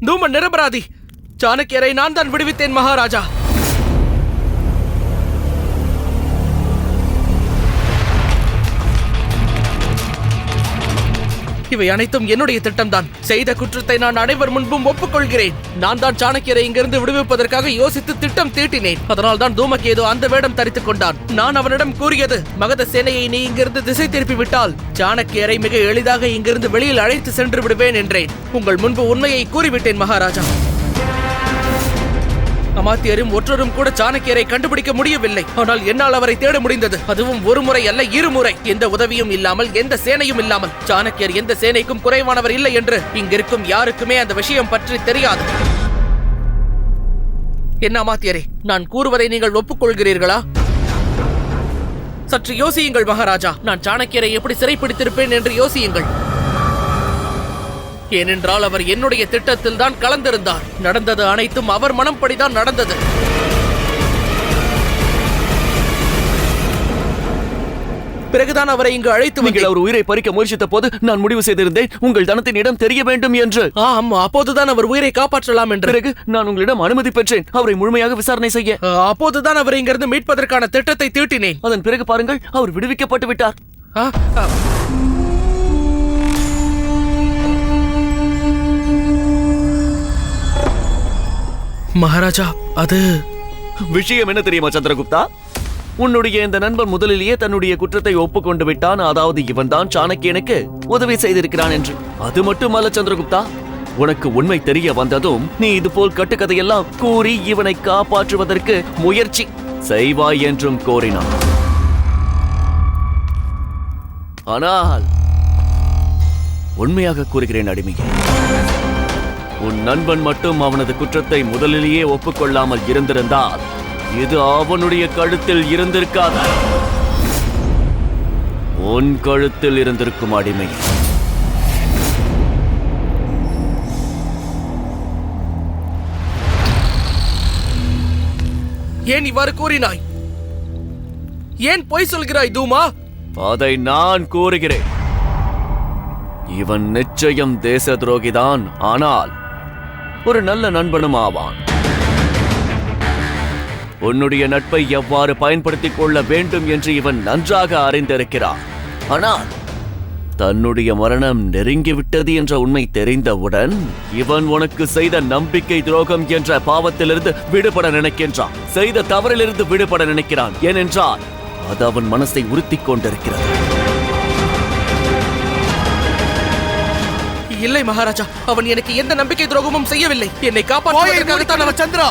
தூமன் நிரபராதி. சாணக்கியரை நான் தான் விடுவித்தேன் மகாராஜா. இவை அனைத்தும் என்னுடைய திட்டம்தான். செய்த குற்றத்தை நான் அனைவர் முன்பும் ஒப்புக்கொள்கிறேன். நான் தான் சாணக்கியரை இங்கிருந்து விடுவிப்பதற்காக யோசித்து திட்டம் தீட்டினேன். அதனால் தான் தூமகேது அந்த வேடம் தரித்துக் கொண்டான். நான் அவனிடம் கூறியது, மகத சேனையை நீ இங்கிருந்து திசை திருப்பி விட்டால் சாணக்கியரை மிக எளிதாக இங்கிருந்து வெளியில் அழைத்து சென்று விடுவேன் என்றேன். உங்கள் முன்பு உண்மையை கூறிவிட்டேன் மகாராஜா. அமாத்தியரும் ஒற்றரும் கூட சாணக்கியரை கண்டுபிடிக்க முடியவில்லை. ஆனால் என்னால் அவரை தேட முடிந்தது. அதுவும் ஒரு முறை அல்ல, இருமுறை. எந்த உதவியும் இல்லாமல், எந்த சேனையும் இல்லாமல். சாணக்கியர் எந்த சேனைக்கும் குறைவானவர் இல்லை என்று இங்கிருக்கும் யாருக்குமே அந்த விஷயம் பற்றி தெரியாது. என்ன அமாத்தியரே, நான் கூறுவதை நீங்கள் ஒப்புக்கொள்கிறீர்களா? சற்று யோசியுங்கள் மகாராஜா. நான் சாணக்கியரை எப்படி சிறைப்பிடித்திருப்பேன் என்று யோசியுங்கள். ஏனென்றால் அவர் என்னுடைய திட்டத்தில் தான் கலந்திருந்தார். நடந்தது அனைத்தும் அவர் மனம்படிதான் நடந்தது. பிறகுதான் அவரை இங்கு அழைத்து நீங்கள் அவர் உயிரை பறிக்க முயற்சித்த போது நான் முடிவு செய்திருந்தேன் உங்கள் தனத்தின் இடம் தெரிய வேண்டும் என்று. ஆமா, அப்போதுதான் அவர் உயிரை காப்பாற்றலாம் என்று. பிறகு நான் உங்களிடம் அனுமதி பெற்றேன் அவரை முழுமையாக விசாரணை செய்ய. அப்போதுதான் அவரை இங்கிருந்து மீட்பதற்கான திட்டத்தை தீட்டினேன். அதன் பிறகு பாருங்கள், அவர் விடுவிக்கப்பட்டு விட்டார். மகாராஜா, அது விஷயம் என்ன தெரியுமா சந்திரகுப்தா? உன்னுடைய இந்த நண்பன் முதலிலேயே தன்னுடைய குற்றத்தை ஒப்புக்கொண்டு விட்டான். அதாவது இவன் தான் சாணக்கியனுக்கு உதவி செய்திருக்கிறான் என்று. அது மட்டுமல்ல சந்திரகுப்தா, உனக்கு உண்மை தெரிய வந்ததும் நீ இதுபோல் கட்டுக்கதையெல்லாம் கூறி இவனை காப்பாற்றுவதற்கு முயற்சி செய்வாய் என்றும் கோரினான். ஆனால் உண்மையாக கூறுகிறேன் அடிமையே, உன் நண்பன் மட்டும் அவனது குற்றத்தை முதலிலேயே ஒப்புக்கொள்ளாமல் இருந்திருந்தால் இது அவனுடைய கழுத்தில் இருந்திருக்காது, உன் கழுத்தில் இருந்திருக்கும் அடிமை. ஏன் இவ்வாறு கூறினாய்? ஏன் பொய் சொல்கிறாய் தூமா? அதை நான் கூறுகிறேன். இவன் நிச்சயம் தேச துரோகிதான், ஆனால் ஒரு நல்ல நண்பனும் ஆவான். உன்னுடைய நட்பை எவ்வாறு பயன்படுத்திக் கொள்ள வேண்டும் என்று இவன் நன்றாக அறிந்திருக்கிறான். ஆனால் தன்னுடைய மரணம் நெருங்கிவிட்டது என்ற உண்மை தெரிந்தவுடன் இவன் உனக்கு செய்த நம்பிக்கை துரோகம் என்ற பாவத்திலிருந்து விடுபட நினைக்கின்றான். செய்த தவறிலிருந்து விடுபட நினைக்கிறான். ஏனென்றால் அது அவன் மனசை உறுத்திக் கொண்டிருக்கிறது. இல்லை மகாராஜா, அவன் எனக்கு எந்த நம்பிக்கை துரோகமும் செய்யவில்லை. என்னை காப்பாற்றுவதற்காகத்தான் அவன். சந்திரா,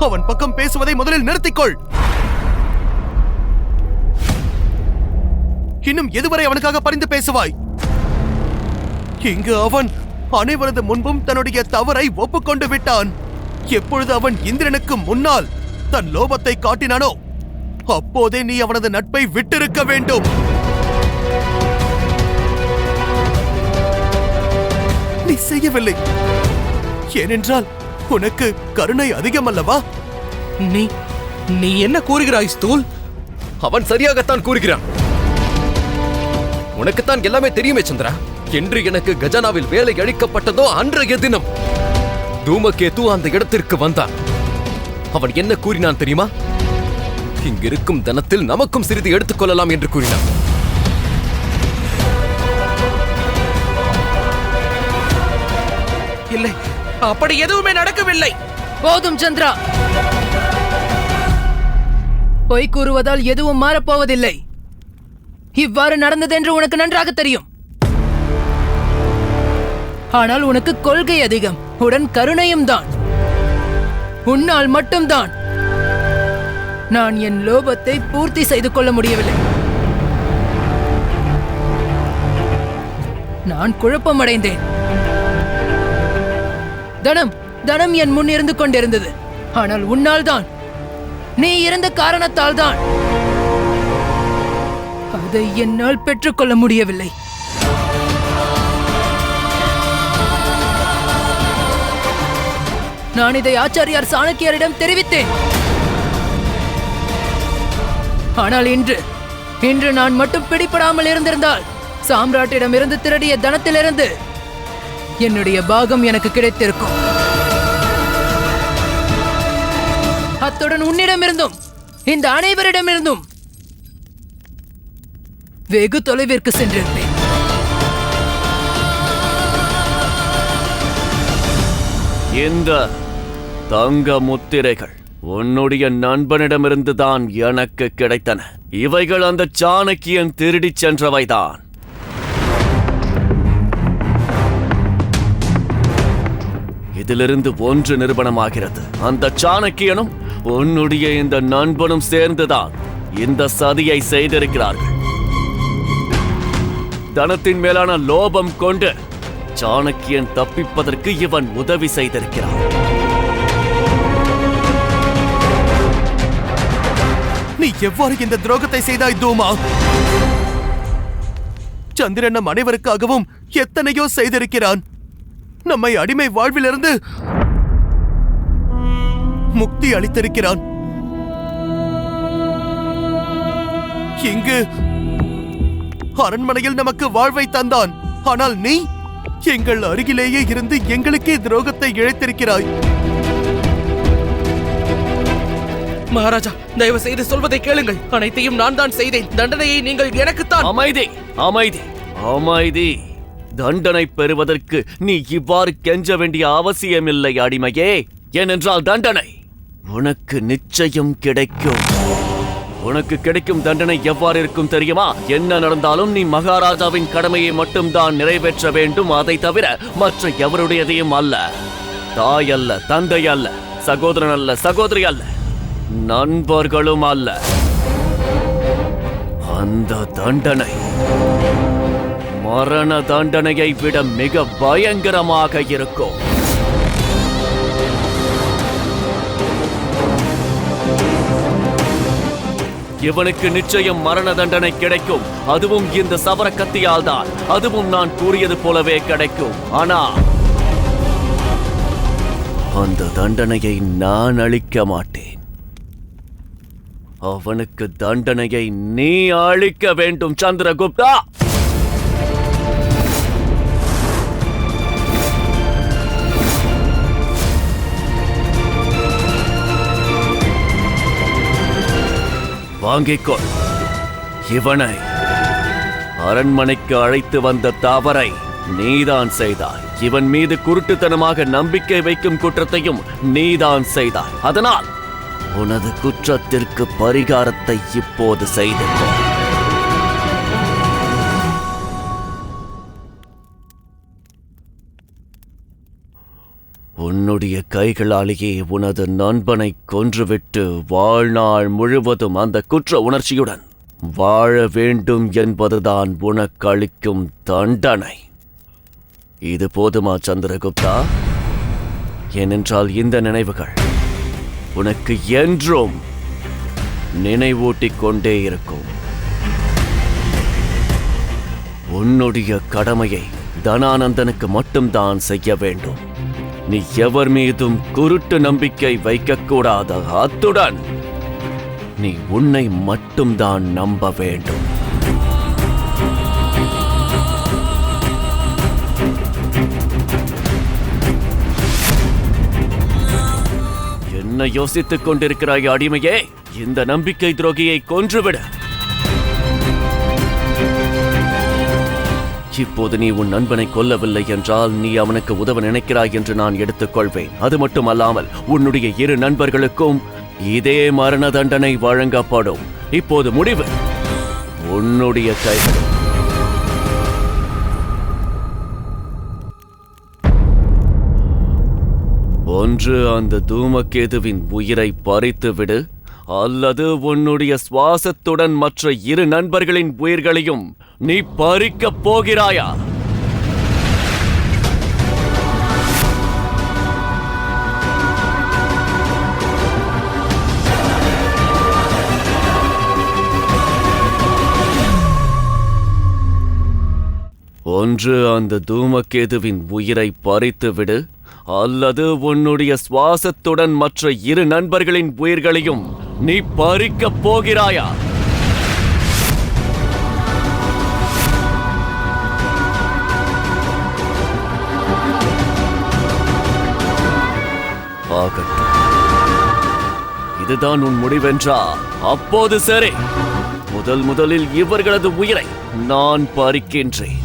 அவன் பக்கம் பேசுவதை முதலில் நிறுத்திக்கொள். இன்னும் எதுவரை அவனுக்காக பரிந்து பேசுவாய்? இங்கு அவன் அனைவரது முன்பும் தன்னுடைய தவறை ஒப்புக்கொண்டு விட்டான். எப்பொழுது அவன் இந்திரனுக்கு முன்னால் தன் லோபத்தை காட்டினானோ அப்போதே நீ அவனது நட்பை விட்டிருக்க வேண்டும். நீ செய்யவில்லை. ஏனென்றால் உனக்கு கருணை அதிகம் அல்லவா? நீ என்ன கூறுகிறாய் ஸ்தூல்? அவன் சரியாகத்தான் கூறுகிறான். உனக்குத்தான் எல்லாமே தெரியுமே சந்திரா. என்று எனக்கு கஜானாவில் வேலை அளிக்கப்பட்டதோ அன்றைய தினம் தூமகேது அந்த இடத்திற்கு வந்தான். அவன் என்ன கூறினான் தெரியுமா? இங்கிருக்கும் தனத்தில் நமக்கும் சிறிது எடுத்துக்கொள்ளலாம் என்று கூறினான். இல்லை, அப்படி எதுவுமே நடக்கவில்லை. போதும் சந்திரா, பொய் கூறுவதால் எதுவும் மாறப்போவதில்லை. இவ்வாறு நடந்தது என்று உனக்கு நன்றாக தெரியும். ஆனால் உனக்கு கொள்கை அதிகம், உடன் கருணையும் தான். உன்னால் மட்டும்தான் நான் என் லோபத்தை பூர்த்தி செய்து கொள்ள முடியவில்லை. நான் குழப்பமடைந்தேன். தனம் என் முன் இருந்து கொண்டிருந்தது. ஆனால் உன்னால் தான், நீ இருந்த காரணத்தால் தான் அதை என்னால் பெற்றுக்கொள்ள முடியவில்லை. நான் இதை ஆச்சாரியார் சாணக்கியரிடம் தெரிவித்தேன். ஆனால் இன்று நான் மட்டும் பிடிபடாமல் இருந்திருந்தால் சாம்ராட்டிடம் இருந்து திருடிய தனத்திலிருந்து என்னுடைய பாகம் எனக்கு கிடைத்திருக்கும். அத்துடன் உன்னிடமிருந்தும் இந்த அனைவரிடமிருந்தும் வெகு தொலைவிற்கு சென்றிருப்பேன். இந்த தங்க முத்திரைகள் உன்னுடைய நண்பனிடமிருந்து தான் எனக்கு கிடைத்தன. இவைகள் அந்த சாணக்கியன் திருடிச் சென்றவைதான். இதிலிருந்து ஒன்று நிரூபணமாகிறது. அந்த சாணக்கியனும் உன்னுடைய இந்த நண்பனும் சேர்ந்துதான் இந்த சதியை செய்திருக்கிறார்கள். தனத்தின் மேலான லோபம் கொண்டு சாணக்கியன் தப்பிப்பதற்கு இவன் உதவி செய்திருக்கிறான். நீ எவ்வாறு இந்த துரோகத்தை செய்தாய் தூமா? சந்திரன் நம் அனைவருக்காகவும் எத்தனையோ செய்திருக்கிறான். நம்மை அடிமை வாழ்விலிருந்து முக்தி அளித்திருக்கிறான். இங்கு அரண்மனையில் நமக்கு வாழ்வை தந்தான். ஆனால் நீ எங்கள் அருகிலேயே இருந்து எங்களுக்கே துரோகத்தை இழைத்திருக்கிறாய். மகாராஜா, தயவு செய்து சொல்வதை கேளுங்கள். அனைத்தையும் நான் தான் செய்தேன். தண்டனையை நீங்கள் எனக்குத்தான். அமைதி, அமைதி, அமைதி. தண்டனை பெறுவதற்கு நீ இவ்வாறு கெஞ்ச வேண்டிய அவசியமில்லை அடிமையே. ஏனென்றால் தண்டனை உனக்கு நிச்சயம் கிடைக்கும். உனக்கு கிடைக்கும் தண்டனை எவ்வாறு இருக்கும் தெரியுமா? என்ன நடந்தாலும் நீ மகாராஜாவின் கடமையை மட்டும்தான் நிறைவேற்ற வேண்டும். அதை தவிர மற்ற எவருடையதையும் அல்ல. தாய் அல்ல, தந்தை அல்ல, சகோதரன் அல்ல, சகோதரி அல்ல, நண்பர்களும் அல்ல. அந்த தண்டனை மரண தண்டனையை விட மிக பயங்கரமாக இருக்கும். இவனுக்கு நிச்சயம் மரண தண்டனை கிடைக்கும். அதுவும் இந்த சவர கத்தியால் தான். அதுவும் நான் கூறியது போலவே கிடைக்கும். ஆனா அந்த தண்டனையை நான் அளிக்க மாட்டேன். அவனுக்கு தண்டனையை நீ அளிக்க வேண்டும் சந்திரகுப்தா. வாங்கிக்கொள். இவனை அரண்மனைக்கு அழைத்து வந்த தவறை நீதான் செய்தாய். இவன் மீது குருட்டுத்தனமாக நம்பிக்கை வைக்கும் குற்றத்தையும் நீதான் செய்தாய். அதனால் உனது குற்றத்திற்கு பரிகாரத்தை இப்போது செய்து உன்னுடைய கைகளாலேயே உனது நண்பனை கொன்றுவிட்டு வாழ்நாள் முழுவதும் அந்த குற்ற உணர்ச்சியுடன் வாழ வேண்டும் என்பதுதான் உனக்கு அளிக்கும் தண்டனை. இது போதுமா சந்திரகுப்தா? ஏனென்றால் இந்த நினைவுகள் உனக்கு என்றும் நினைவூட்டிக் கொண்டே இருக்கும். உன்னுடைய கடமையை தனானந்தனுக்கு மட்டும்தான் செய்ய வேண்டும். நீ எவர் மீதும் குருட்டு நம்பிக்கை வைக்கக்கூடாது. அத்துடன் நீ உன்னை மட்டும்தான் நம்ப வேண்டும். என்ன யோசித்துக் கொண்டிருக்கிறாய் அடிமையே? இந்த நம்பிக்கை துரோகியை கொன்றுவிடு. இப்போது நீ உன் நண்பனை கொல்லவில்லை என்றால் நீ அவனுக்கு உதவ நினைக்கிறாய் என்று நான் எடுத்துக்கொள்வேன். அது மட்டுமல்லாமல் உன்னுடைய இரு நண்பர்களுக்கும் இதே மரண தண்டனை வழங்கப்படும். இப்போது முடிவு உன்னுடைய கைகள். ஒன்று அந்த தூமகேதுவின் உயிரை பறித்து விடு, அல்லது உன்னுடைய சுவாசத்துடன் மற்ற இரு நண்பர்களின் உயிர்களையும் நீ பறிக்கப் போகிறாயா? ஒன்று அந்த தூமகேதுவின் உயிரை பறித்து விடு, அல்லது உன்னுடைய சுவாசத்துடன் மற்ற இரு நண்பர்களின் உயிர்களையும் நீ பறிக்கப் போகிறாயா? ஆகட்டும். இதுதான் உன் முடிவென்றா? அப்போது சரி, முதலில் இவர்களது உயிரை நான் பறிக்கின்றேன்.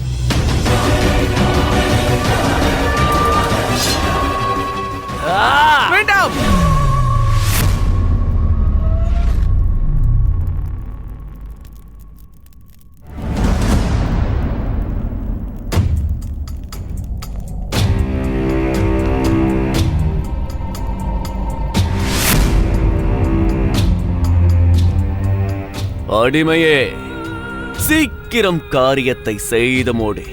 வேண்டாம். அடிமையே, சீக்கிரம் காரியத்தை செய்து மூடி.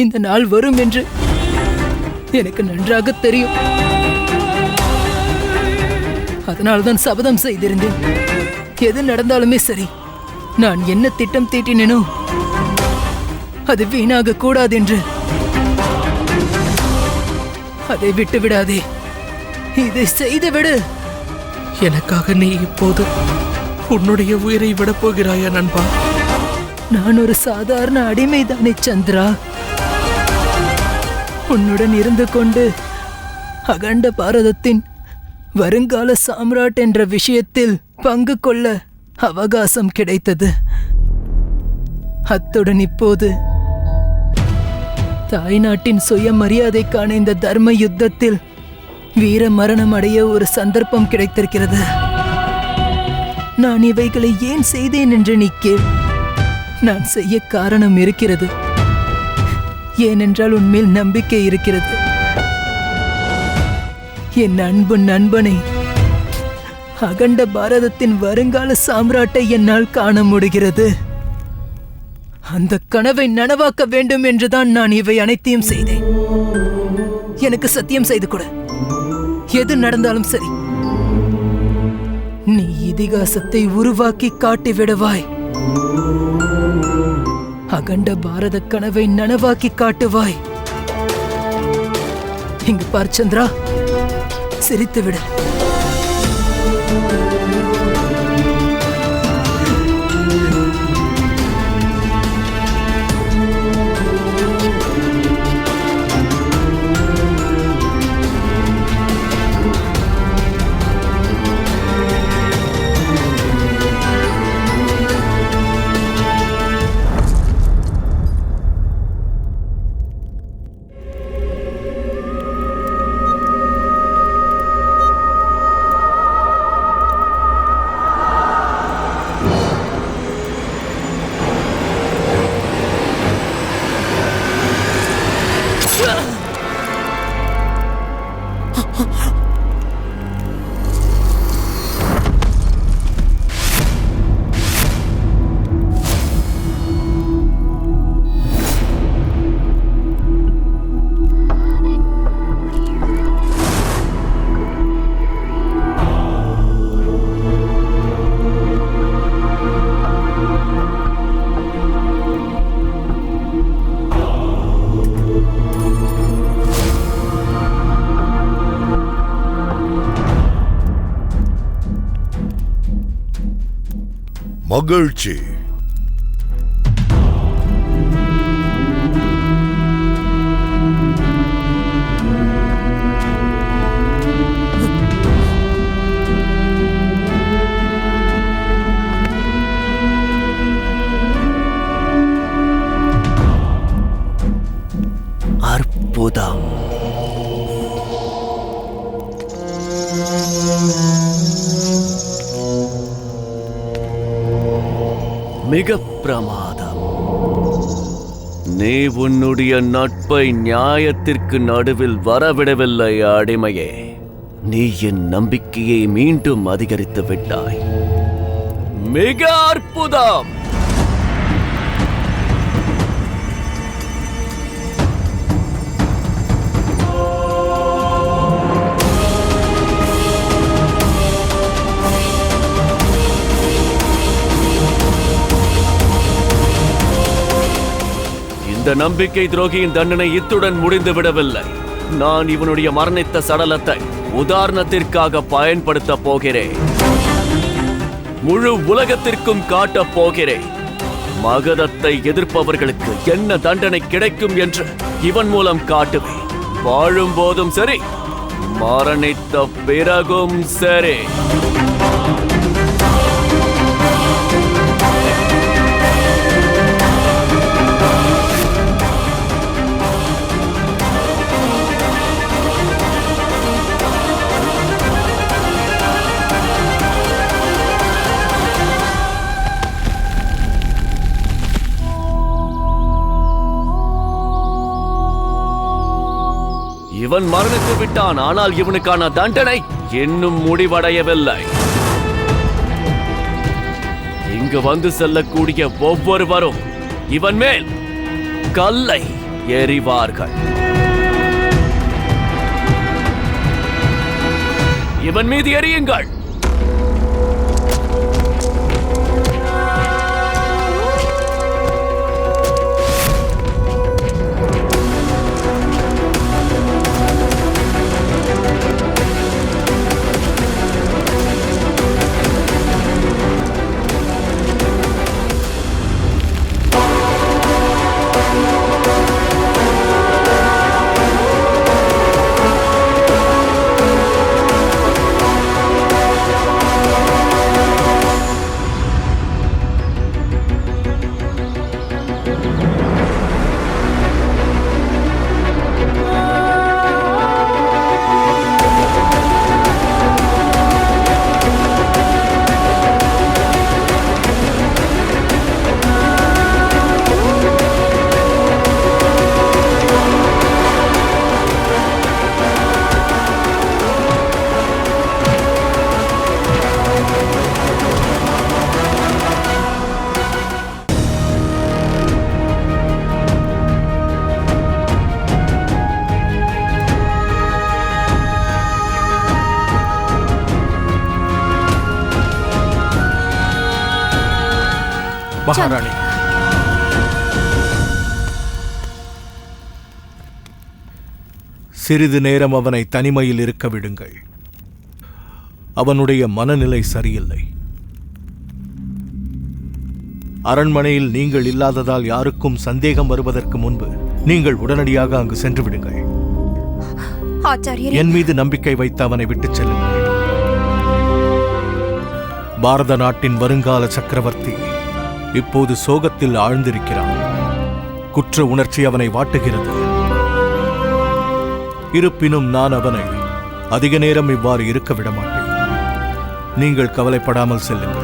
இந்த நாள் வரும் என்று எனக்கு நன்றாக தெரியும். அதனால்தான் சபதம் செய்திருந்தேன். எது நடந்தாலுமே சரி, நான் என்ன திட்டம் தீட்டினேனோ அது வீணாக கூடாதென்று. அதை விட்டு விடாதே, இதை செய்துவிடு. எனக்காக நீ இப்போது உன்னுடைய உயிரை விடப் போகிறாயா நண்பா? நான் ஒரு சாதாரண அடிமைதானே சந்திரா. உன்னுடன் இருந்து கொண்டு அகண்ட பாரதத்தின் வருங்கால சாம்ராட் என்ற விஷயத்தில் பங்கு கொள்ள அவகாசம் கிடைத்தது. அத்துடன் இப்போது தாய்நாட்டின் சுயமரியாதைக்கான இந்த தர்ம யுத்தத்தில் வீர மரணம் அடைய ஒரு சந்தர்ப்பம் கிடைத்திருக்கிறது. நான் இவைகளை ஏன் செய்தேன் என்று நீ கேள். நான் செய்ய காரணம் இருக்கிறது. ஏனென்றால் உன்மேல் நம்பிக்கை இருக்கிறது. என் அன்பு நண்பனை, அகண்ட பாரதத்தின் வருங்கால சாம்ராட்டை என்னால் காண முடிகிறது. அந்த கனவை நனவாக்க வேண்டும் என்றுதான் நான் இவை அனைத்தையும் செய்தேன். எனக்கு சத்தியம் செய்து கொடு. எது நடந்தாலும் சரி, நீ இதிகாசத்தை உருவாக்கி காட்டிவிடுவாய். அகண்ட பாரத கனவை நனவாக்கி காட்டுவாய். இங்கு பார் சந்திரா, சிரித்துவிடு. மகிழ்ச்சி. அற்புதம். மிக பிரமாதம். நீ உன்னுடைய நட்பை நியாயத்திற்கு நடுவில் வரவிடவில்லை அடிமையே. நீ என் நம்பிக்கையை மீண்டும் அதிகரித்து விட்டாய். மிக அற்புதம். இந்த நம்பிக்கை துரோகியின் தண்டனை இத்துடன் முடிந்து விடவில்லை. நான் இவனுடைய மரணித்த சடலத்தை உதாரணத்திற்காக பயன்படுத்த போகிறேன். முழு உலகத்திற்கும் காட்டப் போகிறேன். மகதத்தை எதிர்ப்பவர்களுக்கு என்ன தண்டனை கிடைக்கும் என்று இவன் மூலம் காட்டுவேன். வாழும் போதும் சரி, மரணித்த பிறகும் சரி. இவன் மரணித்து விட்டான். ஆனால் இவனுக்கான தண்டனை இன்னும் முடிவடையவில்லை. இங்கு வந்து செல்லக்கூடிய ஒவ்வொருவரும் இவன் மேல் கல்லை எறிவார்கள். இவன் மீது எறியுங்கள். மகாராணி, சிறிது நேரம் அவனை தனிமையில் இருக்க விடுங்கள். அவனுடைய மனநிலை சரியில்லை. அரண்மனையில் நீங்கள் இல்லாததால் யாருக்கும் சந்தேகம் வருவதற்கு முன்பு நீங்கள் உடனடியாக அங்கு சென்று விடுங்கள். என் மீது நம்பிக்கை வைத்து அவனை விட்டுச் செல்லுங்கள். பாரத நாட்டின் வருங்கால சக்கரவர்த்தி இப்போது சோகத்தில் ஆழ்ந்திருக்கிறான். குற்ற உணர்ச்சி அவனை வாட்டுகிறது. இருப்பினும் நான் அவனை அதிக நேரம் இவ்வாறு இருக்க விட மாட்டேன். நீங்கள் கவலைப்படாமல் செல்லுங்கள்.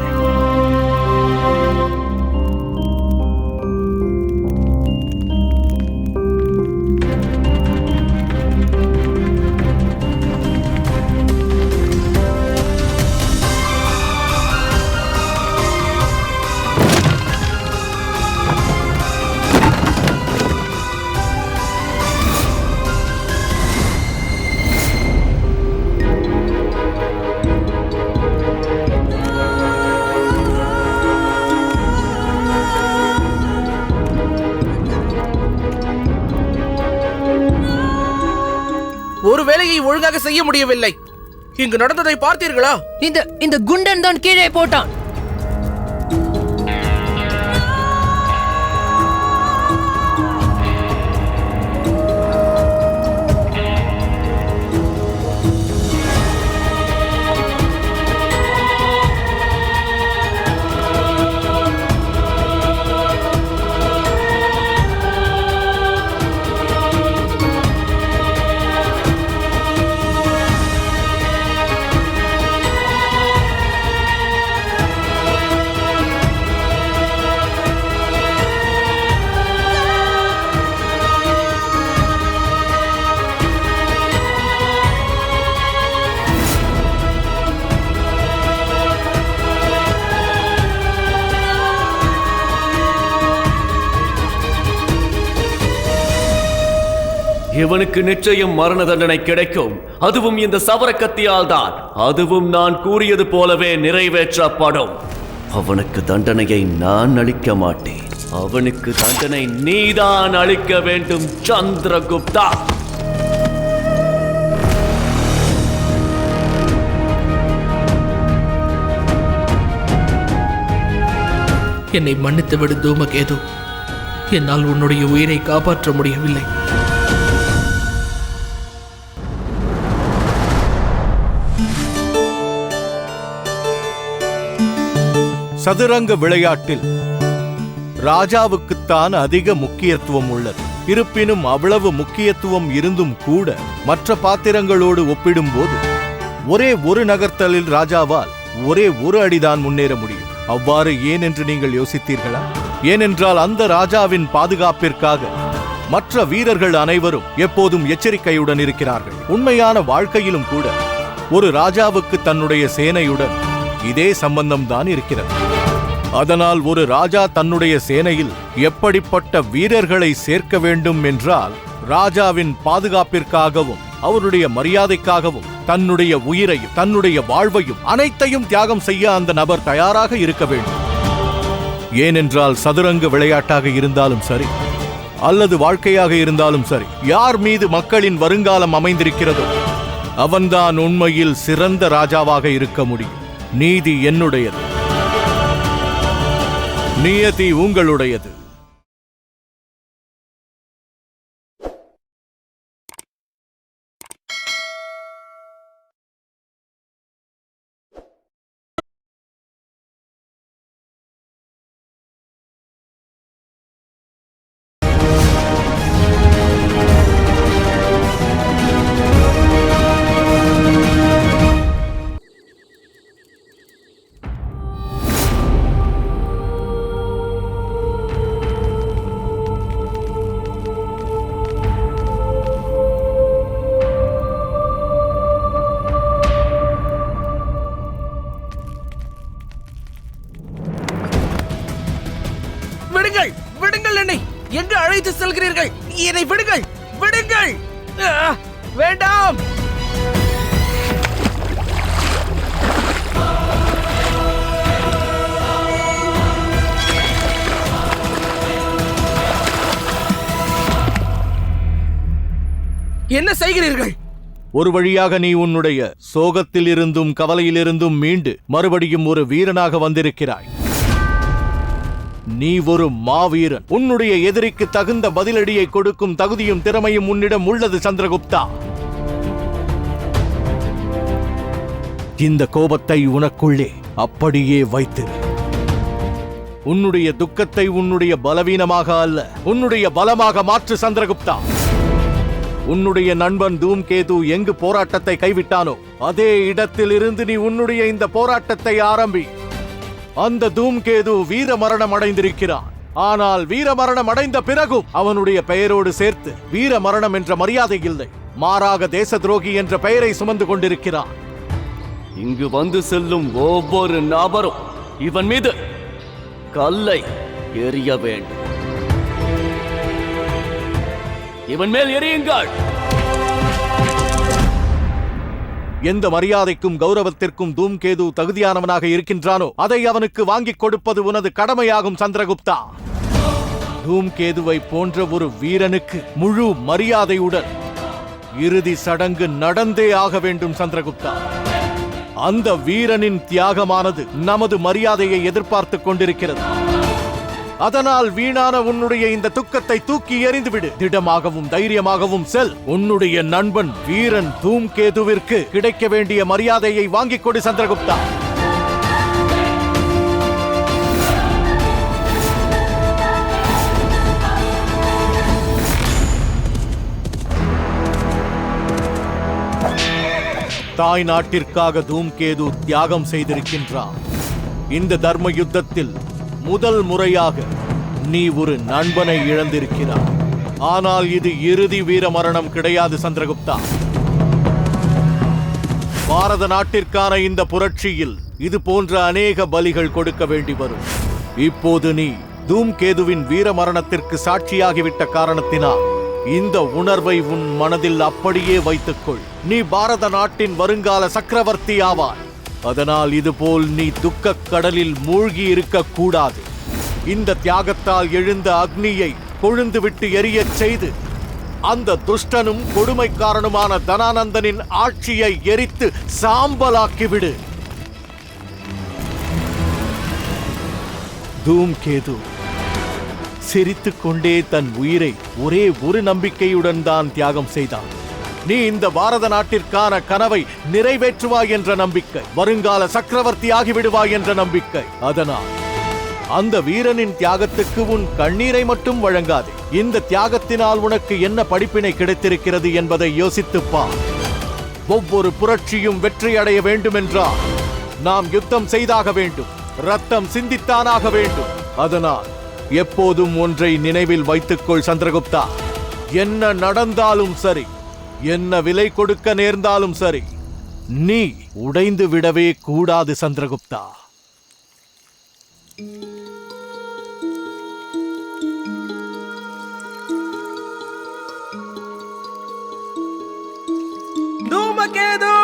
ஒரு வேலையை ஒழுங்காக செய்ய முடியவில்லை. இங்கு நடந்ததை பார்த்தீர்களா? இந்த குண்டன் தான் கீழே போட்டான். இவனுக்கு நிச்சயம் மரண தண்டனை கிடைக்கும். அதுவும் இந்த சவரக்கத்தியால் தான். அதுவும் நான் கூறியது போலவே நிறைவேற்றப்படும். அவனுக்கு தண்டனையை நான் அளிக்க மாட்டேன். அவனுக்கு தண்டனை நீதான் அளிக்க வேண்டும் சந்திரகுப்தா. என்னை மன்னித்து விடு தூமகேது. என்னால் உன்னுடைய உயிரை காப்பாற்ற முடியவில்லை. சதுரங்க விளையாட்டில் ராஜாவுக்குத்தான் அதிக முக்கியத்துவம் உள்ளது. இருப்பினும் அவ்வளவு முக்கியத்துவம் இருந்தும் கூட மற்ற பாத்திரங்களோடு ஒப்பிடும்போது ஒரே ஒரு நகர்த்தலில் ராஜாவால் ஒரே ஒரு அடிதான் முன்னேற முடியும். அவ்வாறு ஏன் என்று நீங்கள் யோசித்தீர்களா? ஏனென்றால் அந்த ராஜாவின் பாதுகாப்பிற்காக மற்ற வீரர்கள் அனைவரும் எப்போதும் எச்சரிக்கையுடன் இருக்கிறார்கள். உண்மையான வாழ்க்கையிலும் கூட ஒரு ராஜாவுக்கு தன்னுடைய சேனையுடன் இதே சம்பந்தம்தான் இருக்கிறது. அதனால் ஒரு ராஜா தன்னுடைய சேனையில் எப்படிப்பட்ட வீரர்களை சேர்க்க வேண்டும் என்றால், ராஜாவின் பாதுகாப்பிற்காகவும் அவருடைய மரியாதைக்காகவும் தன்னுடைய உயிரையும் தன்னுடைய வாழ்வையும் அனைத்தையும் தியாகம் செய்ய அந்த நபர் தயாராக இருக்க வேண்டும். ஏனென்றால் சதுரங்க விளையாட்டாக இருந்தாலும் சரி அல்லது வாழ்க்கையாக இருந்தாலும் சரி, யார் மீது மக்களின் வருங்காலம் அமைந்திருக்கிறதோ அவன்தான் உண்மையில் சிறந்த ராஜாவாக இருக்க முடியும். நீதி என்னுடையது, நியதி உங்களுடையது. விடுங்கள் என்னை. எங்கு அழைத்து செல்கிறீர்கள்? என்னை விடுங்கள், விடுங்கள். வேண்டாம். என்ன செய்கிறீர்கள்? ஒரு வழியாக நீ உன்னுடைய சோகத்தில் இருந்தும் கவலையிலிருந்தும் மீண்டு மறுபடியும் ஒரு வீரனாக வந்திருக்கிறாய். நீ ஒரு மாவீரன். உன்னுடைய எதிரிக்கு தகுந்த பதிலடியை கொடுக்கும் தகுதியும் திறமையும் உன்னிடம் உள்ளது சந்திரகுப்தா. இந்த கோபத்தை உனக்குள்ளே அப்படியே வைத்திரு. உன்னுடைய துக்கத்தை உன்னுடைய பலவீனமாக அல்ல, உன்னுடைய பலமாக மாற்று சந்திரகுப்தா. உன்னுடைய நண்பன் தூம்கேது எங்கு போராட்டத்தை கைவிட்டானோ அதே இடத்தில் இருந்து நீ உன்னுடைய இந்த போராட்டத்தை ஆரம்பி. அந்த தூம்கேது வீர மரணம் அடைந்திருக்கிறான். ஆனால் வீர மரணம் அடைந்த பிறகும் அவனுடைய பெயரோடு சேர்த்து வீர மரணம் என்ற மரியாதை இல்லை, மாறாக தேச துரோகி என்ற பெயரை சுமந்து கொண்டிருக்கிறான். இங்கு வந்து செல்லும் ஒவ்வொரு நபரும் இவன் மீது கல்லை எறிய வேண்டும். இவன் மேல் எறியுங்கள். எந்த மரியாதைக்கும் கௌரவத்திற்கும் தூம்கேது தகுதியானவனாக இருக்கின்றானோ அதை அவனுக்கு வாங்கிக் கொடுப்பது உனது கடமையாகும் சந்திரகுப்தா. தூம்கேதுவை போன்ற ஒரு வீரனுக்கு முழு மரியாதையுடன் இறுதி சடங்கு நடந்தே ஆக வேண்டும் சந்திரகுப்தா. அந்த வீரனின் தியாகமானது நமது மரியாதையை எதிர்பார்த்துக் கொண்டிருக்கிறது. அதனால் வீணான உன்னுடைய இந்த துக்கத்தை தூக்கி எறிந்துவிடு. திடமாகவும் தைரியமாகவும் செல். உன்னுடைய நண்பன் வீரன் தூம்கேதுவிற்கு கிடைக்க வேண்டிய மரியாதையை வாங்கிக் கொடு சந்திரகுப்தா. தாய் நாட்டிற்காக தூம்கேது தியாகம் செய்திருக்கின்றான். இந்த தர்ம யுத்தத்தில் முதல் முறையாக நீ ஒரு நண்பனை இழந்திருக்கிறாய். ஆனால் இது இறுதி வீர மரணம் கிடையாது சந்திரகுப்தா. பாரத நாட்டிற்கான இந்த புரட்சியில் இது போன்ற அநேக பலிகள் கொடுக்க வேண்டி வரும். இப்போது நீ தூம்கேதுவின் வீர மரணத்திற்கு சாட்சியாகிவிட்ட காரணத்தினால் இந்த உணர்வை உன் மனதில் அப்படியே வைத்துக்கொள். நீ பாரத நாட்டின் வருங்கால சக்கரவர்த்தி ஆவாய். அதனால் இதுபோல் நீ துக்க கடலில் மூழ்கி இருக்க கூடாது. இந்த தியாகத்தால் எழுந்த அக்னியை கொழுந்துவிட்டு எரியச் செய்து அந்த துஷ்டனும் கொடுமைக்காரனுமான தனானந்தனின் ஆட்சியை எரித்து சாம்பலாக்கிவிடு. தூம்கேது சிரித்துக் கொண்டே தன் உயிரை ஒரே ஒரு நம்பிக்கையுடன் தான் தியாகம் செய்தான். நீ இந்த பாரத நாட்டிற்கான கனவை நிறைவேற்றுவாய் என்ற நம்பிக்கை, வருங்கால சக்கரவர்த்தி ஆகிவிடுவாய் என்ற நம்பிக்கை. அதனால் அந்த வீரனின் தியாகத்துக்கு உன் கண்ணீரை மட்டும் வழங்காதே. இந்த தியாகத்தினால் உனக்கு என்ன படிப்பினை கிடைத்திருக்கிறது என்பதை யோசித்துப்பார். ஒவ்வொரு புரட்சியும் வெற்றி அடைய வேண்டுமென்றால் நாம் யுத்தம் செய்தாக வேண்டும், ரத்தம் சிந்தித்தானாக வேண்டும். அதனால் எப்போதும் ஒன்றை நினைவில் வைத்துக்கொள் சந்திரகுப்தா, என்ன நடந்தாலும் சரி, என்ன விலை கொடுக்க நேர்ந்தாலும் சரி, நீ உடைந்து விடவே கூடாது சந்திரகுப்தா. தூமகேது!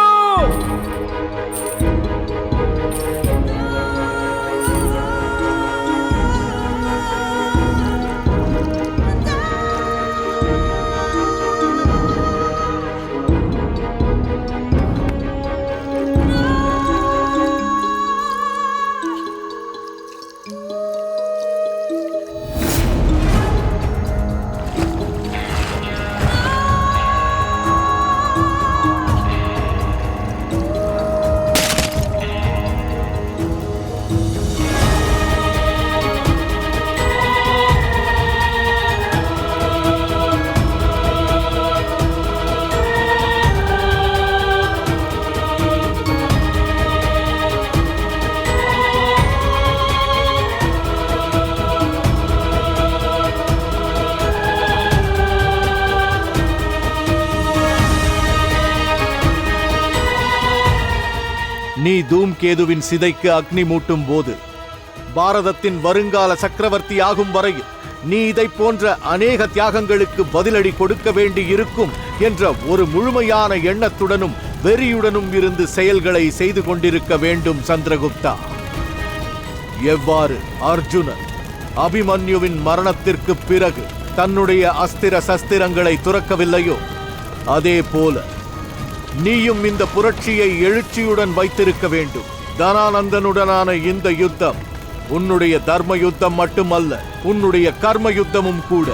நீ தூம்கேதுவின் சிதைக்கு அக்னி மூட்டும் போது பாரதத்தின் வருங்கால சக்கரவர்த்தி ஆகும் வரையில் நீ இதை போன்ற அநேக தியாகங்களுக்கு பதிலடி கொடுக்க வேண்டி இருக்கும் என்ற ஒரு முழுமையான எண்ணத்துடனும் வெறியுடனும் இருந்து செயல்களை செய்து கொண்டிருக்க வேண்டும் சந்திரகுப்தா. எவ்வாறு அர்ஜுனன் அபிமன்யுவின் மரணத்திற்கு பிறகு தன்னுடைய அஸ்திர சஸ்திரங்களை துறக்கவில்லையோ, அதே போல நீயும் இந்த புரட்சியை எழுச்சியுடன் வைத்திருக்க வேண்டும். தனானந்தனுடனான இந்த யுத்தம் உன்னுடைய தர்ம யுத்தம் மட்டுமல்ல, உன்னுடைய கர்ம யுத்தமும் கூட.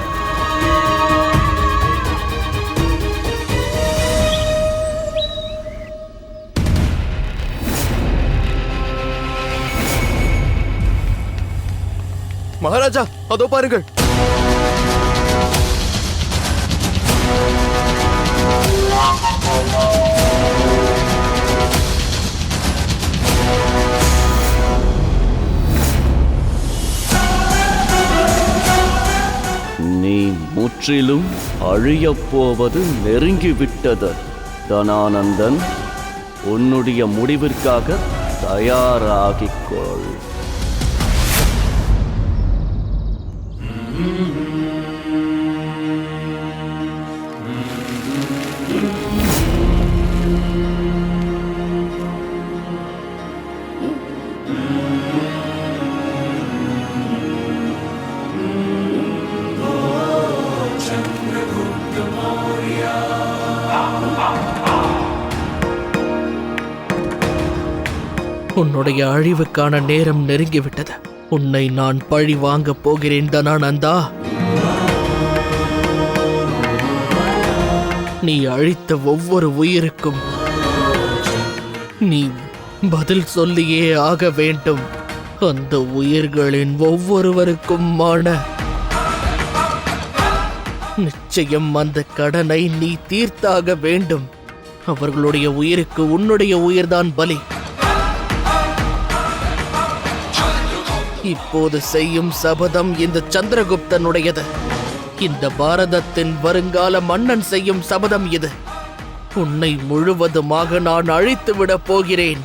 மகாராஜா, அதோ பாருங்கள். நீ முற்றிலும் அழியப் போவது நெருங்கிவிட்டது தனானந்தன். உன்னுடைய முடிவிற்காக தயாராகிக்கொள். உன்னுடைய அழிவுக்கான நேரம் நெருங்கிவிட்டது. உன்னை நான் பழி வாங்கப் போகிறேன் தனானந்தா. நீ அழித்த ஒவ்வொரு உயிருக்கும் நீ பதில் சொல்லியே ஆக வேண்டும். அந்த உயிர்களின் ஒவ்வொருவருக்குமான நிச்சயம் அந்த கடனை நீ தீர்த்தாக வேண்டும். அவர்களுடைய உயிருக்கு உன்னுடைய உயிர்தான் பலி. இப்போது செய்யும் சபதம் இந்த சந்திரகுப்தனுடையது. இந்த பாரதத்தின் வருங்கால மன்னன் செய்யும் சபதம் இது. உன்னை முழுவதுமாக நான் அழித்து விடப் போகிறேன்.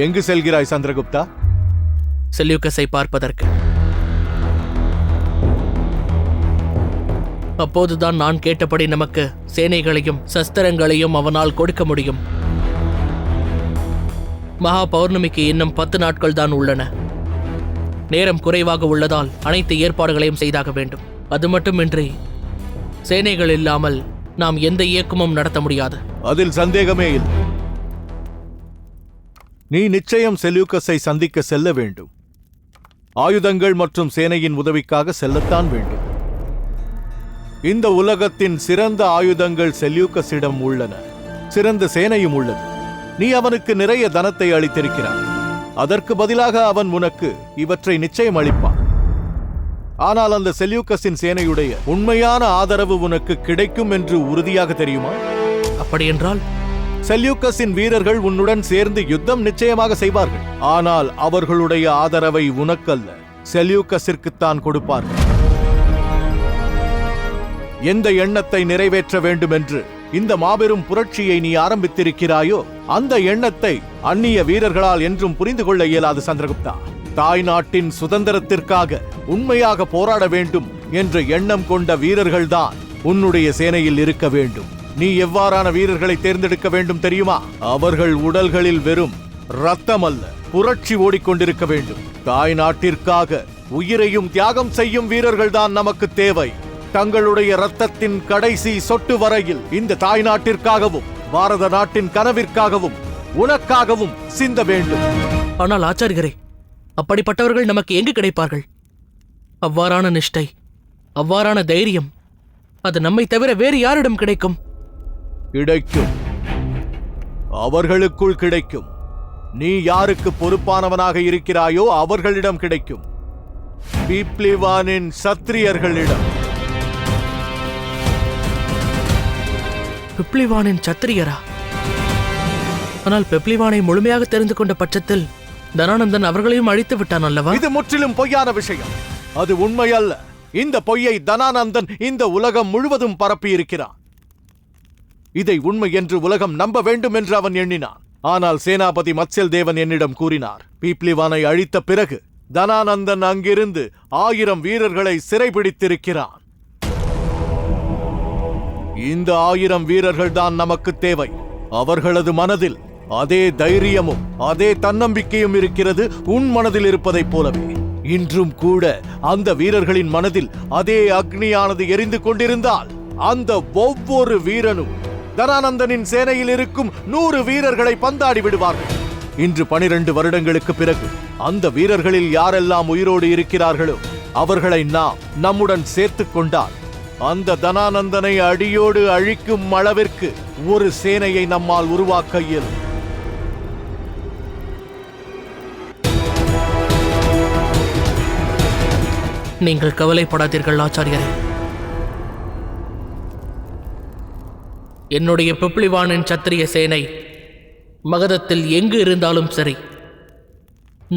எங்கு செல்கிறாய் சந்திரகுப்தா? செல்யூக்கஸை பார்ப்பதற்கு. அப்போதுதான் நான் கேட்டபடி நமக்கு சேனைகளையும் சஸ்திரங்களையும் அவனால் கொடுக்க முடியும். மகா பௌர்ணமிக்கு இன்னும் 10 நாட்கள் தான் உள்ளன. நேரம் குறைவாக உள்ளதால் அனைத்து ஏற்பாடுகளையும் செய்தாக வேண்டும். அது மட்டுமின்றி சேனைகள் இல்லாமல் நாம் எந்த இயக்கமும் நடத்த முடியாது. அதில் சந்தேகமே இல்லை. நீ நிச்சயம் செல்யூக்கஸை சந்திக்க செல்ல வேண்டும். ஆயுதங்கள் மற்றும் சேனையின் உதவிக்காக செல்லத்தான் வேண்டும். இந்த உலகத்தின் சிறந்த ஆயுதங்கள் செல்யூக்கஸிடம் உள்ளன. சிறந்த சேனையும் உள்ளது. நீ அவனுக்கு நிறைய தனத்தை அளித்திருக்கிறாய். அதற்கு பதிலாக அவன் உனக்கு இவற்றை நிச்சயம் அளிப்பான். ஆனால் அந்த செல்யூக்கஸின் சேனையுடைய உண்மையான ஆதரவு உனக்கு கிடைக்கும் என்று உறுதியாக தெரியுமா? அப்படியென்றால் செல்யூக்கஸின் வீரர்கள் உன்னுடன் சேர்ந்து யுத்தம் நிச்சயமாக செய்வார்கள். ஆனால் அவர்களுடைய ஆதரவை உனக்கல்ல, செல்யூக்கஸிற்குத்தான் கொடுப்பார்கள். எந்த எண்ணத்தை நிறைவேற்ற வேண்டும் என்று இந்த மாபெரும் புரட்சியை நீ ஆரம்பித்திருக்கிறாயோ அந்த எண்ணத்தை அந்நிய வீரர்களால் என்றும் புரிந்து கொள்ள இயலாது சந்திரகுப்தா. தாய் நாட்டின் சுதந்திரத்திற்காக உண்மையாக போராட வேண்டும் என்ற எண்ணம் கொண்ட வீரர்கள்தான் உன்னுடைய சேனையில் இருக்க வேண்டும். நீ எவ்வாறான வீரர்களை தேர்ந்தெடுக்க வேண்டும் தெரியுமா? அவர்கள் உடல்களில் வெறும் ரத்தம் அல்ல, புரட்சி ஓடிக்கொண்டிருக்க வேண்டும். தாய் நாட்டிற்காக உயிரையும் தியாகம் செய்யும் வீரர்கள்தான் நமக்கு தேவை. தங்களுடைய ரத்தத்தின் கடைசி சொட்டு வரையில் இந்த தாய் நாட்டிற்காகவும் பாரத நாட்டின் கனவிற்காகவும் உனக்காகவும் சிந்த வேண்டும். ஆனால் ஆச்சாரியரே, அப்படிப்பட்டவர்கள் நமக்கு எங்கு கிடைப்பார்கள்? அவ்வாறான நிஷ்டை, அவ்வாறான தைரியம், அது நம்மை தவிர வேறு யாரிடம் கிடைக்கும்? கிடைக்கும், அவர்களுக்குள் கிடைக்கும். நீ யாருக்கு பொறுப்பானவனாக இருக்கிறாயோ அவர்களிடம் கிடைக்கும். பீப்ளிவானின் சத்திரியர்களிடம். பிப்ளிவானின் சத்திரியரா? ஆனால் பிப்ளிவானை முழுமையாக தெரிந்து கொண்ட பட்சத்தில் தனானந்தன் அவர்களையும் அழித்து விட்டான் அல்லவா? இது முற்றிலும் பொய்யான விஷயம். அது உண்மை அல்ல. இந்த பொய்யை தனானந்தன் இந்த உலகம் முழுவதும் பரப்பி இருக்கிறான். இதை உண்மை என்று உலகம் நம்ப வேண்டும் என்று அவன் எண்ணினான். ஆனால் சேனாபதி மத்சல் தேவன் என்னிடம் கூறினார், பீப்ளிவானை அழித்த பிறகு தனானந்தன் அங்கிருந்து 1000 வீரர்களை சிறைபிடித்திருக்கிறான். இந்த 1000 வீரர்கள் தான் நமக்கு தேவை. அவர்களது மனதில் அதே தைரியமும் அதே தன்னம்பிக்கையும் இருக்கிறது உன் மனதில் இருப்பதைப் போலவே. இன்றும் கூட அந்த வீரர்களின் மனதில் அதே அக்னியானது எரிந்து கொண்டிருந்தால் அந்த ஒவ்வொரு வீரனும் தனானந்தனின் சேனையில் இருக்கும் 100 வீரர்களை பந்தாடி விடுவார்கள். இன்று 12 வருடங்களுக்கு பிறகு அந்த வீரர்களில் யாரெல்லாம் உயிரோடு இருக்கிறார்களோ அவர்களை நாம் நம்முடன் சேர்த்துக் கொண்டால் அந்த தனானந்தனை அடியோடு அழிக்கும் அளவிற்கு ஒரு சேனையை நம்மால் உருவாக்க இயலும். நீங்கள் கவலைப்படாதீர்கள் ஆச்சாரியரே. என்னுடைய பிப்ளிவானின் சத்திரிய சேனை மகதத்தில் எங்கு இருந்தாலும் சரி,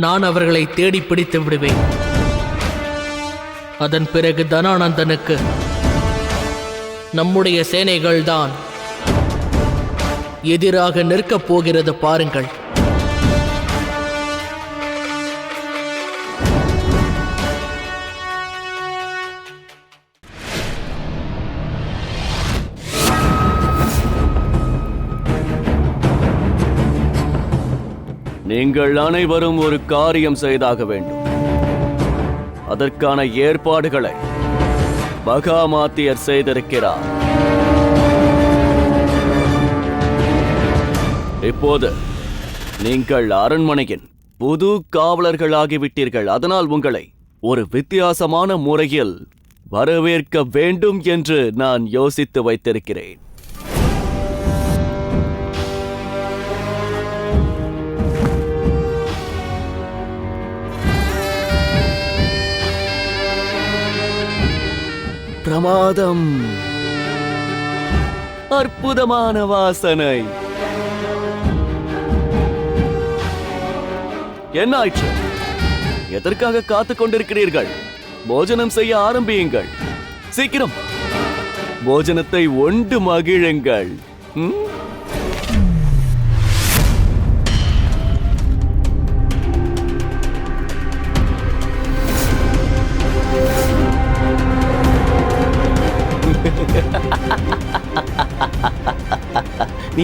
நான் அவர்களை தேடி பிடித்து விடுவேன். அதன் பிறகு தனானந்தனுக்கு நம்முடைய சேனைகள்தான் எதிராக நிற்கப் போகிறது பாருங்கள். நீங்கள் அனைவரும் ஒரு காரியம் செய்தாக வேண்டும். அதற்கான ஏற்பாடுகளை மகாமாத்தியர் செய்திருக்கிறார். இப்போது நீங்கள் அரண்மனையின் புது காவலர்களாகிவிட்டீர்கள். அதனால் உங்களை ஒரு வித்தியாசமான முறையில் வரவேற்க வேண்டும் என்று நான் யோசித்து வைத்திருக்கிறேன். பிரமாதம்! அற்புதமான வாசனை! என்ன ஆயிற்று? எதற்காக காத்துக் கொண்டிருக்கிறீர்கள்? போஜனம் செய்ய ஆரம்பியுங்கள். சீக்கிரம் போஜனத்தை உண்டு மகிழுங்கள்.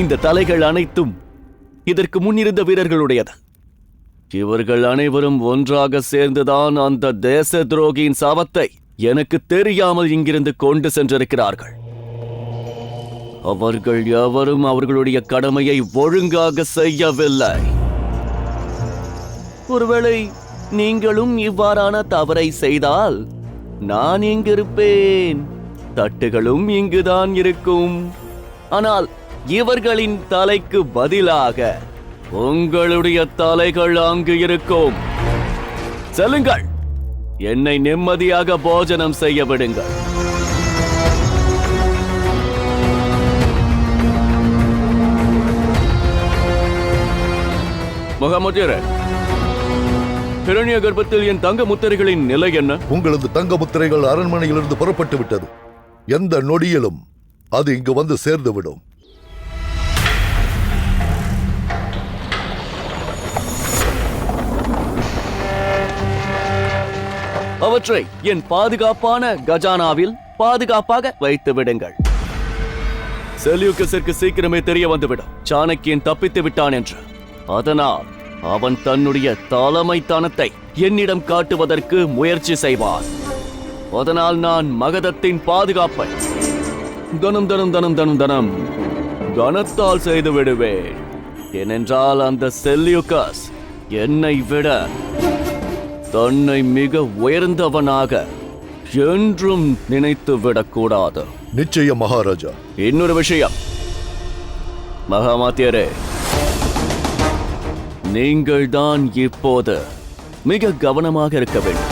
இந்த தலைகள் அனைத்தும் இதற்கு முன்னிருந்த வீரர்களுடையது. இவர்கள் அனைவரும் ஒன்றாக சேர்ந்துதான் அந்த தேச துரோகியின் சாபத்தை எனக்கு தெரியாமல் இங்கிருந்து கொண்டு சென்றிருக்கிறார்கள். அவர்கள் எவரும் அவர்களுடைய கடமையை ஒழுங்காக செய்யவில்லை. ஒருவேளை நீங்களும் இவ்வாறான தவறை செய்தால் நான் இங்கிருப்பேன், தட்டுகளும் இங்குதான் இருக்கும். ஆனால் இவர்களின் தலைக்கு பதிலாக உங்களுடைய தலைகள் அங்கு இருக்கும். செல்லுங்கள், என்னை நிம்மதியாக போஜனம் செய்ய விடுங்கள். முகமுத்திரை, ஹிரண்ய கர்ப்பத்தில் என் தங்க முத்திரைகளின் நிலை என்ன? உங்களது தங்க முத்திரைகள் அரண்மனையிலிருந்து புறப்பட்டு விட்டது. எந்த நொடியிலும் அது இங்கு வந்து சேர்ந்துவிடும். அவற்றை என் பாதுகாப்பான கஜானாவில் பாதுகாப்பாக வைத்து விடுங்கள். செல்யூக்கஸிற்கு சீக்கிரமே தெரிய வந்துவிடும் சாணக்கியன் தப்பித்து விட்டான் என்று. அதனால் அவன் தன்னுடைய தலைமைத்தனத்தை என்னிடம் காட்டுவதற்கு முயற்சி செய்வான். அதனால் நான் மகதத்தின் பாதுகாப்பை தனம் தனம் தனம் தனம் தனம் கனத்தால் செய்து விடுவேன். ஏனென்றால் அந்த செல்யூக்கஸ் என்னை விட தன்னை மிக உயர்ந்தவனாக என்றும் நினைத்து விடக்கூடாது. நிச்சயம் மகாராஜா. இன்னொரு விஷயம் மகாமாத்தியரே, நீங்கள் தான் இப்போது மிக கவனமாக இருக்க வேண்டும்.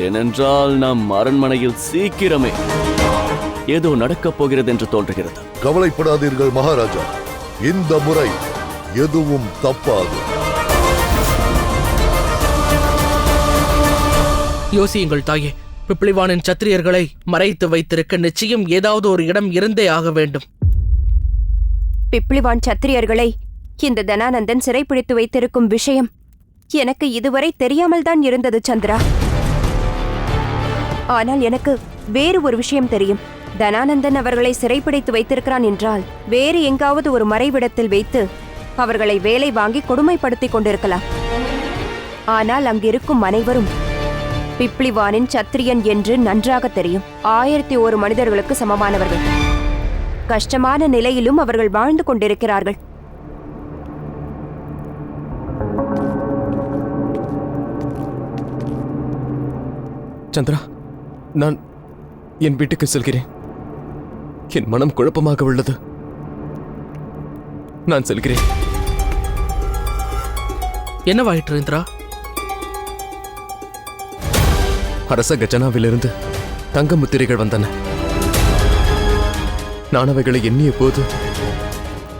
ஏனென்றால் நம் அரண்மனையில் சீக்கிரமே ஏதோ நடக்கப் போகிறது என்று தோன்றுகிறது. கவலைப்படாதீர்கள் மகாராஜா, இந்த முறை எதுவும் தப்பாது. யோசியுங்கள் தாயே, பிப்ளிவானின் சத்திரியர்களை மறைத்து வைத்திருக்க நிச்சயம் ஏதாவது ஒரு இடம் இருந்தே ஆக வேண்டும். பிப்ளிவான் சத்திரியர்களை இந்த தனானந்தன் சிறைப்பிடித்து வைத்திருக்கும் விஷயம் எனக்கு இதுவரை தெரியாமல் தான் இருந்தது சந்திரா. ஆனால் எனக்கு வேறு ஒரு விஷயம் தெரியும். தனானந்தன் அவர்களை சிறைப்பிடித்து வைத்திருக்கிறான் என்றால் வேறு எங்காவது ஒரு மறைவிடத்தில் வைத்து அவர்களை வேலை வாங்கி கொடுமைப்படுத்திக் கொண்டிருக்கலாம். ஆனால் அங்கிருக்கும் அனைவரும் பிப்ளிவானின் சத்திரியன் என்று நன்றாக தெரியும். 1001 மனிதர்களுக்கு சமமானவர்கள். கஷ்டமான நிலையிலும் அவர்கள் வாழ்ந்து கொண்டிருக்கிறார்கள். சந்திரா, நான் என் வீட்டுக்கு செல்கிறேன். என் மனம் குழப்பமாக உள்ளது. நான் செல்கிறேன். என்னவாயிற்று இந்திரா? அரச கஜனாவிலிருந்து தங்க முத்திரைகள் வந்தன. நான் அவைகளை எண்ணிய போது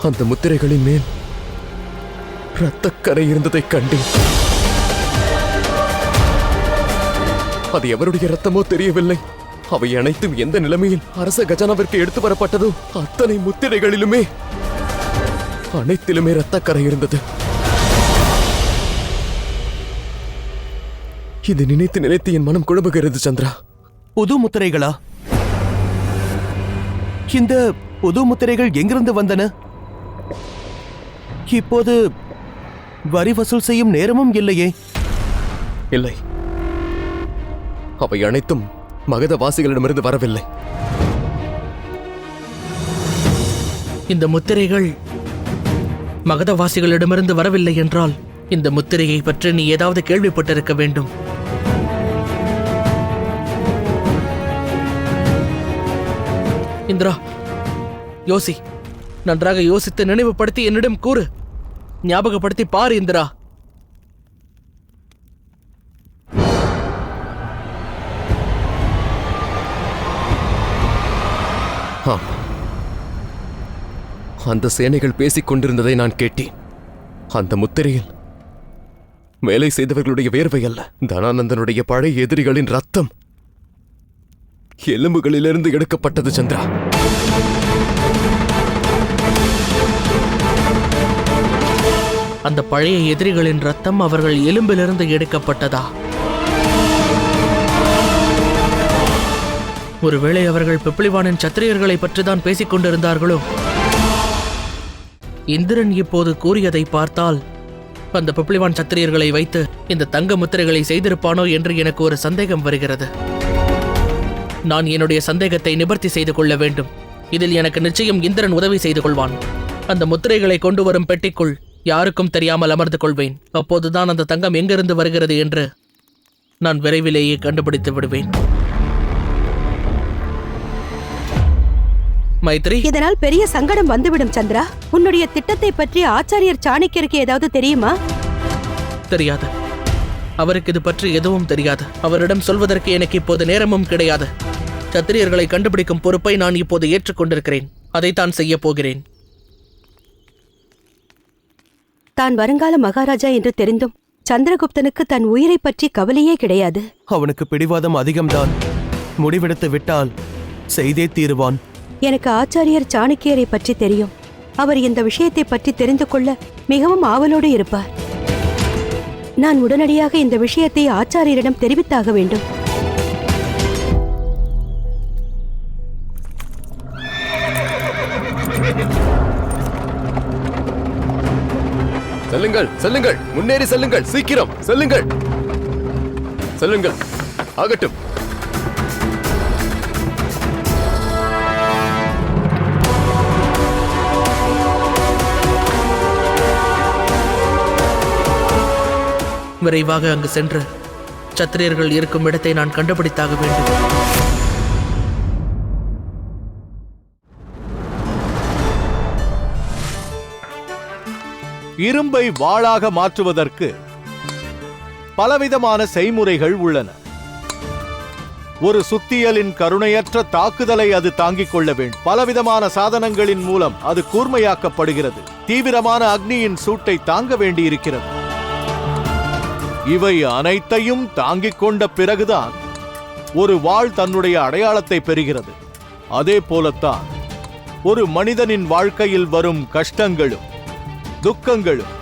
அந்த முத்திரைகளின் மேல் இரத்தக்கரை இருந்ததைக் கண்டேன். அது எவருடைய ரத்தமோ தெரியவில்லை. அவை அனைத்தும் எந்த நிலைமையில் அரச கஜானாவிற்கு எடுத்து வரப்பட்டதோ அத்தனை முத்திரைகளிலுமே அனைத்திலுமே இரத்தக்கரை இருந்தது. இது நினைத்து நினைத்து என் மனம் குழம்புகிறது சந்திரா. புது முத்திரைகளா? இந்த புது முத்திரைகள் எங்கிருந்து வந்தன? இப்போது வரி வசூல் செய்யும் நேரமும் இல்லையே. இல்லை, அவை அனைத்தும் மகதவாசிகளிடமிருந்து வரவில்லை. இந்த முத்திரைகள் மகதவாசிகளிடமிருந்து வரவில்லை என்றால் இந்த முத்திரையை பற்றி நீ ஏதாவது கேள்விப்பட்டிருக்க வேண்டும். இந்திரா, யோசி. நன்றாக யோசித்து நினைவுபடுத்தி என்னிடம் கூறு. ஞாபகப்படுத்தி பாரு இந்திரா. அந்த சேனைகள் பேசிக் கொண்டிருந்ததை நான் கேட்டேன். அந்த முத்திரையில் வேலை செய்தவர்களுடைய வேர்வை அல்ல, தனானந்தனுடைய பழைய எதிரிகளின் ரத்தம் எலும்புகளிலிருந்து எடுக்கப்பட்டது சந்திரா. அந்த பழைய எதிரிகளின் ரத்தம் அவர்கள் எலும்பிலிருந்து எடுக்கப்பட்டதா? ஒருவேளை அவர்கள் பிப்ளிவானின் சத்திரியர்களை பற்றிதான் பேசிக் கொண்டிருந்தார்களோ? இந்திரன் இப்போது கூறியதை பார்த்தால் அந்த பிப்ளிவான் சத்திரியர்களை வைத்து இந்த தங்க முத்திரைகளை செய்திருப்பானோ என்று எனக்கு ஒரு சந்தேகம் வருகிறது. நான் என்னுடைய சந்தேகத்தை நிவர்த்தி செய்து கொள்ள வேண்டும். இதில் எனக்கு நிச்சயம் இந்திரன் உதவி செய்து கொள்வான். அந்த முத்திரைகளை கொண்டு வரும் பெட்டிக்குள் யாருக்கும் தெரியாமல் அமர்ந்து கொள்வேன். அப்போதுதான் அந்த தங்கம் எங்கிருந்து வருகிறது என்று நான் விரைவிலேயே கண்டுபிடித்து விடுவேன். மைத்ரி, இதனால் பெரிய சங்கடம் வந்துவிடும் சந்திரா. உன்னுடைய திட்டத்தை பற்றி ஆச்சாரியர் சாணக்கியருக்கு ஏதாவது தெரியுமா? தெரியாது. அவருக்கு இது பற்றி எதுவும் தெரியாது. அவரிடம் சொல்வதற்கு எனக்கு இப்போது நேரமும் கிடையாது. சத்திரியர்களை கண்டுபிடிக்கும் பொறுப்பை நான் இப்போது ஏற்றுக்கொண்டிருக்கிறேன். அதைத்தான் செய்ய போகிறேன். தான் வருங்கால மகாராஜா என்று தெரிந்தும் சந்திரகுப்தனுக்கு தன் உயிரை பற்றி கவலையே கிடையாது. அவனுக்கு பிடிவாதம் அதிகம்தான். முடிவெடுத்து விட்டால் செய்தே தீருவான். எனக்கு ஆச்சாரியர் சாணக்கியரை பற்றி தெரியும். அவர் இந்த விஷயத்தை பற்றி தெரிந்து கொள்ள மிகவும் ஆவலோடு இருப்பார். நான் உடனடியாக இந்த விஷயத்தை ஆச்சாரியரிடம் தெரிவித்தாக வேண்டும். செல்லுங்கள், செல்லுங்கள், முன்னேறி செல்லுங்கள், சீக்கிரம் செல்லுங்கள், செல்லுங்கள். ஆகட்டும். விரைவாக அங்கு சென்று சத்திரியர்கள் இருக்கும் இடத்தை நான் கண்டுபிடித்தாக வேண்டும். இரும்பை வாளாக மாற்றுவதற்கு பலவிதமான செய்முறைகள் உள்ளன. ஒரு சுத்தியலின் கருணையற்ற தாக்குதலை அது தாங்கிக் கொள்ள வேண்டும். பலவிதமான சாதனங்களின் மூலம் அது கூர்மையாக்கப்படுகிறது. தீவிரமான அக்னியின் சூட்டை தாங்க வேண்டியிருக்கிறது. இவை அனைத்தையும் தாங்கிக் கொண்ட பிறகுதான் ஒரு வாள் தன்னுடைய அடையாளத்தை பெறுகிறது. அதே போலத்தான் ஒரு மனிதனின் வாழ்க்கையில் வரும் கஷ்டங்களும் துக்கங்களும்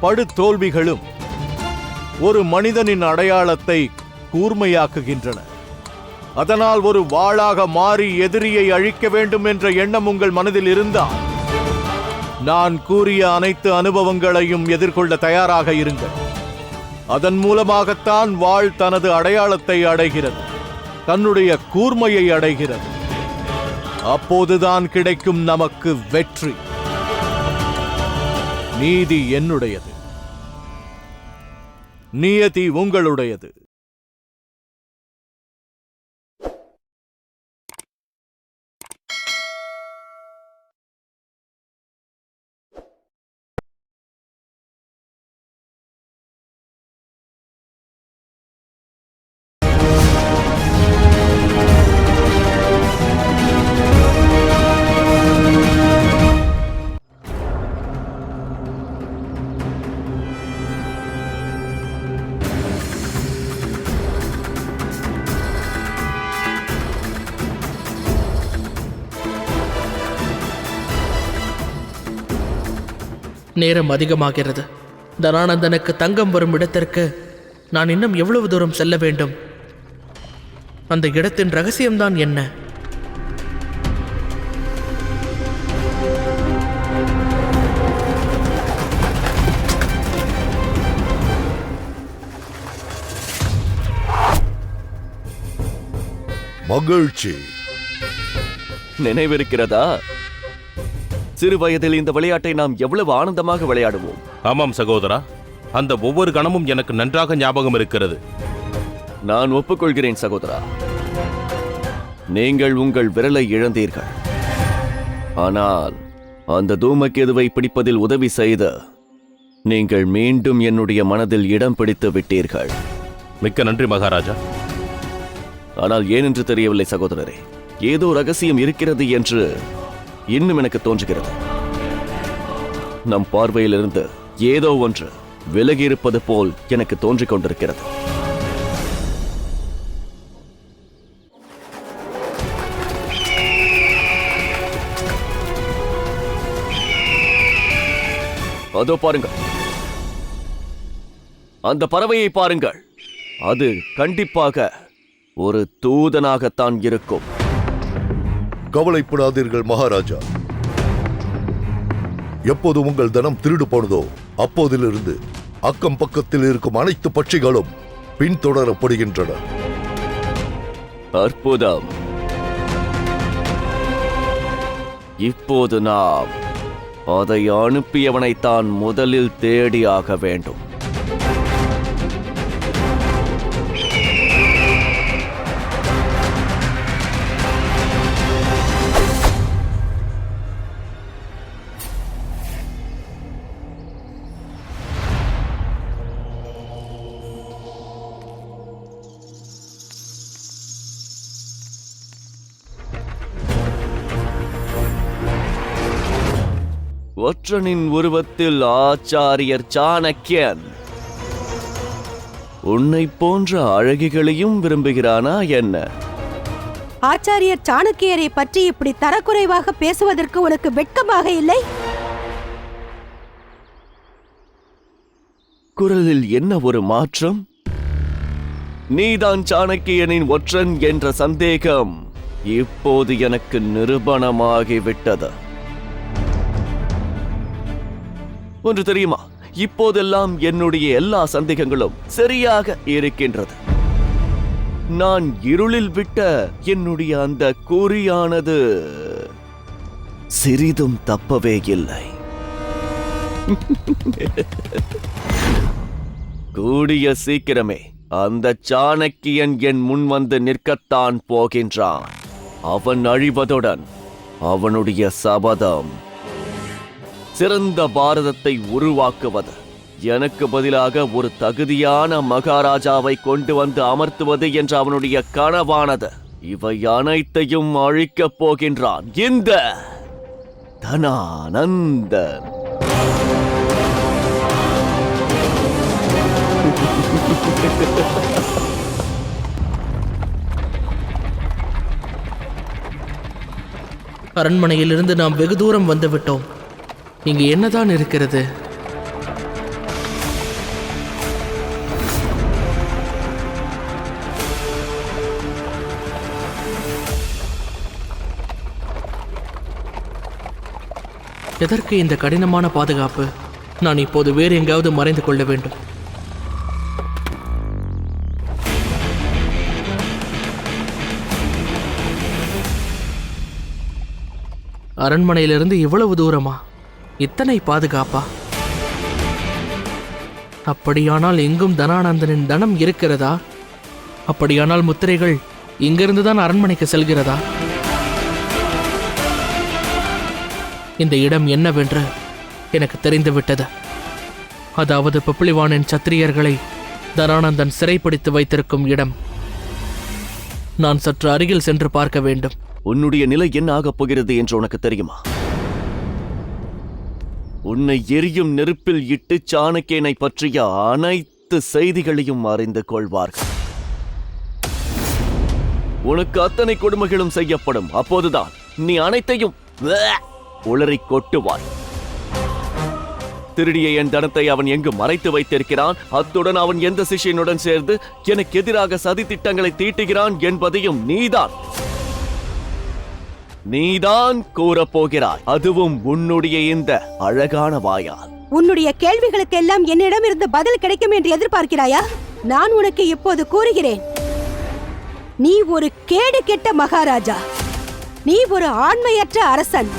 படுதோல்விகளும் ஒரு மனிதனின் அடையாளத்தை கூர்மையாக்குகின்றன. அதனால் ஒரு வாளாக மாறி எதிரியை அழிக்க வேண்டும் என்ற எண்ணம் உங்கள் மனதில் இருந்தால் நான் கூறிய அனைத்து அனுபவங்களையும் எதிர்கொள்ள தயாராக இருங்கள். அதன் மூலமாகத்தான் வாள் தனது அடையாளத்தை அடைகிறது, தன்னுடைய கூர்மையை அடைகிறது. அப்போதுதான் கிடைக்கும் நமக்கு வெற்றி. நீதி என்னுடையது, நியதி உங்களுடையது. நேரம் அதிகமாகிறது. தனானந்தனுக்கு தங்கம் வரும் இடத்திற்கு நான் இன்னும் எவ்வளவு தூரம் செல்ல வேண்டும்? அந்த இடத்தின் ரகசியம்தான் என்ன? மகிழ்ச்சி. நினைவிருக்கிறதா? சிறு வயதில் இந்த விளையாட்டை நாம் எவ்வளவு ஆனந்தமாக விளையாடுவோம். ஆமாம் சகோதரா, அந்த ஒவ்வொரு கணமும் எனக்கு நன்றாக ஞாபகம் இருக்கிறது. நான் ஒப்புக்கொள்கிறேன் சகோதரா. நீங்கள் உங்கள் விரலை இழந்தீர்கள். ஆனால் அந்த தூமகேதுவை பிடிப்பதில் உதவி செய்து நீங்கள் மீண்டும் என்னுடைய மனதில் இடம் பிடித்து விட்டீர்கள். மிக்க நன்றி மகாராஜா. ஆனால் ஏனென்று தெரியவில்லை சகோதரரே. ஏதோ ரகசியம் இருக்கிறது என்று இன்னும் எனக்கு தோன்றுகிறது. நம் பார்வையிலிருந்து ஏதோ ஒன்று விலகி இருப்பது போல் எனக்கு தோன்றிக் கொண்டிருக்கிறது. அதோ பாருங்கள், அந்த பறவையை பாருங்கள். அது கண்டிப்பாக ஒரு தூதனாகத்தான் இருக்கும். கவலைப்படாதீர்கள் மகாராஜா. எப்போது உங்கள் தனம் திருடு போனதோ அப்போதிலிருந்து அக்கம் பக்கத்தில் இருக்கும் அனைத்து பட்சிகளும் பின்தொடரப்படுகின்றன. அற்புதம். இப்போது நாம் அதை அனுப்பியவனை தான் முதலில் தேடியாக வேண்டும். ஒற்றனின் உருவத்தில் ஆச்சாரியர் சாணக்கியன் உன்னை போன்ற அழகிகளையும் விரும்புகிறானா என்ன? ஆச்சாரியர் சாணக்கியரை பற்றி இப்படி தரக்குறைவாக பேசுவதற்கு உனக்கு வெட்கமாக இல்லை? குரலில் என்ன ஒரு மாற்றம்? நீதான் சாணக்கியனின் ஒற்றன் என்ற சந்தேகம் இப்போது எனக்கு நிரூபணமாகிவிட்டது. ஒன்று தெரியுமா, இப்போதெல்லாம் என்னுடைய எல்லா சந்தேகங்களும் சரியாக இருக்கின்றது. நான் இருளில் விட்ட என்னுடைய அந்த குறியானது சிறிதும் தப்பவே இல்லை. கூடிய சீக்கிரமே அந்த சாணக்கியன் என் முன் வந்து நிற்கத்தான் போகின்றான். அவன் அழிவதுடன் அவனுடைய சபதம் சிறந்த பாரதத்தை உருவாக்குவது, எனக்கு பதிலாக ஒரு தகுதியான மகாராஜாவை கொண்டு வந்து அமர்த்துவது என்ற அவனுடைய கனவானது, இவை அனைத்தையும் அழிக்கப் போகின்றான் இந்த தனானந்தன். அரண்மனையிலிருந்து நாம் வெகு தூரம் வந்து விட்டோம். இங்கு என்னதான் இருக்கிறது? எதற்கு இந்த கடினமான பாதுகாப்பு? நான் இப்போது வேறு எங்காவது மறைந்து கொள்ள வேண்டும். அரண்மனையிலிருந்து இவ்வளவு தூரமா? இத்தனை பாதுகாப்பா? அப்படியானால் எங்கும் தனானந்தனின் தனம் இருக்கிறதா? அப்படியானால் முத்திரைகள் இங்கிருந்துதான் அரண்மனைக்கு செல்கிறதா? இந்த இடம் என்னவென்று எனக்கு தெரிந்துவிட்டது. அதாவது பப்ளிவானின் சத்திரியர்களை தனானந்தன் சிறைப்பிடித்து வைத்திருக்கும் இடம். நான் சற்று அருகில் சென்று பார்க்க வேண்டும். உன்னுடைய நிலை என்ன ஆகப் போகிறது என்று உனக்கு தெரியுமா? உன்னை எரியும் நெருப்பில் இட்டு சாணக்கியனை பற்றிய அனைத்து செய்திகளையும் அறிந்து கொள்வார்கள். உனக்கு அத்தனை கொடுமைகளும் செய்யப்படும். அப்போதுதான் நீ அனைத்தையும் உளறி கொட்டுவாய். திருடிய என் தனத்தை அவன் எங்கு மறைத்து வைத்திருக்கிறான், அத்துடன் அவன் எந்த சிஷ்யனுடன் சேர்ந்து எனக்கு எதிராக சதி திட்டங்களை தீட்டுகிறான் என்பதையும் நீதான் கூறப்போகிறாய். அதுவும் உன்னுடைய இந்த அழகான வாயால். உன்னுடைய கேள்விகளுக்கெல்லாம் என்னிடமிருந்து பதில் கிடைக்கும் என்று எதிர்பார்க்கிறாயா? நான் உனக்கு இப்போது கூறுகிறேன், நீ ஒரு கேடு கெட்ட மகாராஜா. நீ ஒரு ஆண்மையற்ற அரசன்.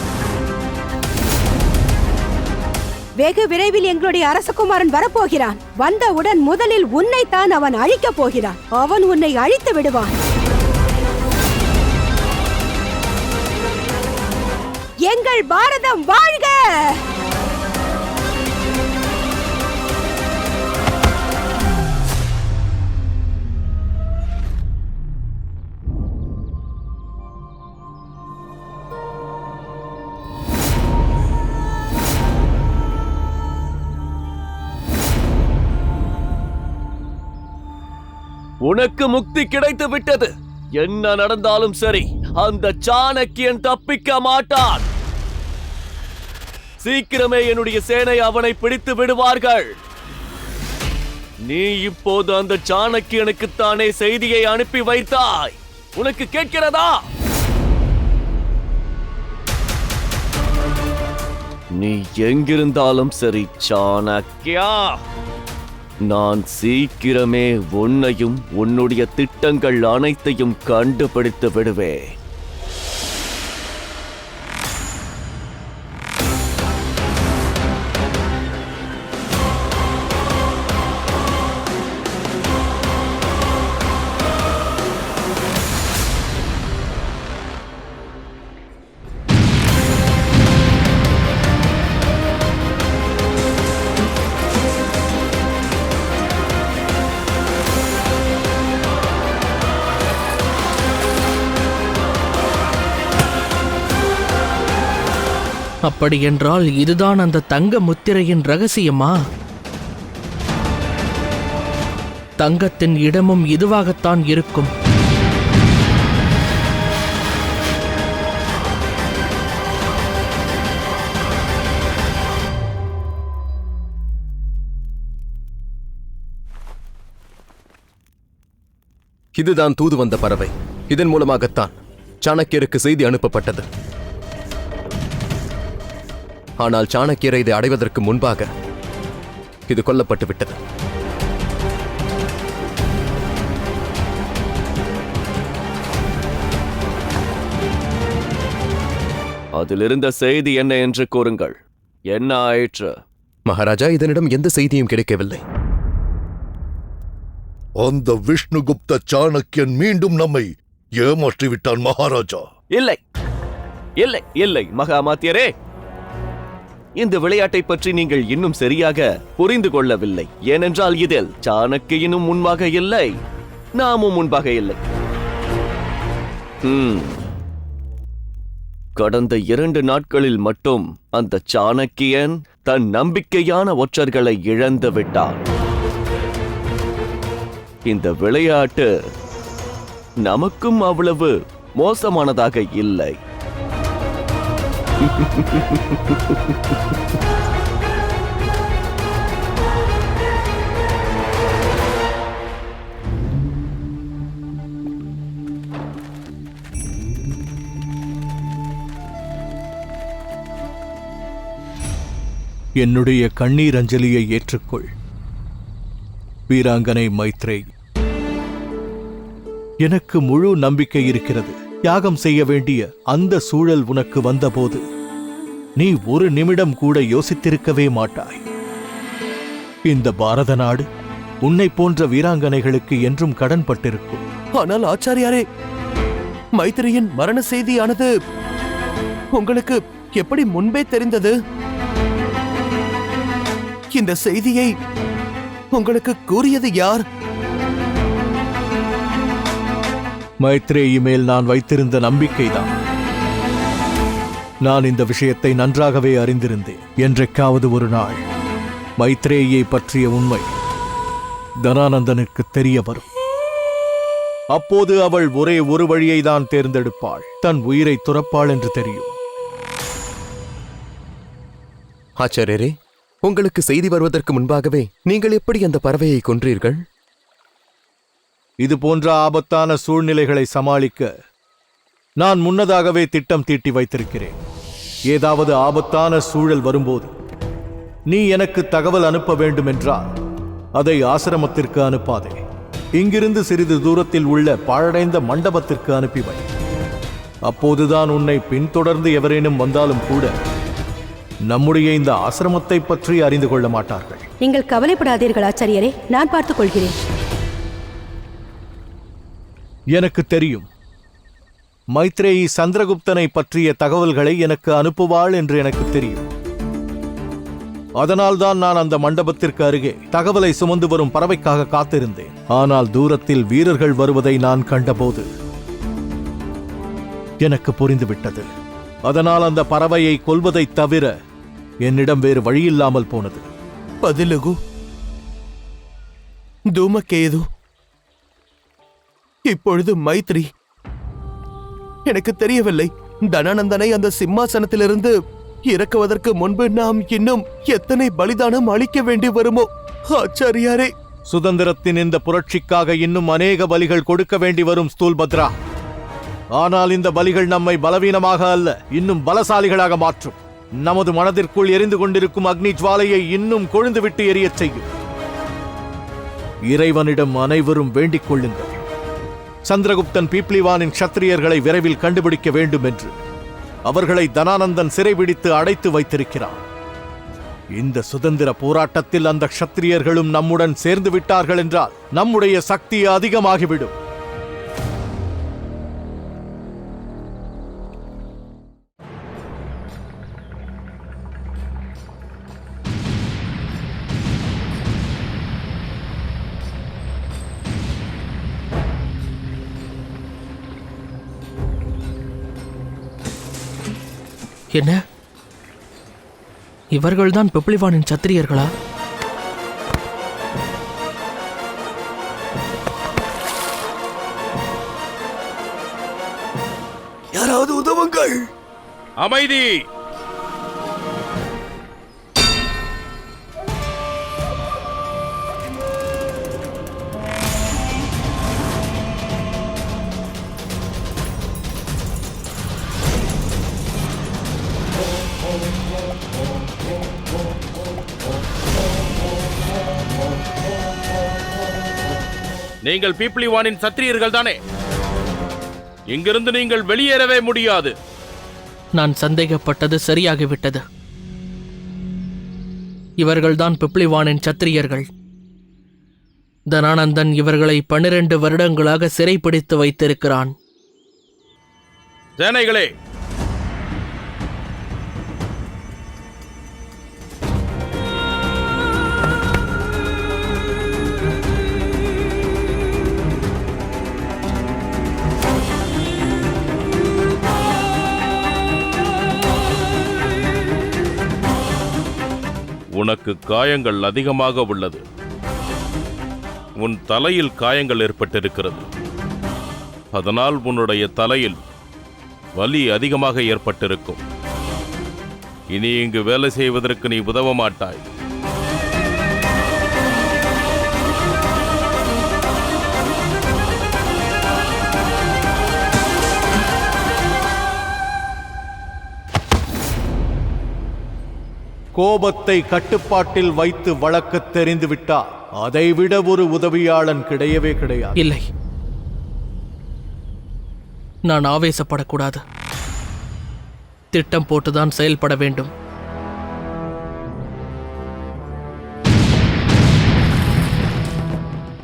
வெகு விரைவில் எங்களுடைய அரசகுமாரன் வரப்போகிறான். வந்தவுடன் முதலில் உன்னைத்தான் அவன் அழிக்கப் போகிறான். அவன் உன்னை அழித்து விடுவான். எங்கள் பாரதம் வாழ்க! உனக்கு முக்தி கிடைத்து விட்டது. என்ன நடந்தாலும் சரி, அந்த சாணக்கியன் தப்பிக்க மாட்டான். சீக்கிரமே என்னுடைய சேனை அவனை பிடித்து விடுவார்கள். நீ இப்போது அந்த சாணக்கியனுக்குத்தானே செய்தியை அனுப்பி வைத்தாய். உனக்கு கேட்கிறதா? நீ எங்கிருந்தாலும் சரி சாணக்கியா, நான் சீக்கிரமே உன்னையும் உன்னுடைய திட்டங்கள் அனைத்தையும் கண்டுபிடித்து விடுவேன். அப்படியென்றால் இதுதான் அந்த தங்க முத்திரையின் ரகசியமா? தங்கத்தின் இடமும் இதுவாகத்தான் இருக்கும். இதுதான் தூது வந்த பறவை. இதன் மூலமாகத்தான் சாணக்கியருக்கு செய்தி அனுப்பப்பட்டது. ஆனால் சாணக்கியரை இதை அடைவதற்கு முன்பாக இது கொல்லப்பட்டு விட்டது. அதிலிருந்த செய்தி என்ன என்று கூறுங்கள். என்ன ஆயிற்று? மகாராஜா, இதனிடம் எந்த செய்தியும் கிடைக்கவில்லை. அந்த விஷ்ணுகுப்த சாணக்கியன் மீண்டும் நம்மை ஏமாற்றிவிட்டான் மகாராஜா. இல்லை இல்லை இல்லை மகாமாத்தியரே, இந்த விளையாட்டை பற்றி நீங்கள் இன்னும் சரியாக புரிந்து கொள்ளவில்லை. ஏனென்றால் இதில் சாணக்கியனும் முன்பாக இல்லை, நாமும் முன்பாக இல்லை. கடந்த 2 நாட்களில் மட்டும் அந்த சாணக்கியன் தன் நம்பிக்கையான ஒற்றர்களை இழந்து விட்டான். இந்த விளையாட்டு நமக்கும் அவ்வளவு மோசமானதாக இல்லை. என்னுடைய கண்ணீர் அஞ்சலியை ஏற்றுக்கொள் வீராங்கனை மைத்ரேயி. எனக்கு முழு நம்பிக்கை இருக்கிறது. தியாகம் செய்ய வேண்டிய அந்த சூழல் உனக்கு வந்தபோது நீ ஒரு நிமிடம் கூட யோசித்திருக்கவே மாட்டாய். இந்த பாரத நாடு உன்னை போன்ற வீராங்கனைகளுக்கு என்றும் கடன் பட்டிருக்கும். ஆனால் ஆச்சாரியாரே, மைத்ரேயின் மரண செய்தியானது உங்களுக்கு எப்படி முன்பே தெரிந்தது? இந்த செய்தியை உங்களுக்கு கூறியது யார்? மைத்ரேயி மேல் நான் வைத்திருந்த நம்பிக்கைதான். நான் இந்த விஷயத்தை நன்றாகவே அறிந்திருந்தேன். என்றைக்காவது ஒரு நாள் மைத்ரேயை பற்றிய உண்மை தனானந்தனுக்கு தெரிய வரும். அப்போது அவள் ஒரே ஒரு வழியை தான் தேர்ந்தெடுப்பாள். தன் உயிரை துறப்பாள் என்று தெரியும். ஆச்சாரியரே, உங்களுக்கு செய்தி வருவதற்கு முன்பாகவே நீங்கள் எப்படி அந்த பறவையை கொன்றீர்கள்? இது போன்ற ஆபத்தான சூழ்நிலைகளை சமாளிக்க நான் முன்னதாகவே திட்டம் தீட்டி வைத்திருக்கிறேன். ஏதாவது ஆபத்தான சூழல் வரும்போது நீ எனக்கு தகவல் அனுப்ப வேண்டும் என்றால் அதை ஆசிரமத்திற்கு அனுப்பாதே. இங்கிருந்து சிறிது தூரத்தில் உள்ள பாழடைந்த மண்டபத்திற்கு அனுப்பிவை. அப்போதுதான் உன்னை பின்தொடர்ந்து எவரேனும் வந்தாலும் கூட நம்முடைய இந்த ஆசிரமத்தை பற்றி அறிந்து கொள்ள மாட்டார்கள். நீங்கள் கவலைப்படாதீர்கள் ஆச்சாரியரே, நான் பார்த்துக் கொள்கிறேன். எனக்கு தெரியும், மைத்ரேயி சந்திரகுப்தனை பற்றிய தகவல்களை எனக்கு அனுப்புவாள் என்று எனக்கு தெரியும். அதனால்தான் நான் அந்த மண்டபத்திற்கு அருகே தகவலை சுமந்து வரும் பறவைக்காக காத்திருந்தேன். ஆனால் தூரத்தில் வீரர்கள் வருவதை நான் கண்டபோது எனக்கு புரிந்துவிட்டது. அதனால் அந்த பறவையை கொல்வதை தவிர என்னிடம் வேறு வழியில்லாமல் போனது. பதிலுகு தூமகேது, இப்பொழுது மைத்ரி. எனக்கு தெரியவில்லை, தனானந்தனை அந்த சிம்மாசனத்திலிருந்து இறக்குவதற்கு முன்பு நாம் இன்னும் எத்தனை பலிதானம் அளிக்க வேண்டி வருமோ. ஆச்சாரியாரே, சுதந்திரத்தின் இந்த புரட்சிக்காக இன்னும் அநேக பலிகள் கொடுக்க வேண்டி வரும் ஸ்தூல்பத்ரா. ஆனால் இந்த பலிகள் நம்மை பலவீனமாக அல்ல, இன்னும் பலசாலிகளாக மாற்றும். நமது மனதிற்குள் எரிந்து கொண்டிருக்கும் அக்னி ஜுவாலையை இன்னும் கொழுந்துவிட்டு எரியச் செய்யும். இறைவனிடம் அனைவரும் வேண்டிக் கொள்ளுங்கள். சந்திரகுப்தன் பீப்ளிவானின் க்ஷத்திரியர்களை விரைவில் கண்டுபிடிக்க வேண்டும் என்று. அவர்களை தனானந்தன் சிறைபிடித்து அடைத்து வைத்திருக்கிறான். இந்த சுதந்திர போராட்டத்தில் அந்த க்ஷத்திரியர்களும் நம்முடன் சேர்ந்து விட்டார்கள் என்றால் நம்முடைய சக்தி அதிகமாகிவிடும். என்ன, இவர்கள்தான் பிப்ளிவானின் சத்திரியர்களா? யாராவது உதவுங்கள். அமைதி. நீங்கள் பீப்ளிவானின் சத்திரியர்கள் தானே? இங்கிருந்து நீங்கள் வெளியேறவே முடியாது. நான் சந்தேகப்பட்டது சரியாகிவிட்டது. இவர்கள்தான் பிப்ளிவானின் சத்திரியர்கள். தனானந்தன் இவர்களை 12 வருடங்களாக சிறைப்பிடித்து வைத்திருக்கிறான். சேனைகளே, உனக்கு காயங்கள் அதிகமாக உள்ளது. உன் தலையில் காயங்கள் ஏற்பட்டிருக்கிறது. அதனால் உன்னுடைய தலையில் வலி அதிகமாக ஏற்பட்டிருக்கும். இனி இங்கு வேலை செய்வதற்கு நீ உதவ மாட்டாய். கோபத்தை கட்டுப்பாட்டில் வைத்து வழக்கு தெரிந்துவிட்டால் அதைவிட ஒரு உதவியாளன் கிடையவே கிடையாது. இல்லை, நான் ஆவேசப்படக்கூடாது. திட்டம் போட்டுதான் செயல்பட வேண்டும்.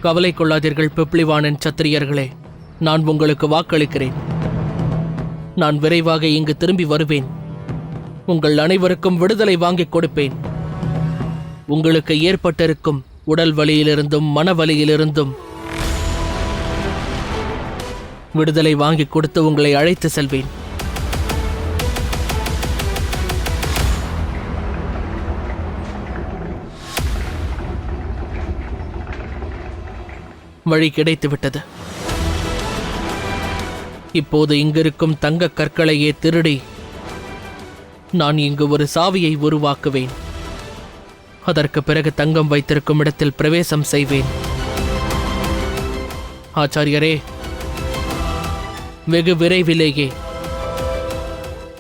கவலை கொள்ளாதீர்கள் பிப்ளிவானின் சத்திரியர்களே. நான் உங்களுக்கு வாக்களிக்கிறேன். நான் விரைவாக இங்கு திரும்பி வருவேன். உங்கள் அனைவருக்கும் விடுதலை வாங்கிக் கொடுப்பேன். உங்களுக்கு ஏற்பட்டிருக்கும் உடல் வலியிலிருந்தும் மனவலியிலிருந்தும் விடுதலை வாங்கிக் கொடுத்து உங்களை அழைத்து செல்வேன். வழி கிடைத்துவிட்டது. இப்போது இங்கிருக்கும் தங்க கற்களையே திருடி நான் இங்கு ஒரு சாவியை உருவாக்குவேன். அதற்கு பிறகு தங்கம் வைத்திருக்கும் இடத்தில் பிரவேசம் செய்வேன். ஆச்சாரியரே, வெகு விரைவிலேயே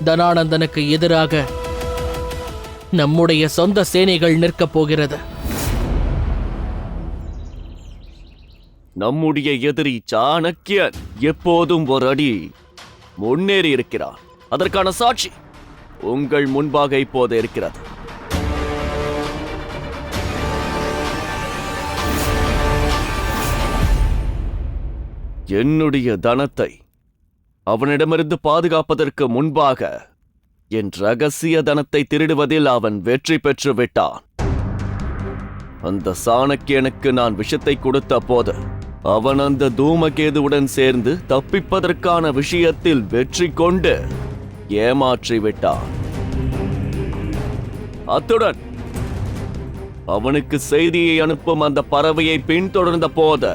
தனானந்தனுக்கு எதிராக நம்முடைய சொந்த சேனைகள் நிற்கப் போகிறது. நம்முடைய எதிரி சாணக்கியன் எப்போதும் ஒரு அடி முன்னேறி இருக்கிறார். அதற்கான சாட்சி உங்கள் முன்பாக இப்போது இருக்கிறது. என்னுடைய தனத்தை அவனிடமிருந்து பாதுகாப்பதற்கு முன்பாக என் ரகசிய தனத்தை திருடுவதில் அவன் வெற்றி பெற்று விட்டான். அந்த சாணக்கியனுக்கு நான் விஷத்தை கொடுத்த போது அவன் அந்த தூமகேதுவுடன் சேர்ந்து தப்பிப்பதற்கான விஷயத்தில் வெற்றி கொண்டு ஏமாற்றி விட்டான். அத்துடன் அவனுக்கு செய்தியை அனுப்பும் அந்த பறவையை பின்தொடர்ந்த போது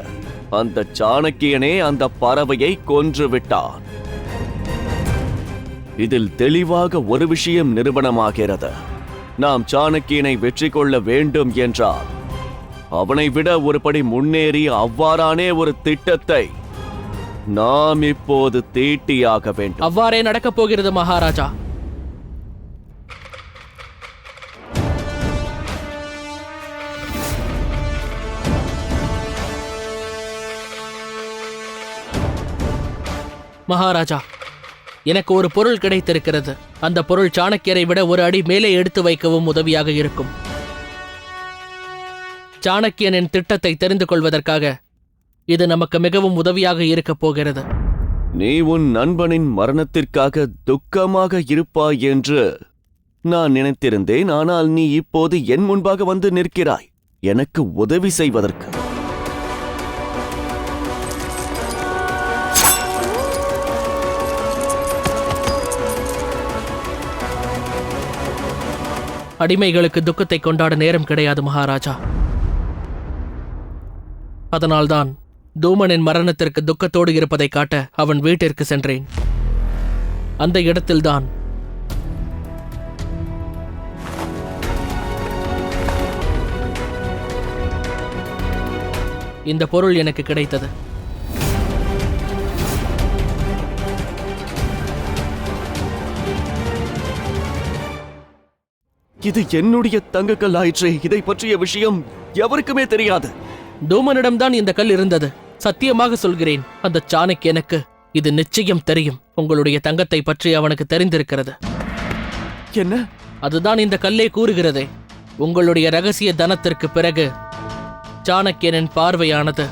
அந்த சாணக்கியனே அந்த பறவையை கொன்று விட்டான். இதில் தெளிவாக ஒரு விஷயம் நிரூபணமாகிறது. நாம் சாணக்கியனை வெற்றி கொள்ள வேண்டும் என்றால் அவனை விட ஒருபடி முன்னேறி அவ்வாறானே ஒரு திட்டத்தை நாம் இப்போது தீட்டியாக வேண்டும். அவ்வாறே நடக்கப் போகிறது மகாராஜா. மகாராஜா, எனக்கு ஒரு பொருள் கிடைத்திருக்கிறது. அந்த பொருள் சாணக்கியரை விட ஒரு அடி மேலே எடுத்து வைக்கவும் உதவியாக இருக்கும். சாணக்கியனின் திட்டத்தை தெரிந்து கொள்வதற்காக இது நமக்கு மிகவும் உதவியாக இருக்கப் போகிறது. நீ உன் நண்பனின் மரணத்திற்காக துக்கமாக இருப்பாய் என்று நான் நினைத்திருந்தேன். ஆனால் நீ இப்போது என் முன்பாக வந்து நிற்கிறாய் எனக்கு உதவி செய்வதற்கு. அடிமைகளுக்கு துக்கத்தை கொண்டாட நேரம் கிடையாது மகாராஜா. அதனால்தான் தூமனின் மரணத்திற்கு துக்கத்தோடு இருப்பதை காட்ட அவன் வீட்டிற்கு சென்றேன். அந்த இடத்தில்தான் இந்த பொருள் எனக்கு கிடைத்தது. இது என்னுடைய தங்கக்கல் ஆயிற்றே. இதை பற்றிய விஷயம் எவருக்குமே தெரியாது. தூமனிடம்தான் இந்த கல் இருந்தது. சத்தியமாக சொல்கிறேன், அந்த சாணக்கியனுக்கு இது நிச்சயம் தெரியும். உங்களுடைய தங்கத்தை பற்றி அவனுக்கு தெரிந்திருக்கிறது. என்ன? அதுதான் இந்த கல்லே கூறுகிறதே. உங்களுடைய ரகசிய தனத்திற்கு பிறகு சாணக்கியனின் பார்வையானது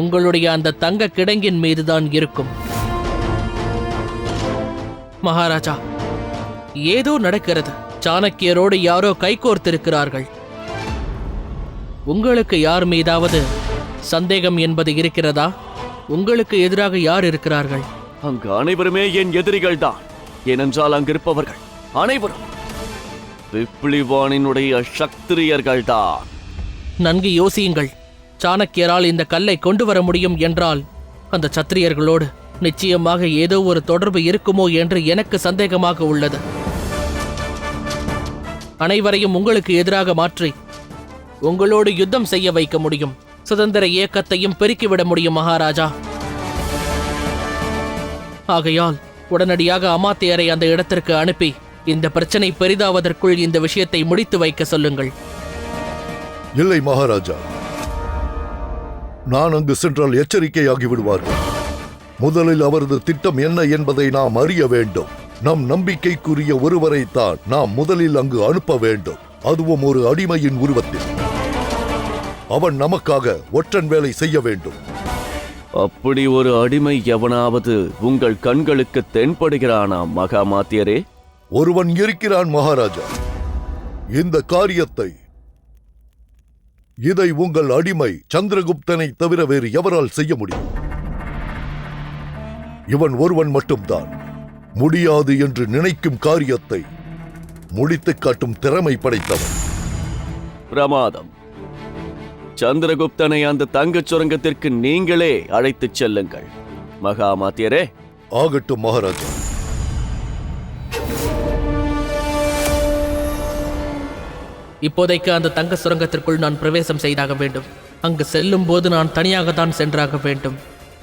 உங்களுடைய அந்த தங்க கிடங்கின் மீதுதான் இருக்கும். மகாராஜா, ஏதோ நடக்கிறது. சாணக்கியரோடு யாரோ கைகோர்த்திருக்கிறார்கள். உங்களுக்கு யார் மீதாவது சந்தேகம் என்பது இருக்கிறதா? உங்களுக்கு எதிராக யார் இருக்கிறார்கள்? அங்கு அனைவருமே என் எதிரிகள் தான். ஏனென்றால் அங்கிருப்பவர்கள் அனைவரும் விப்ளிவானினுடைய சத்திரியர்கள் தான். நன்கு யோசியுங்கள். சாணக்கியரால் இந்த கல்லை கொண்டு வர முடியும் என்றால் அந்த சத்திரியர்களோடு நிச்சயமாக ஏதோ ஒரு தொடர்பு இருக்குமோ என்று எனக்கு சந்தேகமாக உள்ளது. அனைவரையும் உங்களுக்கு எதிராக மாற்றி உங்களோடு யுத்தம் செய்ய வைக்க முடியும். சுதந்திர இயக்கத்தையும் பெருக்கிவிட முடியும் மகாராஜா. ஆகையால் உடனடியாக அமாத்தியரை அந்த இடத்திற்கு அனுப்பி இந்த பிரச்சனை பெரிதாவதற்குள் இந்த விஷயத்தை முடித்து வைக்க சொல்லுங்கள். இல்லை மகாராஜா, நான் அங்கு சென்றால் எச்சரிக்கையாகி விடுவார்கள். முதலில் அவரது திட்டம் என்ன என்பதை நாம் அறிய வேண்டும். நம் நம்பிக்கைக்குரிய ஒருவரைத்தான் நாம் முதலில் அங்கு அனுப்ப வேண்டும், அதுவும் ஒரு அடிமையின் உருவத்தில். அவன் நமக்காக ஒற்றன் வேலை செய்ய வேண்டும். அப்படி ஒரு அடிமை எவனாவது உங்கள் கண்களுக்கு தென்படுகிறானா மகாமாத்தியரே? ஒருவன் இருக்கிறான் மகாராஜா. இந்த காரியத்தை இதை உங்கள் அடிமை சந்திரகுப்தனை தவிர வேறு எவரால் செய்ய முடியும்? இவன் ஒருவன் மட்டும்தான் முடியாது என்று நினைக்கும் காரியத்தை முடித்துக் காட்டும் திறமை படைத்தவன். பிரமாதம். சந்திரகுப்தனை அந்த தங்கச் சுரங்கத்திற்கு நீங்களே அழைத்துச் செல்லுங்கள் மகாமாத்தியரே. ஆகட்டும் மகாராஜா. இப்போதைக்கு அந்த தங்க சுரங்கத்திற்குள் நான் பிரவேசம் செய்தாக வேண்டும். அங்கு செல்லும் போது நான் தனியாகத்தான் சென்றாக வேண்டும்.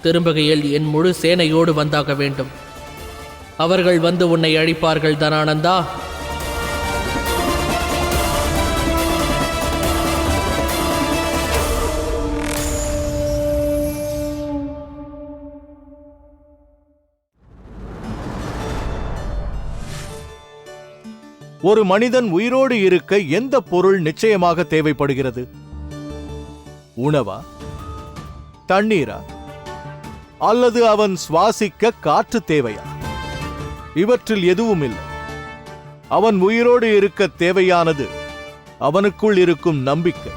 திரும்புகையில் என் முழு சேனையோடு வந்தாக வேண்டும். அவர்கள் வந்து உன்னை அழிப்பார்கள் தனானந்தா. ஒரு மனிதன் உயிரோடு இருக்க எந்த பொருள் நிச்சயமாக தேவைப்படுகிறது? உணவா, தண்ணீரா, அல்லது அவன் சுவாசிக்க காற்று தேவையா? இவற்றில் எதுவும் இல்லை. அவன் உயிரோடு இருக்க தேவையானது அவனுக்குள் இருக்கும் நம்பிக்கை.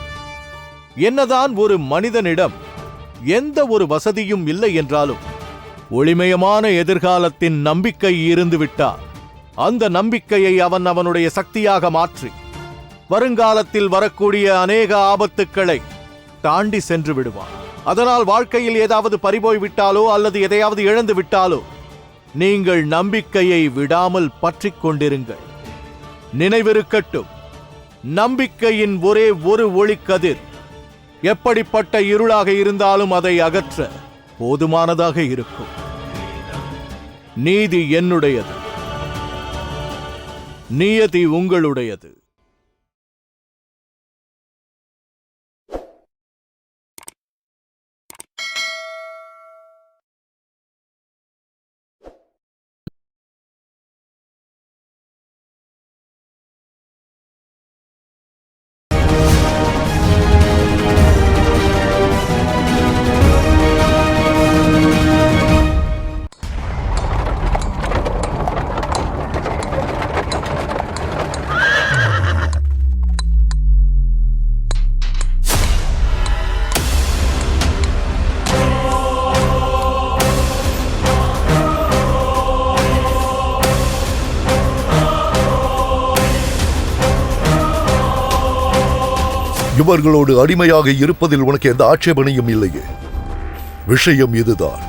என்னதான் ஒரு மனிதனிடம் எந்த ஒரு வசதியும் இல்லை என்றாலும் ஒளிமயமான எதிர்காலத்தின் நம்பிக்கை இருந்துவிட்டால் அந்த நம்பிக்கையை அவன் அவனுடைய சக்தியாக மாற்றி வருங்காலத்தில் வரக்கூடிய அநேக ஆபத்துக்களை தாண்டி சென்று விடுவான். அதனால் வாழ்க்கையில் ஏதாவது பறிபோய் விட்டாலோ அல்லது எதையாவது இழந்து விட்டாலோ நீங்கள் நம்பிக்கையை விடாமல் பற்றிக் கொண்டிருங்கள். நினைவிருக்கட்டும், நம்பிக்கையின் ஒரே ஒரு ஒளிக்கதிர் எப்படிப்பட்ட இருளாக இருந்தாலும் அதை அகற்ற போதுமானதாக இருக்கும். நீதி என்னுடையது, நியதி உங்களுடையது. இவர்களோடு அடிமையாக இருப்பதில் உனக்கு எந்த ஆட்சேபனையும் இல்லையே. விஷயம் இதுதான்.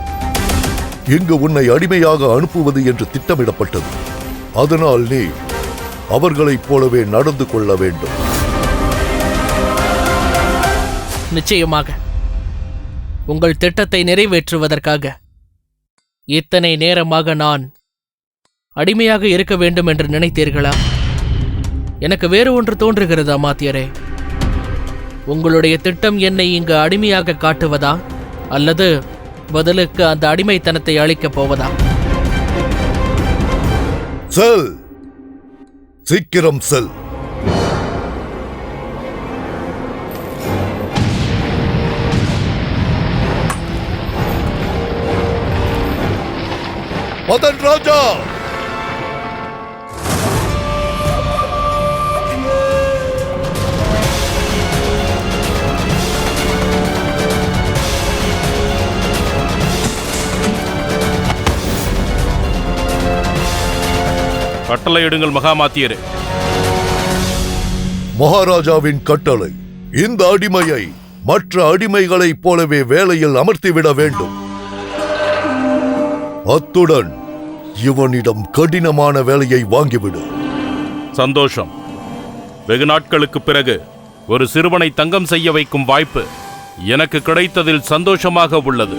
இங்கு உன்னை அடிமையாக அனுப்புவது என்று திட்டமிடப்பட்டது. அதனால் நீ அவர்களைப் போலவே நடந்து கொள்ள வேண்டும். நிச்சயமாக உங்கள் திட்டத்தை நிறைவேற்றுவதற்காக இத்தனை நேரமாக நான் அடிமையாக இருக்க வேண்டும் என்று நினைத்தீர்களா? எனக்கு வேறு ஒன்று தோன்றுகிறது அமாத்தியரே. உங்களுடைய திட்டம் என்னை இங்கு அடிமையாக காட்டுவதா, அல்லது பதிலுக்கு அந்த அடிமைத்தனத்தை அளிக்கப் போவதா? செல், சீக்கிரம் செல். மதன் ராஜா, கட்டளையிடுங்கள் மகாமாத்தியரே. மகாராஜாவின் கட்டளை. இந்த அடிமையை மற்ற அடிமைகளைப் போலவே வேலையில் அமர்த்திவிட வேண்டும். அத்துடன் இவனிடம் கடினமான வேலையை வாங்கிவிடு. சந்தோஷம். வெகு நாட்களுக்கு பிறகு ஒரு சிறுவனை தங்கம் செய்ய வைக்கும் வாய்ப்பு எனக்கு கிடைத்ததில் சந்தோஷமாக உள்ளது.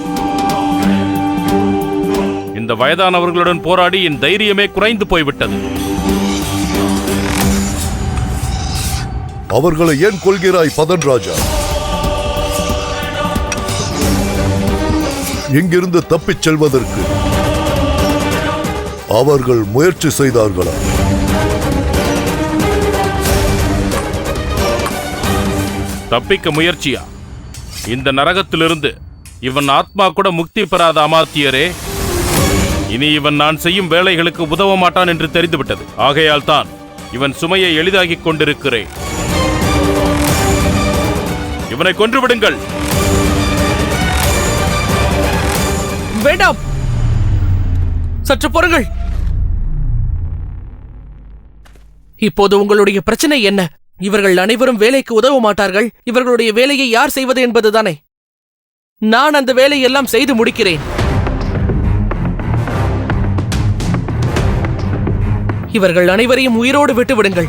இந்த வயதானவர்களுடன் போராடி என் தைரியமே குறைந்து போய்விட்டது. அவர்களை ஏன் கொள்கிறாய் பதன் ராஜா? இங்கிருந்து தப்பிச் செல்வதற்கு அவர்கள் முயற்சி செய்தார்களா? தப்பிக்க முயற்சியா? இந்த நரகத்திலிருந்து இவன் ஆத்மா கூட முக்தி பெறாத அமாத்தியரே. இனி இவன் நான் செய்யும் வேலைகளுக்கு உதவ மாட்டான் என்று தெரிந்துவிட்டது. ஆகையால் தான் இவன் சுமையை எளிதாகிக் கொண்டிருக்கிறேன். இவனை கொன்றுவிடுங்கள். வேண்டாம், சற்று பொறுங்கள். இப்போது உங்களுடைய பிரச்சனை என்ன? இவர்கள் அனைவரும் வேலைக்கு உதவ மாட்டார்கள். இவர்களுடைய வேலையை யார் செய்வது என்பதுதானே? நான் அந்த வேலையெல்லாம் செய்து முடிக்கிறேன். இவர்கள் அனைவரையும் உயிரோடு விட்டுவிடுங்கள்.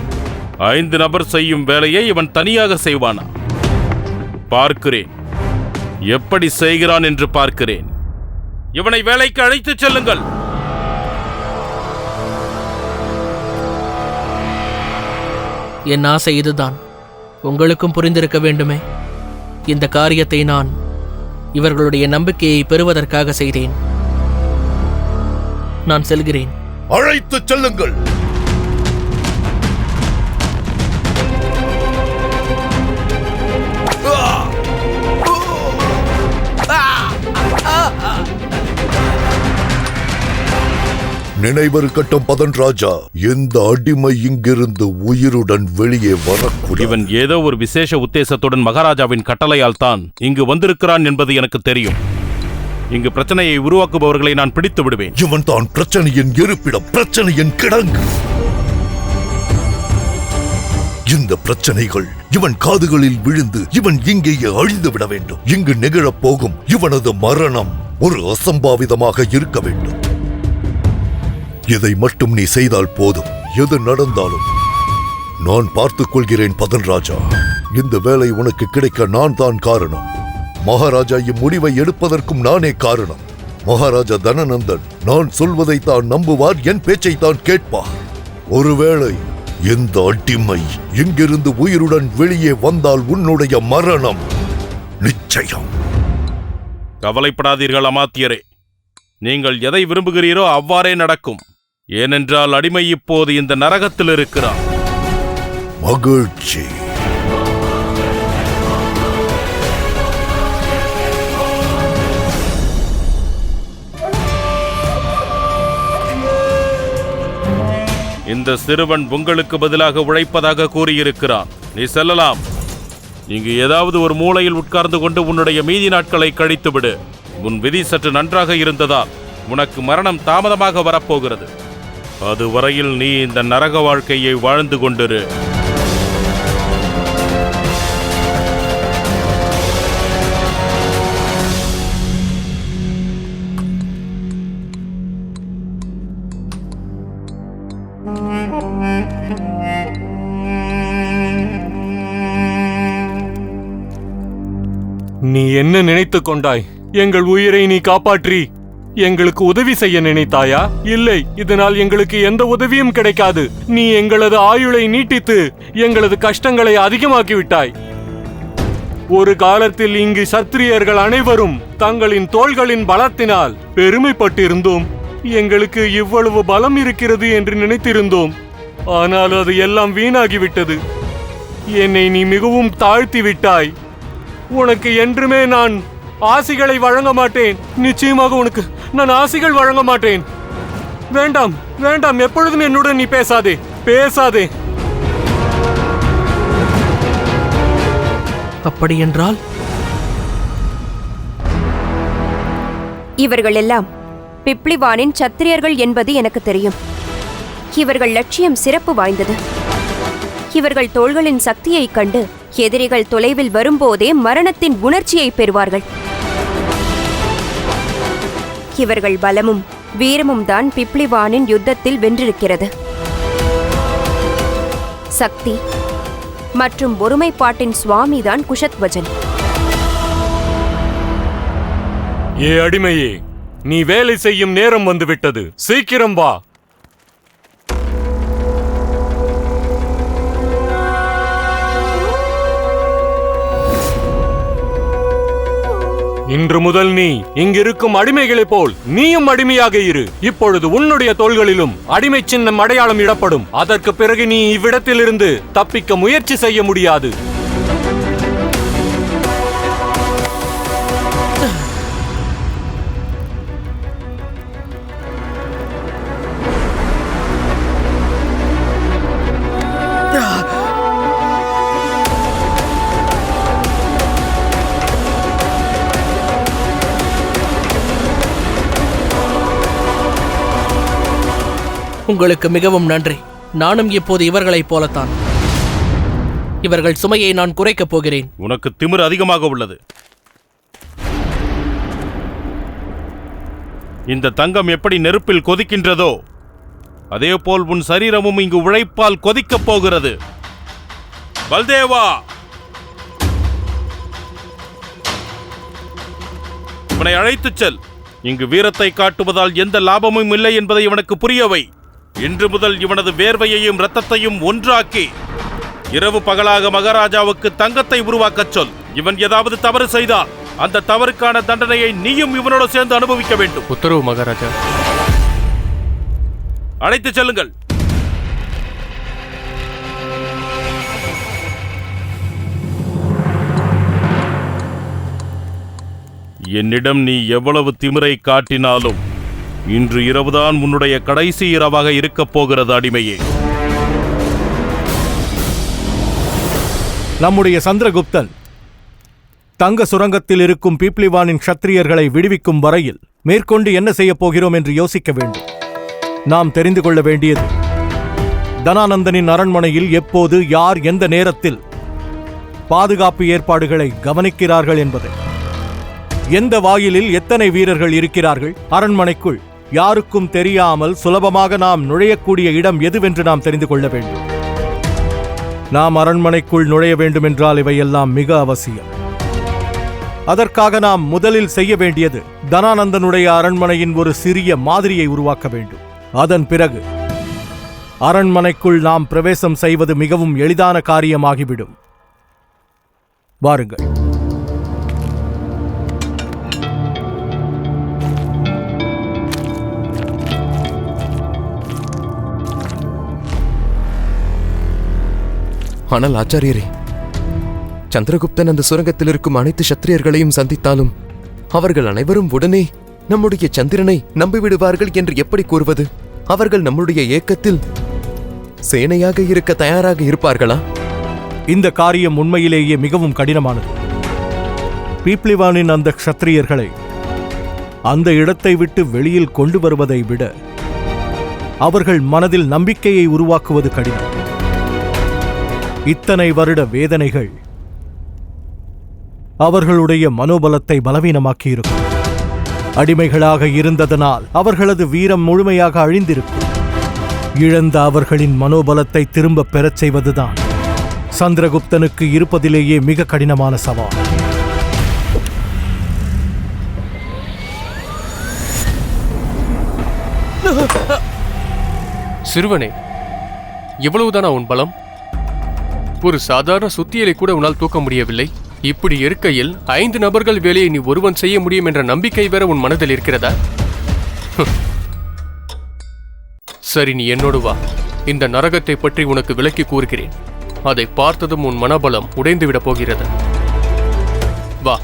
5 நபர் செய்யும் வேலையை இவன் தனியாக செய்வானா? பார்க்கிறேன், எப்படி செய்கிறான் என்று பார்க்கிறேன். இவனை வேலைக்கு அழைத்துச் செல்லுங்கள். என் ஆசை இதுதான். உங்களுக்கும் புரிந்திருக்க வேண்டுமே. இந்த காரியத்தை நான் இவர்களுடைய நம்பிக்கையை பெறுவதற்காக செய்தேன். நான் செல்கிறேன். அழைத்துச் செல்லுங்கள். நினைவிருக்கட்டும் பதன் ராஜா, எந்த அடிமை இங்கிருந்து உயிருடன் வெளியே வரக்கூடாது. இவன் ஏதோ ஒரு விசேஷ உத்தேசத்துடன் மகாராஜாவின் கட்டளையால் தான் இங்கு வந்திருக்கிறான் என்பது எனக்கு தெரியும். இங்கு பிரச்சனையை உருவாக்குபவர்களை நான் பிடித்து விடுவேன். இவன் தான் பிரச்சனையின் இருப்பிடம், பிரச்சனையின் கிடங்கு. இந்த பிரச்சனைகள் இவன் காதுகளில் விழுந்து இவன் இங்கேயே அழிந்து விட வேண்டும். இங்கு நிகழப் போகும் இவனது மரணம் ஒரு அசம்பாவிதமாக இருக்க வேண்டும். இதை மட்டும் நீ செய்தால் போதும். எது நடந்தாலும் நான் பார்த்துக் கொள்கிறேன் பதன் ராஜா. இந்த வேலை உனக்கு கிடைக்க நான் தான் காரணம். மகாராஜா இம்முடிவை எடுப்பதற்கும் நானே காரணம். மகாராஜா தனநந்தன் நான் சொல்வதை தான் நம்புவார், என் பேச்சை தான் கேட்பார். ஒருவேளை இந்த அடிமை இங்கிருந்து உயிருடன் வெளியே வந்தால் உன்னுடைய மரணம் நிச்சயம். கவலைப்படாதீர்கள் அமாத்தியரே. நீங்கள் எதை விரும்புகிறீரோ அவ்வாறே நடக்கும். ஏனென்றால் அடிமை இப்போது இந்த நரகத்தில் இருக்கிறார். மகிழ்ச்சி. இந்த சிறுவன் உங்களுக்கு பதிலாக உழைப்பதாக கூறியிருக்கிறான். நீ செல்லலாம். இங்கு ஏதாவது ஒரு மூலையில் உட்கார்ந்து கொண்டு உன்னுடைய மீதி நாட்களை கழித்துவிடு. உன் விதி சற்று நன்றாக இருந்ததால் உனக்கு மரணம் தாமதமாக வரப்போகிறது. அதுவரையில் நீ இந்த நரக வாழ்க்கையை வாழ்ந்து கொண்டிரு. நீ என்ன நினைத்துக் கொண்டாய்? எங்கள் உயிரை நீ காப்பாற்றி எங்களுக்கு உதவி செய்ய நினைத்தாயா? இல்லை, இதனால் எங்களுக்கு எந்த உதவியும் கிடைக்காது. நீ எங்களது ஆயுளை நீட்டித்து எங்களது கஷ்டங்களை அதிகமாக்கிவிட்டாய். ஒரு காலத்தில் இங்கு சத்திரியர்கள் அனைவரும் தங்களின் தோள்களின் பலத்தினால் பெருமைப்பட்டிருந்தோம். எங்களுக்கு இவ்வளவு பலம் இருக்கிறது என்று நினைத்திருந்தோம். ஆனால் அது எல்லாம் வீணாகிவிட்டது. என்னை நீ மிகவும் தாழ்த்தி விட்டாய். உனக்கு என்றுமே நான் ஆசிகளை வழங்க மாட்டேன். நிச்சயமாக உனக்கு நான் ஆசிகள் வழங்க மாட்டேன். வேண்டாம் வேண்டாம், எப்பொழுதும் என்னுடன் நீ பேசாதே பேசாதே. அப்படியென்றால் இவர்கள் எல்லாம் பிப்ளிவானின் சத்திரியர்கள் என்பது எனக்கு தெரியும். இவர்கள் லட்சியம் சிறப்பு வாய்ந்தது. இவர்கள் தோள்களின் சக்தியைக் கண்டு எதிரிகள் தொலைவில் வரும்போதே மரணத்தின் உணர்ச்சியை பெறுவார்கள். இவர்கள் பலமும் வீரமும் தான் பிப்ளிவானின் யுத்தத்தில் வென்றிருக்கிறது. சக்தி மற்றும் ஒருமைப்பாட்டின் சுவாமிதான் குஷத்வஜன். ஏ அடிமையே, நீ வேலை செய்யும் நேரம் வந்துவிட்டது. சீக்கிரம் வா. இன்று முதல் நீ இங்கிருக்கும் அடிமைகளைப் போல் நீயும் அடிமையாக இரு. இப்பொழுது உன்னுடைய தோள்களிலும் அடிமை சின்னம் அடையாளம் இடப்படும். அதற்கு பிறகு நீ இவ்விடத்திலிருந்து தப்பிக்க முயற்சி செய்ய முடியாது. உங்களுக்கு மிகவும் நன்றி. நானும் இப்போது இவர்களைப் போலத்தான். இவர்கள் சுமையை நான் குறைக்கப் போகிறேன். உனக்கு திமிரு அதிகமாக உள்ளது. இந்த தங்கம் எப்படி நெருப்பில் கொதிக்கின்றதோ அதேபோல் உன் சரீரமும் இங்கு உழைப்பால் கொதிக்கப் போகிறது. பல்தேவா, இவனை அழைத்துச் செல். இங்கு வீரத்தை காட்டுவதால் எந்த லாபமும் இல்லை என்பதை இவனுக்கு புரியவை. இன்று முதல் இவனது வேர்வையையும் இரத்தத்தையும் ஒன்றாக்கி இரவு பகலாக மகாராஜாவுக்கு தங்கத்தை உருவாக்கச் சொல். இவன் ஏதாவது தவறு செய்தால் அந்த தவறுக்கான தண்டனையை நீயும் இவனோடு சேர்ந்து அனுபவிக்க வேண்டும். உத்தரவு மகாராஜா. அழைத்துச் செல்லுங்கள். என்னிடம் நீ எவ்வளவு திமிரை காட்டினாலும் இன்று இரவுதான் உன்னுடைய கடைசி இரவாக இருக்கப் போகிறது அடிமையே. நம்முடைய சந்திரகுப்தன் தங்க சுரங்கத்தில் இருக்கும் பீப்ளிவானின் க்ஷத்திரியர்களை விடுவிக்கும் வரையில் மேற்கொண்டு என்ன செய்யப் போகிறோம் என்று யோசிக்க வேண்டும். நாம் தெரிந்து கொள்ள வேண்டியது தனானந்தனின் அரண்மனையில் எப்போது யார் எந்த நேரத்தில் பாதுகாப்பு ஏற்பாடுகளை கவனிக்கிறார்கள் என்பதை, எந்த வாயிலில் எத்தனை வீரர்கள் இருக்கிறார்கள், அரண்மனைக்குள் யாருக்கும் தெரியாமல் சுலபமாக நாம் நுழையக்கூடிய இடம் எதுவென்று நாம் தெரிந்து கொள்ள வேண்டும். நாம் அரண்மனைக்குள் நுழைய வேண்டுமென்றால் இவையெல்லாம் மிக அவசியம். அதற்காக நாம் முதலில் செய்ய வேண்டியது தனானந்தனுடைய அரண்மனையின் ஒரு சிறிய மாதிரியை உருவாக்க வேண்டும். அதன் பிறகு அரண்மனைக்குள் நாம் பிரவேசம் செய்வது மிகவும் எளிதான காரியமாகிவிடும். வாருங்கள். ஆனால் ஆச்சாரியரே, சந்திரகுப்தன் அந்த சுரங்கத்தில் இருக்கும் அனைத்து சத்திரியர்களையும் சந்தித்தாலும் அவர்கள் அனைவரும் உடனே நம்முடைய சந்திரனை நம்பிவிடுவார்கள் என்று எப்படி கூறுவது? அவர்கள் நம்முடைய ஏக்கத்தில் சேனையாக இருக்க தயாராக இருப்பார்களா? இந்த காரியம் உண்மையிலேயே மிகவும் கடினமானது. பீப்ளிவானின் அந்த க்ஷத்திரியர்களை அந்த இடத்தை விட்டு வெளியில் கொண்டு வருவதை விட அவர்கள் மனதில் நம்பிக்கையை உருவாக்குவது கடினம். இத்தனை வருட வேதனைகள் அவர்களுடைய மனோபலத்தை பலவீனமாக்கியிருக்கும். அடிமைகளாக இருந்ததனால் அவர்களது வீரம் முழுமையாக அழிந்திருக்கும். இழந்த அவர்களின் மனோபலத்தை திரும்ப பெறச் செய்வதுதான் சந்திரகுப்தனுக்கு இருப்பதிலேயே மிக கடினமான சவால். சிறுவனே, எவ்வளவுதானா உன் பலம்? ஒரு சாதாரண சுத்தியலை கூட உன்னால் தூக்க முடியவில்லை. இப்படி இருக்கையில் 5 நபர்கள் வேலையை நீ ஒருவன் செய்ய முடியும் என்ற நம்பிக்கை வேற உன் மனதில் இருக்கிறதா? சரி, நீ என்னோடு வா. இந்த நரகத்தை பற்றி உனக்கு விளக்கி கூறுகிறேன். அதை பார்த்ததும் உன் மனபலம் உடைந்துவிடப் போகிறது. வா.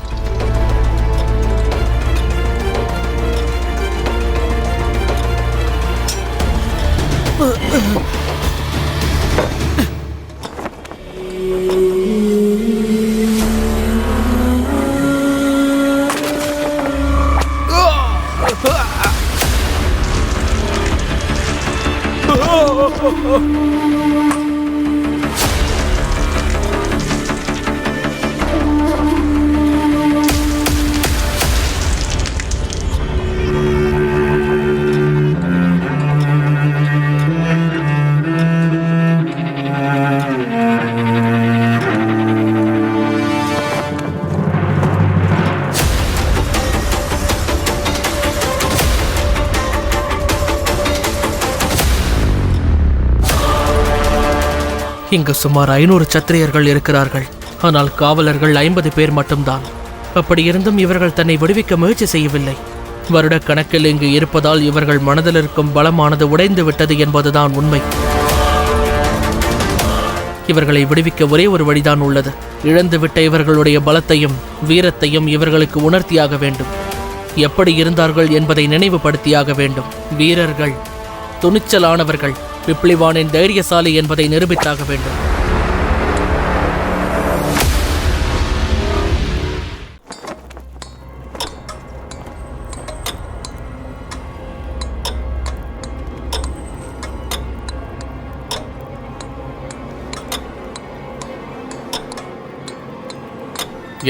இங்கு சுமார் 500 சத்திரியர்கள் இருக்கிறார்கள். ஆனால் காவலர்கள் 50 பேர் மட்டும்தான். அப்படியிருந்தும் இவர்கள் தன்னை விடுவிக்க முயற்சி செய்யவில்லை. வருடக்கணக்கில் இங்கு இருப்பதால் இவர்கள் மனதில் இருக்கும் பலமானது உடைந்து விட்டது என்பதுதான் உண்மை. இவர்களை விடுவிக்க ஒரே ஒரு வழிதான் உள்ளது. இழந்துவிட்ட இவர்களுடைய பலத்தையும் வீரத்தையும் இவர்களுக்கு உணர்த்தியாக வேண்டும். எப்படி இருந்தார்கள் என்பதை நினைவுபடுத்தியாக வேண்டும். வீரர்கள் துணிச்சலானவர்கள், பிப்ளிவானின் தைரியசாலி என்பதை நிரூபித்தாக வேண்டும்.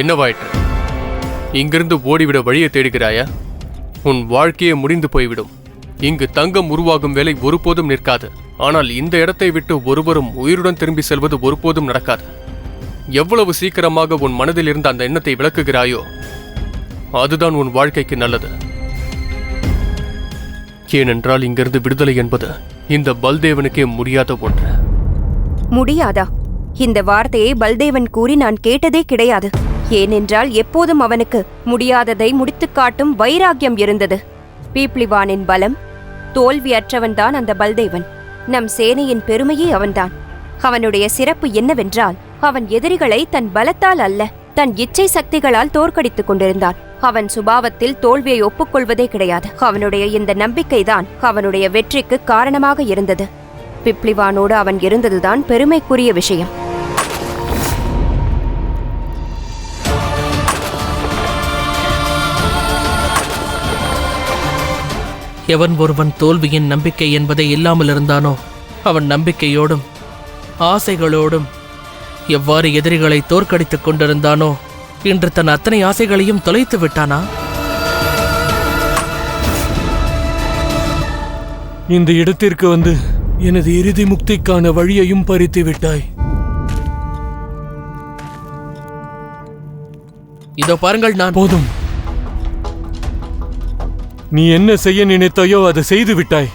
என்னவாயிற்று? இங்கிருந்து ஓடிவிட வழியை தேடுகிறாயா? உன் வாழ்க்கையே முடிந்து போய்விடும். இங்கு தங்கம் உருவாகும் வேலை ஒருபோதும் நிற்காது. ஆனால் இந்த இடத்தை விட்டு ஒருவரும் உயிருடன் திரும்பி செல்வது ஒருபோதும் நடக்காது. எவ்வளவு சீக்கிரமாக உன் மனதில் இருந்த அந்த எண்ணத்தை விளக்குகிறாயோ அதுதான் உன் வாழ்க்கைக்கு நல்லது. ஏனென்றால் இங்கிருந்து விடுதலை என்பது இந்த பல்தேவனுக்கே முடியாத ஒன்று. முடியாதா? இந்த வார்த்தையை பல்தேவன் கூறி நான் கேட்டதே கிடையாது. ஏனென்றால் எப்போதும் அவனுக்கு முடியாததை முடித்துக் காட்டும் வைராக்கியம் இருந்தது. பீப்ளிவானின் பலம், தோல்வியற்றவன்தான் அந்த பல்தேவன். நம் சேனையின் பெருமையே அவன்தான். அவனுடைய சிறப்பு என்னவென்றால் அவன் எதிரிகளை தன் பலத்தால் அல்ல, தன் இச்சை சக்திகளால் தோற்கடித்துக் கொண்டிருந்தான். அவன் சுபாவத்தில் தோல்வியை ஒப்புக்கொள்வதே கிடையாது. அவனுடைய இந்த நம்பிக்கைதான் அவனுடைய வெற்றிக்கு காரணமாக இருந்தது. பிப்ளிவானோடு அவன் இருந்ததுதான் பெருமைக்குரிய விஷயம். எவன் ஒருவன் தோல்வியின் நம்பிக்கை என்பதை இல்லாமல் இருந்தானோ அவன் நம்பிக்கையோடும் ஆசைகளோடும் எவ்வாறு எதிரிகளை தோற்கடித்துக் கொண்டிருந்தானோ இன்று தன் அத்தனை ஆசைகளையும் தொலைத்து விட்டானா? இந்த இடத்திற்கு வந்து எனது இறுதி முக்திக்கான வழியையும் பறித்து விட்டாய். இதோ பாருங்கள், நான் போதும். நீ என்ன செய்ய நினைத்தாயோ அதை செய்து விட்டாய்.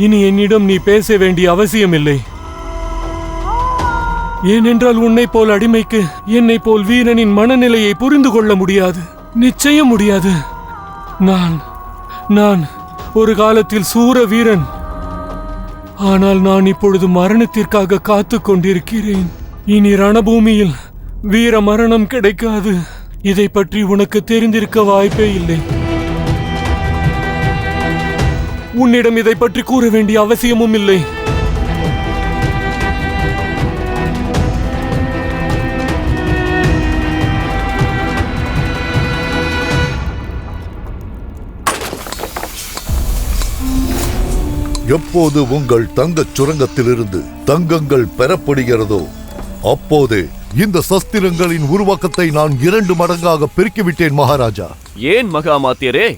இனி என்னிடம் நீ பேச வேண்டிய அவசியமில்லை. ஏனென்றால் உன்னை போல் அடிமைக்கு என்னை போல் வீரனின் மனநிலையை புரிந்து கொள்ள முடியாது. நிச்சயம் முடியாது. நான் ஒரு காலத்தில் சூர வீரன். ஆனால் நான் இப்பொழுது மரணத்திற்காக காத்து கொண்டிருக்கிறேன். இனி ரணபூமியில் வீர மரணம் கிடைக்காது. இதை பற்றி உனக்கு தெரிந்திருக்க வாய்ப்பே இல்லை. உன்னிடம் இதை பற்றி கூற வேண்டிய அவசியமும் இல்லை. எப்போது உங்கள் தங்கச் சுரங்கத்திலிருந்து தங்கங்கள் பெறப்படுகிறதோ அப்போதே இந்த சஸ்திரங்களின் உருவாக்கத்தை நான் 2 மடங்காக பெருக்கிவிட்டேன் மகாராஜா. ஏன் மகாமாத்தியரே?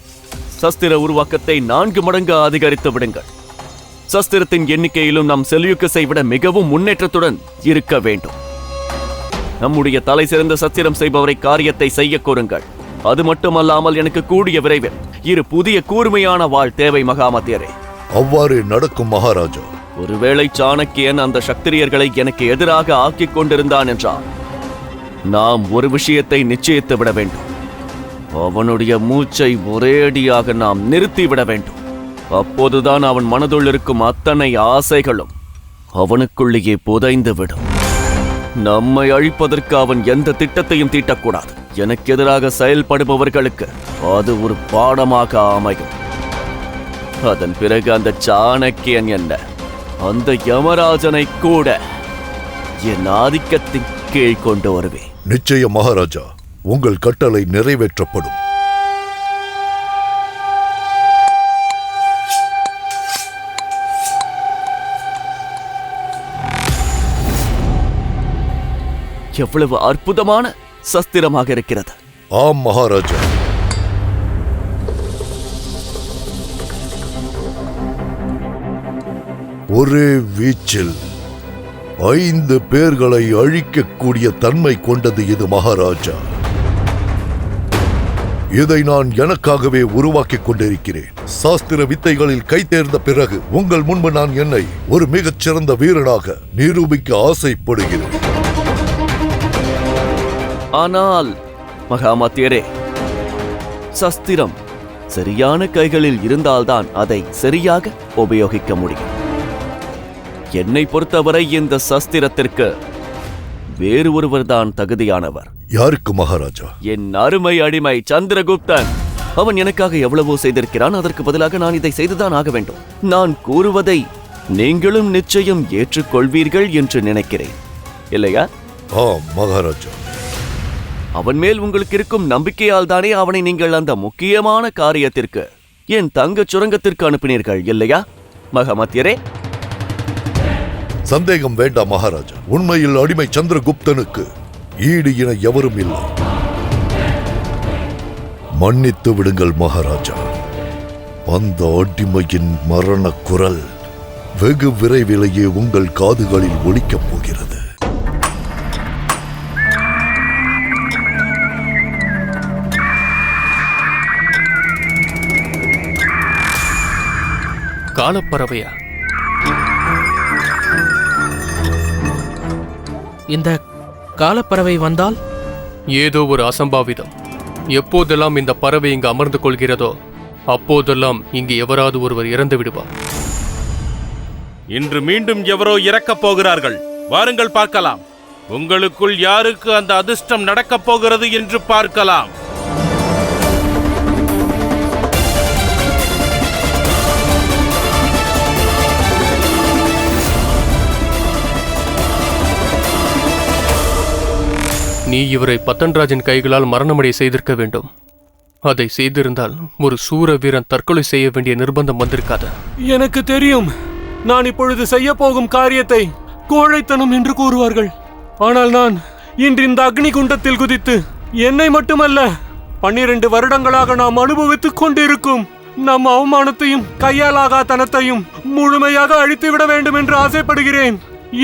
சஸ்திர உருவாக்கத்தை 4 மடங்கு அதிகரித்து விடுங்கள். சஸ்திரத்தின் எண்ணிக்கையிலும் நாம் செல்யூக்கஸை விட மிகவும் முன்னேற்றத்துடன் இருக்க வேண்டும். நம்முடைய தலை சிறந்த சஸ்திரம் செய்பவரை காரியத்தை செய்ய கூறுங்கள். அது மட்டுமல்லாமல் எனக்கு கூடிய விரைவில் 2 புதிய கூர்மையான வாள் தேவை மகாமாத்தியரே. அவ்வாறே நடக்கும் மகாராஜா. ஒருவேளை சாணக்கியன் அந்த சத்திரியர்களை எனக்கு எதிராக ஆக்கிக் கொண்டிருந்தான் என்றால் நாம் ஒரு விஷயத்தை நிச்சயித்து விட வேண்டும். அவனுடைய மூச்சை ஒரேடியாக நாம் நிறுத்திவிட வேண்டும். அப்போதுதான் அவன் மனதுள் இருக்கும் அத்தனை ஆசைகளும் அவனுக்குள்ளேயே புதைந்துவிடும். நம்மை அழிப்பதற்கு அவன் எந்த திட்டத்தையும் தீட்டக்கூடாது. எனக்கு எதிராக செயல்படுபவர்களுக்கு அது ஒரு பாடமாக அமையும். அதன் பிறகு அந்த சாணக்கியன் என்ன, அந்த யமராஜனை கூட என் ஆதிக்கத்தின் கீழ் கொண்டு வருவேன். நிச்சயம் மகாராஜா, உங்கள் கட்டளை நிறைவேற்றப்படும். எவ்வளவு அற்புதமான சஸ்திரமாக இருக்கிறது. ஆம் மகாராஜா. ஒரே வீச்சில் 5 பேர்களை அழிக்கக்கூடிய தன்மை கொண்டது இது மகாராஜா. இதை நான் எனக்காகவே உருவாக்கிக் கொண்டிருக்கிறேன். சாஸ்திர வித்தைகளில் கை தேர்ந்த பிறகு உங்கள் முன்பு நான் என்னை ஒரு மிகச்சிறந்த வீரனாக நிரூபிக்க ஆசைப்படுகிறேன். ஆனால் மகாமாத்தியரே, சஸ்திரம் சரியான கைகளில் இருந்தால்தான் அதை சரியாக உபயோகிக்க முடியும். என்னை பொறுத்தவரை இந்த சஸ்திரத்திற்கு வேறு ஒருவர் தான் தகுதியானவர். யாருக்கு மகாராஜா? என் அருமை அடிமை சந்திரகுப்தன். அவன் எனக்காக எவ்வளவோ செய்திருக்கிறான். அதற்கு பதிலாக நான் இதை செய்துதான் ஆக வேண்டும். நான் கூறுவதை நீங்களும் நிச்சயம் ஏற்றுக்கொள்வீர்கள் என்று நினைக்கிறேன், இல்லையா? ஆம் மகாராஜா. அவன் மேல் உங்களுக்கு இருக்கும் நம்பிக்கையால் தானே அவனை நீங்கள் அந்த முக்கியமான காரியத்திற்கு, என் தங்கச் சுரங்கத்திற்கு அனுப்பினீர்கள், இல்லையா மகாமத்தியரே? சந்தேகம் வேண்டாம் மகாராஜா. உண்மையில் அடிமை சந்திரகுப்தனுக்கு ஈடு என எவரும் இல்லை. மன்னித்து விடுங்கள் மகாராஜா. அந்த அடிமையின் மரண குரல் வெகு விரைவிலேயே உங்கள் காதுகளில் ஒலிக்கப் போகிறது. காலப்பறவையா? இந்த காலப்பறவை வந்தால் ஏதோ ஒரு அசம்பாவிதம். எப்போதெல்லாம் இந்த பறவை இங்கு அமர்ந்து கொள்கிறதோ அப்போதெல்லாம் இங்கு எவராது ஒருவர் இறந்து விடுவார். இன்று மீண்டும் எவரோ இறக்கப் போகிறார்கள். வாருங்கள் பார்க்கலாம். உங்களுக்குள் யாருக்கு அந்த அதிர்ஷ்டம் நடக்கப் போகிறது என்று பார்க்கலாம். நீ இவரை பத்தன்ராஜின் கைகளால் மரணமடைய செய்திருக்க வேண்டும். அதை செய்திருந்தால் ஒரு சூர வீரன் தற்கொலை செய்ய வேண்டிய நிர்பந்தம் வந்திருக்காது. எனக்கு தெரியும், நான் இப்பொழுது செய்ய போகும் காரியத்தை கோழைத்தனம் என்று கூறுவார்கள். ஆனால் நான் இன்று இந்த அக்னி குண்டத்தில் குதித்து என்னை மட்டுமல்ல 12 வருடங்களாக நாம் அனுபவித்துக் கொண்டிருக்கும் நம் அவமானத்தையும் கையாலாகாதனத்தையும் முழுமையாக அழித்துவிட வேண்டும் என்று ஆசைப்படுகிறேன்.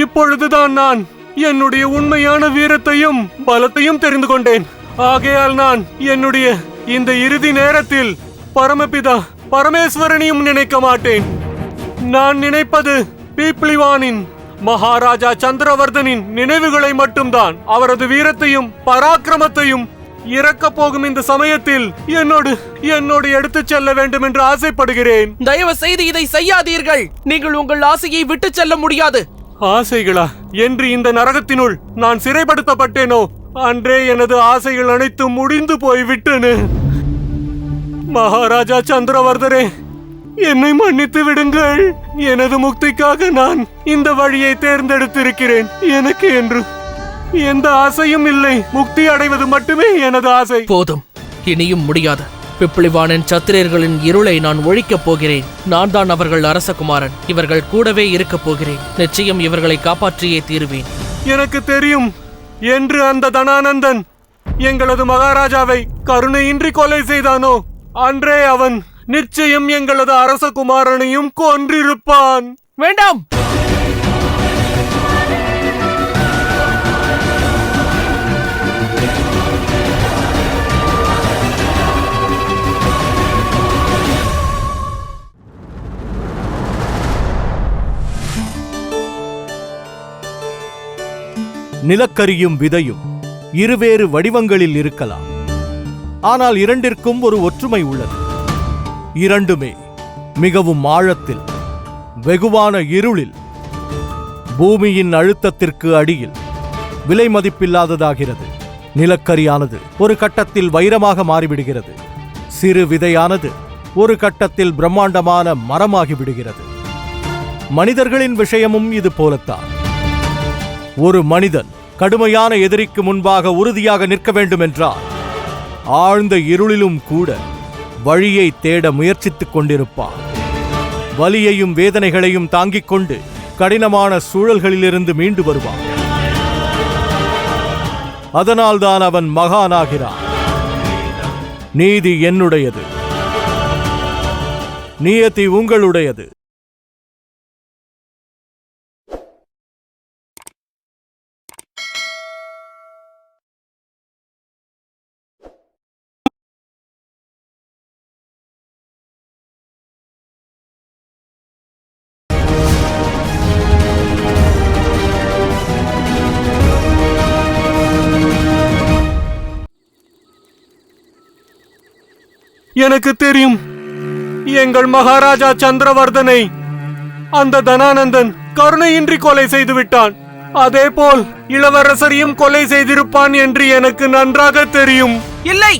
இப்பொழுதுதான் நான் என்னுடைய உண்மையான வீரத்தையும் பலத்தையும் தெரிந்து கொண்டேன். ஆகையால் நான் என்னுடைய இந்த இறுதி நேரத்தில் பரமபிதா பரமேஸ்வரனையும் நினைக்க மாட்டேன். நான் நினைப்பது பீப்ளிவானின் மகாராஜா சந்திரவர்தனின் நினைவுகளை மட்டும்தான். அவரது வீரத்தையும் பராக்கிரமத்தையும் இறக்க போகும் இந்த சமயத்தில் என்னோடு எடுத்துச் செல்ல வேண்டும் என்று ஆசைப்படுகிறேன். தயவு செய்து இதை செய்யாதீர்கள். நீங்கள் உங்கள் ஆசையை விட்டு செல்ல முடியாது. ஆசைகளா? என்று இந்த நரகத்தினுள் நான் சிறைப்படுத்தப்பட்டேனோ அன்றே எனது ஆசைகள் அனைத்தும் முடிந்து போய்விட்டன. மகாராஜா சந்திரவர்தரே, என்னை மன்னித்து விடுங்கள். எனது முக்திக்காக நான் இந்த வழியை தேர்ந்தெடுத்திருக்கிறேன். எனக்கு என்று எந்த ஆசையும் இல்லை. முக்தி அடைவது மட்டுமே எனது ஆசை. போதும், இனியும் முடியாது. பிப்ளிவானின் சத்திரியர்களின் இருளை நான் ஒழிக்கப் போகிறேன். நான் தான் அவர்கள் அரசகுமாரன். இவர்கள் கூடவே இருக்கப் போகிறேன். நிச்சயம் இவர்களை காப்பாற்றியே தீருவேன். எனக்கு தெரியும் என்று அந்த தனானந்தன் எங்களது மகாராஜாவை கருணையின்றி கொலை செய்தானோ அன்றே அவன் நிச்சயம் எங்களது அரசகுமாரனையும் கொன்றிருப்பான். வேண்டாம். நிலக்கரியும் விதையும் இருவேறு வடிவங்களில் இருக்கலாம். ஆனால் இரண்டிற்கும் ஒரு ஒற்றுமை உள்ளது. இரண்டுமே மிகவும் ஆழத்தில், வெகுவான இருளில், பூமியின் அழுத்தத்திற்கு அடியில் விலை மதிப்பில்லாததாகிறது. நிலக்கரியானது ஒரு கட்டத்தில் வைரமாக மாறிவிடுகிறது. சிறு விதையானது ஒரு கட்டத்தில் பிரம்மாண்டமான மரமாகிவிடுகிறது. மனிதர்களின் விஷயமும் இது போலத்தான். ஒரு மனிதன் கடுமையான எதிரிக்கு முன்பாக உறுதியாக நிற்க வேண்டுமென்றால் ஆழ்ந்த இருளிலும் கூட வழியை தேட முயற்சித்துக் கொண்டிருப்பான். வலியையும் வேதனைகளையும் தாங்கிக் கொண்டு கடினமான சூழல்களிலிருந்து மீண்டு வருவான். அதனால்தான் அவன் மகானாகிறான். நீதி என்னுடையது, நியதி உங்களுடையது. எனக்கு தெரியும், எங்கள் மகாராஜா சந்திரவர்தனை அந்த தனானந்தன் கருணையின்றி கொலை செய்து விட்டான். அதேபோல் இளவரசரையும் கொலை செய்திருப்பான் என்று எனக்கு நன்றாக தெரியும். இல்லை,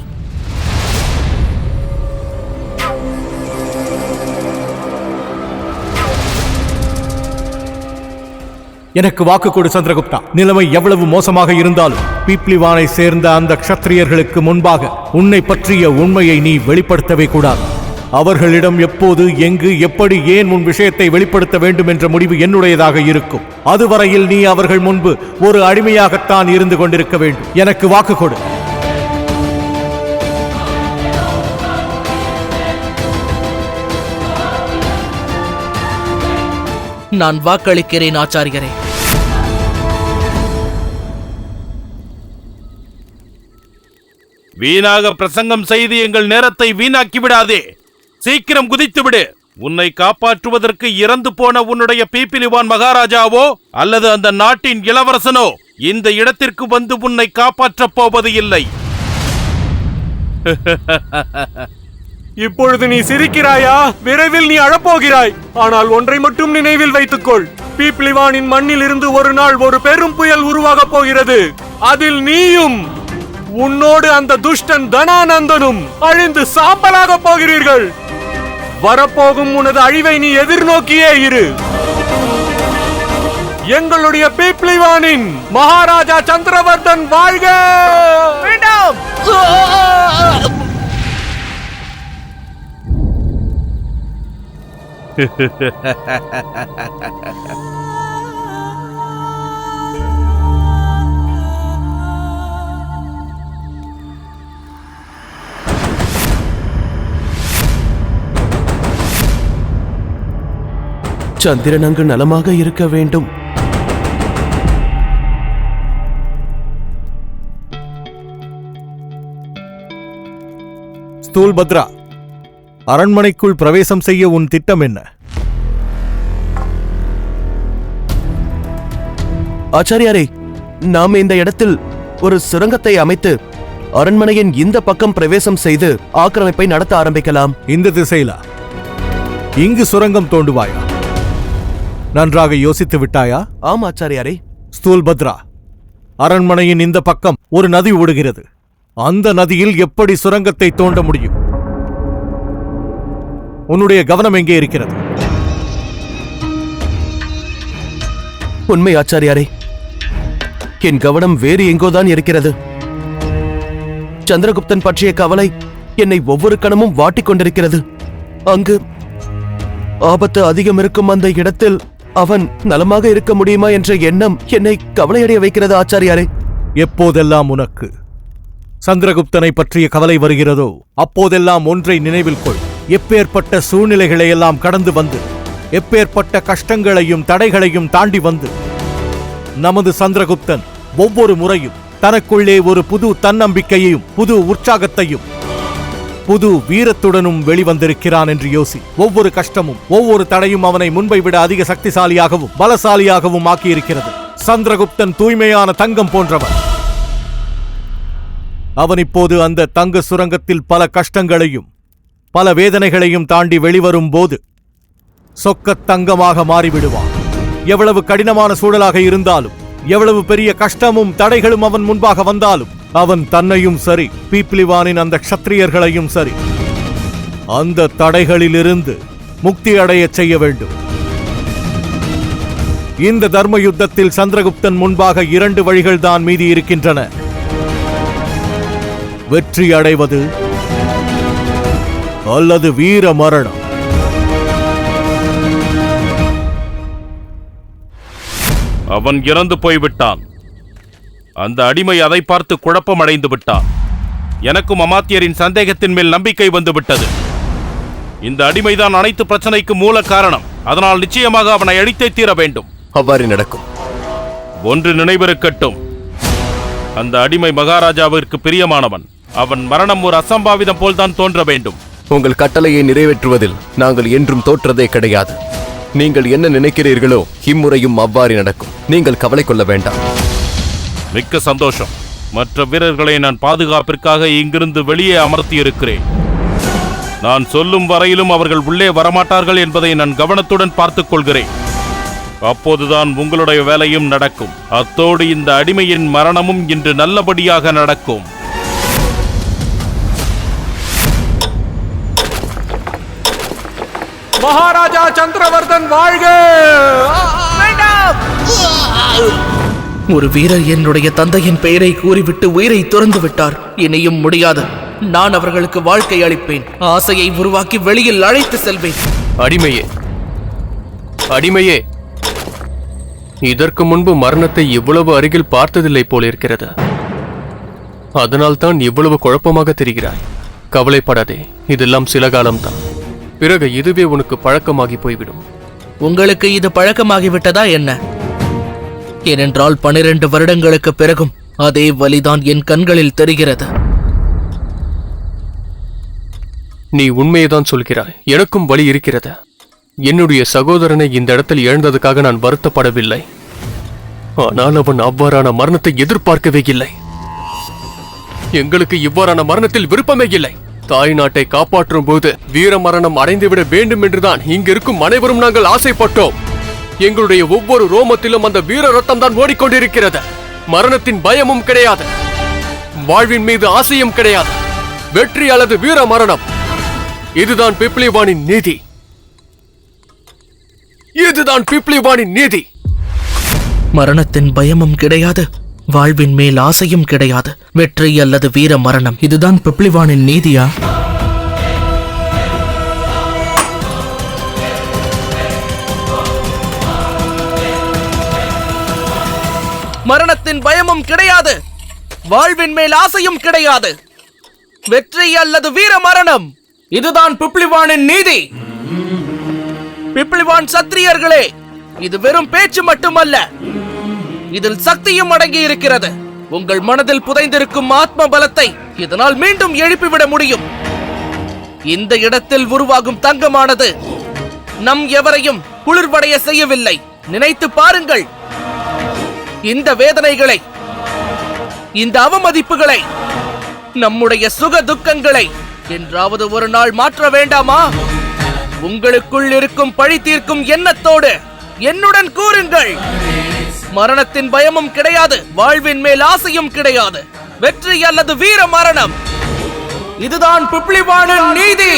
எனக்கு வாக்கு கொடு சந்திரகுப்தா. நிலைமை எவ்வளவு மோசமாக இருந்தாலும் பீப்ளிவானை சேர்ந்த அந்த க்ஷத்திரியர்களுக்கு முன்பாக உன்னை பற்றிய உண்மையை நீ வெளிப்படுத்தவே கூடாது. அவர்களிடம் எப்போது, எங்கு, எப்படி, ஏன் உன் விஷயத்தை வெளிப்படுத்த வேண்டும் என்ற முடிவு என்னுடையதாக இருக்கும். அதுவரையில் நீ அவர்கள் முன்பு ஒரு அடிமையாகத்தான் இருந்து கொண்டிருக்க வேண்டும். எனக்கு வாக்கு கொடு. நான் வாக்களிக்கிறேன் ஆச்சாரியரே. வீணாக பிரசங்கம் செய்து எங்கள் நேரத்தை வீணாக்கி விடாதே. சீக்கிரம் குதித்து விடு. உன்னை காப்பாற்றுவதற்கு இறந்து போன உன்னுடைய பீப்பிலிவான் மகாராஜாவோ அல்லது அந்த நாட்டின் இளவரசனோ இந்த இடத்திற்கு வந்து உன்னை காப்பாற்றப் போவது இல்லை. இப்பொழுது நீ சிரிக்கிறாயா? விரைவில் நீ அழப்போகிறாய். ஆனால் ஒன்றை மட்டும் நினைவில் வைத்துக்கொள், பீப்ளிவானின் மண்ணில் இருந்து ஒரு நாள் ஒரு பெரும் புயல் உருவாகப் போகிறது. அதில் நீயும் உன்னோடு அந்த துஷ்டன் தனானந்தனும் அழிந்து சாம்பலாக போகிறீர்கள். வரப்போகும் உனது அழிவை நீ எதிர்நோக்கியே இரு. எங்களுடைய பீப்ளிவானின் மகாராஜா சந்திரவர்தன் வாழ்க! வேண்டாம். சந்திரன் அங்கு நலமாக இருக்க வேண்டும். ஸ்தூல்பத்ரா, அரண்மனைக்குள் பிரவேசம் செய்ய உன் திட்டம் என்ன? ஆச்சாரியாரே, நாம் இந்த இடத்தில் ஒரு சுரங்கத்தை அமைத்து அரண்மனையின் இந்த பக்கம் பிரவேசம் செய்து ஆக்கிரமிப்பை நடத்த ஆரம்பிக்கலாம். இந்த திசையிலா? இங்கு சுரங்கம் தோண்டுவாயா? நன்றாக யோசித்து விட்டாயா? ஆம் ஆச்சாரியாரே. ஸ்தூல்பத்ரா, அரண்மனையின் இந்த பக்கம் ஒரு நதி ஓடுகிறது. அந்த நதியில் எப்படி சுரங்கத்தை தோண்ட முடியும்? உன்னுடைய கவனம் எங்கே இருக்கிறது? உண்மை ஆச்சாரியாரே, என் கவனம் வேறு எங்கோதான் இருக்கிறது. சந்திரகுப்தன் பற்றிய கவலை என்னை ஒவ்வொரு கணமும் வாட்டிக் கொண்டிருக்கிறது. அங்கு ஆபத்து அதிகம் இருக்கும் அந்த இடத்தில் அவன் நலமாக இருக்க முடியுமா என்ற எண்ணம் என்னை கவலையடைய வைக்கிறது ஆச்சாரியாரே. எப்போதெல்லாம் உனக்கு சந்திரகுப்தனை பற்றிய கவலை வருகிறதோ அப்போதெல்லாம் ஒன்றை நினைவில் கொள். எப்பேற்பட்ட சூழ்நிலைகளை எல்லாம் கடந்து வந்து, எப்பேற்பட்ட கஷ்டங்களையும் தடைகளையும் தாண்டி வந்து நமது சந்திரகுப்தன் ஒவ்வொரு முறையும் தனக்குள்ளே ஒரு புது தன்னம்பிக்கையையும் புது உற்சாகத்தையும் புது வீரத்துடனும் வெளிவந்திருக்கிறான் என்று யோசி. ஒவ்வொரு கஷ்டமும் ஒவ்வொரு தடையும் அவனை முன்பை விட அதிக சக்திசாலியாகவும் பலசாலியாகவும் ஆக்கியிருக்கிறது. சந்திரகுப்தன் தூய்மையான தங்கம் போன்றவன். அவன் இப்போது அந்த தங்க சுரங்கத்தில் பல கஷ்டங்களையும் பல வேதனைகளையும் தாண்டி வெளிவரும் போது சொக்கத் தங்கமாக மாறிவிடுவான். எவ்வளவு கடினமான சூழலாக இருந்தாலும், எவ்வளவு பெரிய கஷ்டமும் தடைகளும் அவன் முன்பாக வந்தாலும், அவன் தன்னையும் சரி, பீப்ளிவானின் அந்த க்ஷத்ரியர்களையும் சரி, அந்த தடைகளிலிருந்து முக்தி அடையச் செய்ய வேண்டும். இந்த தர்ம யுத்தத்தில் சந்திரகுப்தன் முன்பாக 2 வழிகள்தான் மீதி இருக்கின்றன. வெற்றி அடைவது அல்லது வீர மரணம். அவன் இறந்து போய்விட்டான். அந்த அடிமை அதை பார்த்து குழப்பமடைந்து விட்டான். எனக்கும் அமாத்தியரின் சந்தேகத்தின் மேல் நம்பிக்கை வந்துவிட்டது. இந்த அடிமைதான் அனைத்து பிரச்சனைக்கு மூல காரணம். அதனால் நிச்சயமாக அவனை அழித்தே தீர வேண்டும். அவ்வாறு நடக்கும். ஒன்று நினைவிருக்கட்டும், அந்த அடிமை மகாராஜாவிற்கு பிரியமானவன். அவன் மரணம் ஒரு அசம்பாவிதம் போல்தான் தோன்ற வேண்டும். உங்கள் கட்டளையை நிறைவேற்றுவதில் நாங்கள் என்றும் தோற்றதே கிடையாது. நீங்கள் என்ன நினைக்கிறீர்களோ இம்முறையும் அவ்வாறு நடக்கும். நீங்கள் கவலை கொள்ள வேண்டாம். மிக்க சந்தோஷம். மற்ற வீரர்களை நான் பாதுகாப்பிற்காக இங்கிருந்து வெளியே அமர்த்தி இருக்கிறேன். நான் சொல்லும் வரையிலும் அவர்கள் உள்ளே வரமாட்டார்கள் என்பதை நான் கவனத்துடன் பார்த்துக் கொள்கிறேன். அப்போதுதான் உங்களுடைய வேலையும் நடக்கும். அத்தோடு இந்த அடிமையின் மரணமும் இன்று நல்லபடியாக நடக்கும். மகாராஜா சந்திரவர்தன் வாழ்க! ஒரு வீரர் என்னுடைய தந்தையின் பெயரை கூறிவிட்டு உயிரை துறந்து விட்டார். இனியும் முடியாது. நான் அவர்களுக்கு வாழ்க்கை அளிப்பேன். ஆசையை உருவாக்கி வெளியில் அழைத்து செல்வேன். அடிமையே, அடிமையே, இதற்கு முன்பு மரணத்தை இவ்வளவு அருகில் பார்த்ததில்லை போலிருக்கிறது. அதனால்தான் இவ்வளவு குழப்பமாக தெரிகிறாய். கவலைப்படாதே, இதெல்லாம் சில காலம்தான். பிறகு இதுவே உனக்கு பழக்கமாகி போய்விடும். உங்களுக்கு இது பழக்கமாகிவிட்டதா என்ன? ஏனென்றால் 12 வருடங்களுக்கு பிறகும் அதே வலிதான் என் கண்களில் தெரிகிறது. நீ உண்மையைதான் சொல்கிறாய். எனக்கும் வலி இருக்கிறது. என்னுடைய சகோதரனை இந்த இடத்தில் இழந்ததுக்காக நான் வருத்தப்படவில்லை. ஆனால் அவன் அவ்வாறான மரணத்தை எதிர்பார்க்கவே இல்லை. எங்களுக்கு இவ்வாறான மரணத்தில் விருப்பமே இல்லை. தாய் நாட்டை காப்பாற்றும் போது வீர மரணம் அடைந்துவிட வேண்டும் என்றுதான் இங்கிருக்கும் அனைவரும் நாங்கள் ஆசைப்பட்டோம். எங்களுடைய ஒவ்வொரு ரோமத்திலும் அந்த வீர ரத்தம் தான் ஓடிக்கொண்டிருக்கிறது. மரணத்தின் பயமும் கிடையாது, வாழ்வின் மீது ஆசையும் கிடையாது. வெற்றி அல்லது வீர மரணம், இதுதான் பிப்ளிவானின் நீதி. இதுதான் பிப்ளிவானின் நீதி. மரணத்தின் பயமும் கிடையாது, வாழ்வின் மேல் ஆசையும் கிடையாது. வெற்றி அல்லது வீர மரணம், இதுதான் பிப்ளிவானின் நீதியா? மரணத்தின் பயமும் கிடையாது, வாழ்வின் மேல் ஆசையும் கிடையாது. வெற்றி அல்லது வீர மரணம், இதுதான் பிப்ளிவானின் நீதி. பிப்ளிவான் சத்திரியர்களே, இது வெறும் பேச்சு மட்டுமல்ல, இதில் சக்தியும் அடங்கி இருக்கிறது. உங்கள் மனதில் புதைந்திருக்கும் ஆத்ம பலத்தை இதனால் மீண்டும் எழுப்பிவிட முடியும். இந்த இடத்தில் உருவாகும் தங்கமானது நம் எவரையும் குளிர்வடைய செய்யவில்லை. நினைத்து பாருங்கள். இந்த வேதனைகளை, இந்த அவமதிப்புகளை, நம்முடைய சுக துக்கங்களை என்றாவது ஒரு நாள் மாற்ற வேண்டாமா? உங்களுக்குள் இருக்கும் பழி தீர்க்கும் எண்ணத்தோடு என்னுடன் கூறுங்கள். மரணத்தின் பயமும் கிடையாது, வாழ்வின் மேல் ஆசையும் கிடையாது. வெற்றி அல்லது வீர மரணம், இதுதான் பிப்ளிவானின் நீதி.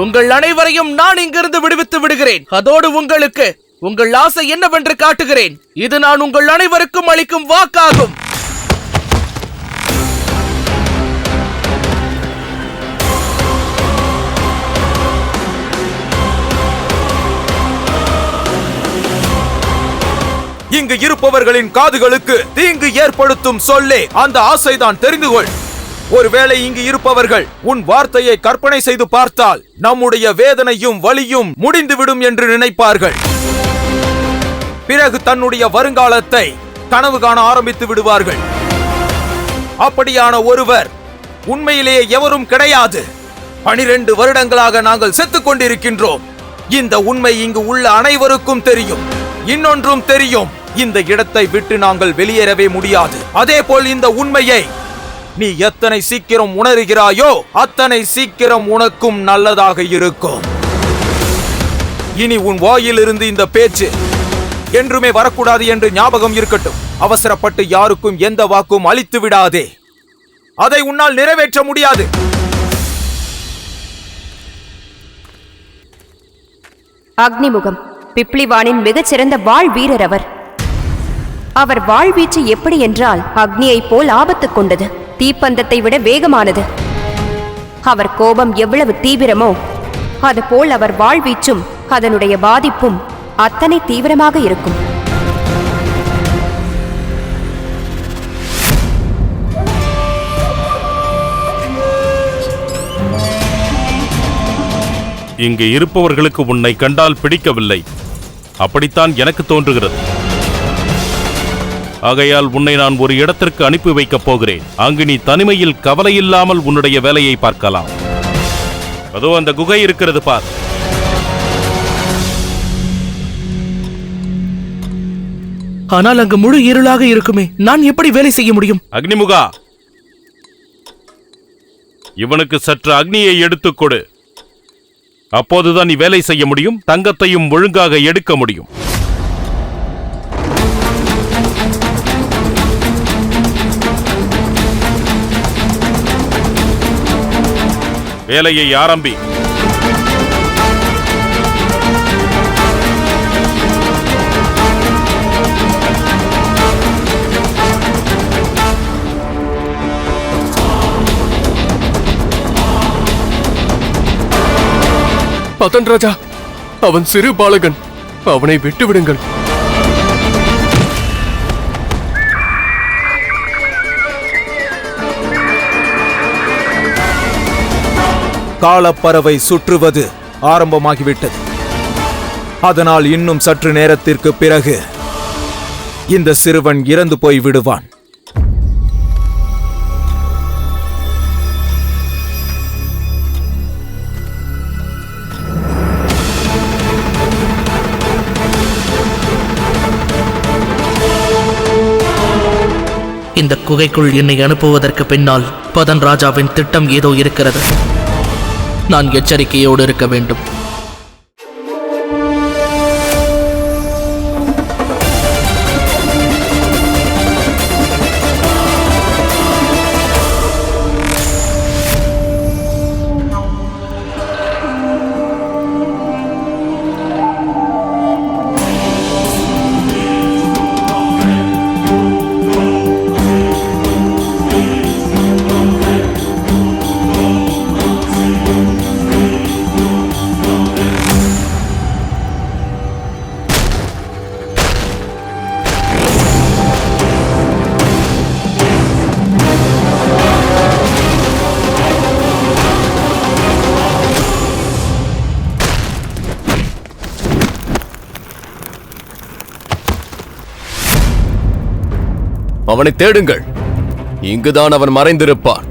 உங்கள் அனைவரையும் நான் இங்கிருந்து விடுவித்து விடுகிறேன். அதோடு உங்களுக்கு உங்கள் ஆசை என்னவென்று காட்டுகிறேன். இது நான் உங்கள் அனைவருக்கும் அளிக்கும் வாக்காகும். இங்கு இருப்பவர்களின் காதுகளுக்கு தீங்கு ஏற்படுத்தும் சொல்லே அந்த ஆசைதான், தெரிந்து கொள். ஒருவேளை இங்கு இருப்பவர்கள் உன் வார்த்தையை கற்பனை செய்து பார்த்தால் நம்முடைய வேதனையும் வலியும் முடிந்துவிடும் என்று நினைப்பார்கள். பிறகு தன்னுடைய வருங்காலத்தை கனவு காண ஆரம்பித்து விடுவார்கள். அப்படியான ஒருவர் உண்மையிலேயே எவரும் கிடையாது. 12 வருடங்களாக நாங்கள் செத்துக் கொண்டிருக்கின்றோம். இந்த உண்மை இங்கு உள்ள அனைவருக்கும் தெரியும். இன்னொன்றும் தெரியும், இந்த இடத்தை விட்டு நாங்கள் வெளியேறவே முடியாது. அதேபோல் இந்த உண்மையை நீ எத்தனை சீக்கிரம் உணர்கிறாயோ அத்தனை சீக்கிரம் உனக்கும் நல்லதாக இருக்கும். இனி உன் வாயிலிருந்து இந்த பேச்சு என்றுமே வரக்கூடாது என்று ஞாபகம் இருக்கட்டும். அவசரப்பட்டு யாருக்கும் எந்த வாக்கும் அளித்து விடாதே. அதை உன்னால் நிறைவேற்ற முடியாது. அக்னிமுகம் பிப்ளிவானின் மிகச்சிறந்த வாழ் வீரர் அவர் வாழ்வீச்சு எப்படி என்றால் அக்னியைப் போல் ஆபத்து கொண்டது, தீப்பந்தத்தை விட வேகமானது. அவர் கோபம் எவ்வளவு தீவிரமோ அதுபோல் அவர் வாழ்வீச்சும் அதனுடைய பாதிப்பும் அத்தனை தீவிரமாக இருக்கும். இங்கு இருப்பவர்களுக்கு உன்னை கண்டால் பிடிக்கவில்லை, அப்படித்தான் எனக்கு தோன்றுகிறது. ஆகையால் உன்னை நான் ஒரு இடத்திற்கு அனுப்பி வைக்கப் போகிறேன். அங்கு நீ தனிமையில் கவலையில்லாமல் உன்னுடைய வேலையை பார்க்கலாம். அதோ அந்த குகை இருக்கிறது பார். ஆனால் அங்கு முழு இருளாக இருக்குமே, நான் எப்படி வேலை செய்ய முடியும்? அக்னிமுகா, இவனுக்கு சற்று அக்னியை எடுத்துக் கொடு. அப்போதுதான் நீ வேலை செய்ய முடியும், தங்கத்தையும் ஒழுங்காக எடுக்க முடியும். வேலையை ஆரம்பி. பதன் ராஜா, அவன் சிறு பாலகன், அவனை விட்டுவிடுங்கள். காலப்பறவை சுற்றுவது ஆரம்பமாகிவிட்டது. அதனால் இன்னும் சற்று நேரத்திற்கு பிறகு இந்த சிறுவன் இறந்து போய் விடுவான். இந்த குகைக்குள் என்னை அனுப்புவதற்கு பின்னால் பதன் ராஜாவின் திட்டம் ஏதோ இருக்கிறது. நான் எச்சரிக்கையோடு இருக்க வேண்டும். அவனை தேடுங்கள், இங்குதான் அவன் மறைந்திருப்பான்.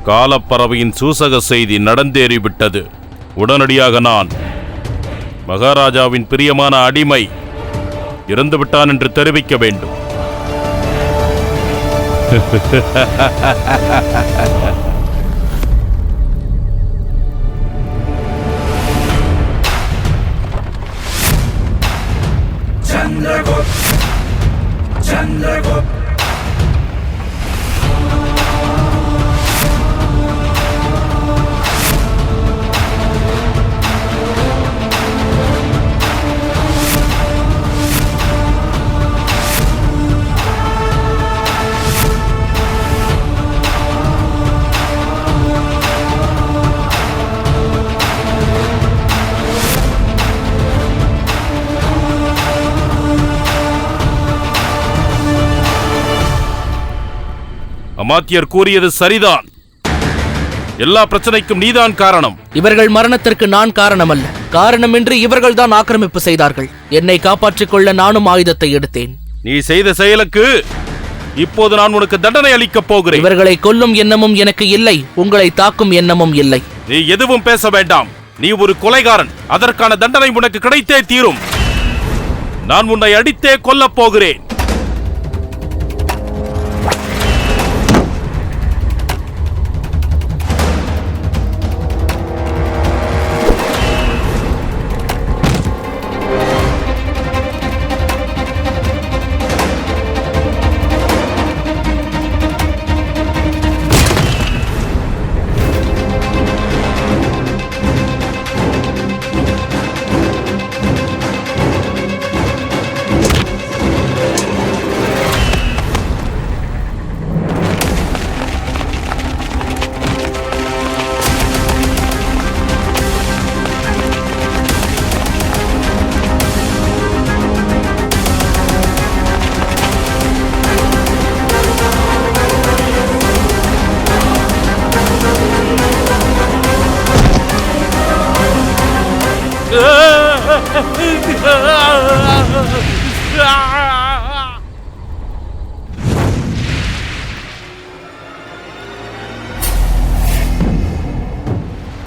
காலப்பறவையின் சூசக செய்தி நடந்தேறிவிட்டது. உடனடியாக நான் மகாராஜாவின் பிரியமான அடிமை இறந்துவிட்டான் என்று தெரிவிக்க வேண்டும். அமாத்தியர் கூறியது சரிதான். எல்லா பிரச்சனைக்கும் நீதான் காரணம். இவர்கள் மரணத்திற்கு நான் காரணம் அல்ல. காரணமின்றி இவர்கள் தான் ஆக்கிரமிப்பு செய்தார்கள். என்னை காப்பாற்றிக் கொள்ள நானும் ஆயுதத்தை எடுத்தேன். நீ செய்த செயலுக்கு இப்போது நான் உனக்கு தண்டனை அளிக்கப் போகிறேன். இவர்களை கொல்லும் எண்ணமும் எனக்கு இல்லை. உங்களை தாக்கும் எண்ணமும் இல்லை. நீ எதுவும் பேச வேண்டாம். நீ ஒரு கொலைகாரன். அதற்கான தண்டனை உனக்கு கிடைத்தே தீரும். நான் உன்னை அடித்தே கொல்லப் போகிறேன்.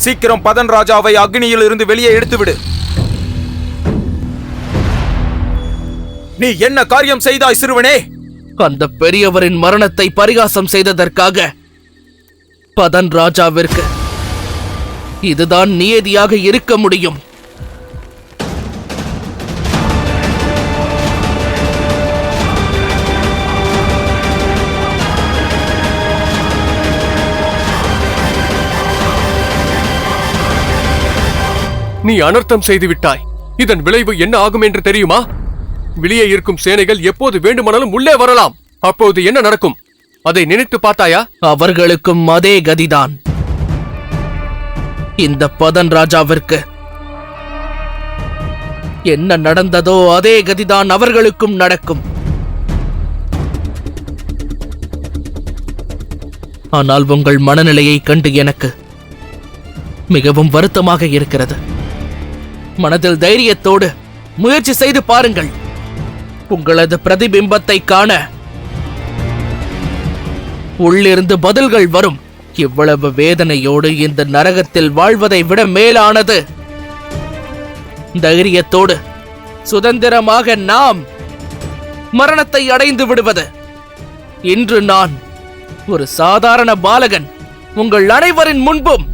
சீக்கிரம் பதன் ராஜாவை அக்னியில் இருந்து வெளியே எடுத்துவிடு. நீ என்ன காரியம் செய்தாய் சிறுவனே? அந்த பெரியவரின் மரணத்தை பரிகாசம் செய்ததற்காக பதன் ராஜாவிற்கு இதுதான் நியதியாக இருக்க முடியும். நீ அனர்த்தம் செய்து விட்டாய். இதன் விளைவு என்ன ஆகும் என்று தெரியுமா? வெளியே இருக்கும் சேனைகள் எப்போது வேண்டுமானாலும் உள்ளே வரலாம். அப்போது என்ன நடக்கும்? அதை நினைத்து பார்த்தாயா? அவர்களுக்கும் அதே கதிதான். இந்த பதன் ராஜாவிற்கு என்ன நடந்ததோ அதே கதிதான் அவர்களுக்கும் நடக்கும். ஆனால் உங்கள் மனநிலையை கண்டு எனக்கு மிகவும் வருத்தமாக இருக்கிறது. மனதில் தைரியத்தோடு முயற்சி செய்து பாருங்கள். உங்களது பிரதிபிம்பத்தை காண உள்ளிருந்து பதில்கள் வரும். இவ்வளவு வேதனையோடு இந்த நரகத்தில் வாழ்வதை விட மேலானது தைரியத்தோடு சுதந்திரமாக நாம் மரணத்தை அடைந்து விடுவது. இன்று நான் ஒரு சாதாரண பாலகன் உங்கள் அனைவரின் முன்பும்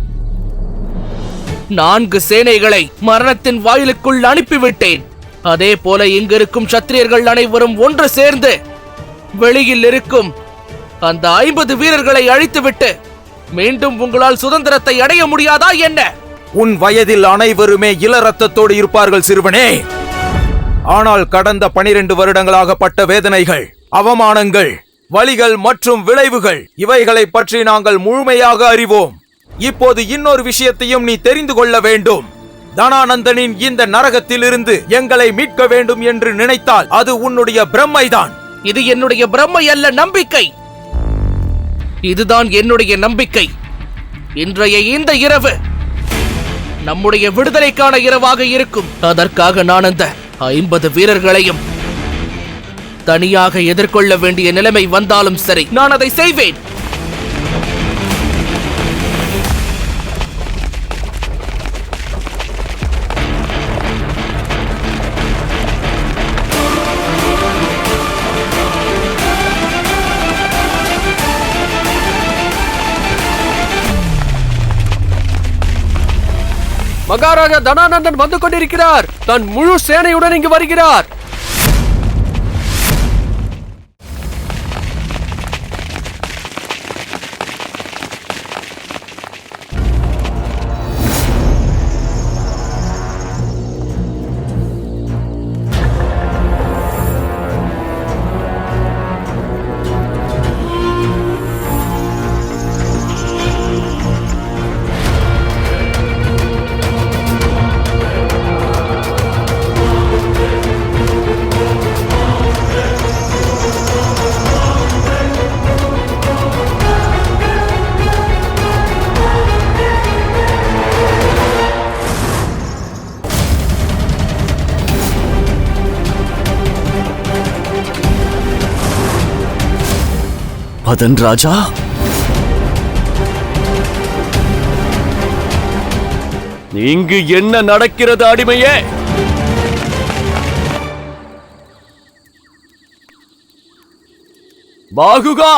4 சேனைகளை மரணத்தின் வாயிலுக்குள் அனுப்பிவிட்டேன். அதே போல இங்கிருக்கும் சத்திரியர்கள் அனைவரும் ஒன்று சேர்ந்து வெளியில் இருக்கும் அந்த 50 வீரர்களை அழித்துவிட்டு மீண்டும் உங்களால் சுதந்திரத்தை அடைய முடியாதா என்ன? உன் வயதில் அனைவருமே இளரத்தத்தோடு இருப்பார்கள் சிறுவனே. ஆனால் கடந்த 12 வருடங்களாக பட்ட வேதனைகள், அவமானங்கள், வலிகள் மற்றும் விளைவுகள் இவைகளை பற்றி நாங்கள் முழுமையாக அறிவோம். இப்போது இன்னொரு விஷயத்தையும் நீ தெரிந்து கொள்ள வேண்டும். தனானந்தனின் இந்த நரகத்திலிருந்து எங்களை மீட்க வேண்டும் என்று நினைத்தால் அது உன்னுடைய பிரம்மைதான். இது என்னுடைய பிரம்மை அல்ல, நம்பிக்கை. இதுதான் என்னுடைய நம்பிக்கை. இன்றைய இந்த இரவு நம்முடைய விடுதலைக்கான இரவாக இருக்கும். அதற்காக நான் அந்த 50 வீரர்களையும் தனியாக எதிர்கொள்ள வேண்டிய நிலைமை வந்தாலும் சரி, நான் அதை செய்வேன். மகாராஜா தனானந்தன் வந்து கொண்டிருக்கிறார். தன் முழு சேனையுடன் இங்கு வருகிறார். அதன் ராஜா, இங்கு என்ன நடக்கிறது அடிமையே? பாகுகா,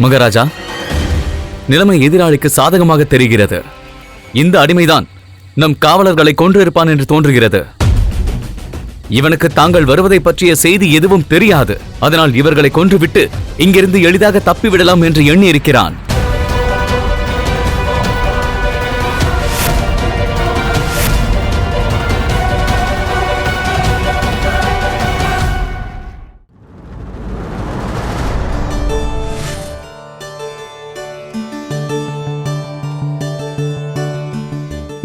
மகாராஜா, நிலைமை எதிராளிக்கு சாதகமாக தெரிகிறது. இந்த அடிமைதான் நம் காவலர்களை கொன்றிருப்பான் என்று தோன்றுகிறது. இவனுக்கு தாங்கள் வருவதை பற்றிய செய்தி எதுவும் தெரியாது. அதனால் இவர்களை கொன்றுவிட்டு இங்கிருந்து எளிதாக தப்பிவிடலாம் என்று எண்ணி இருக்கிறான்.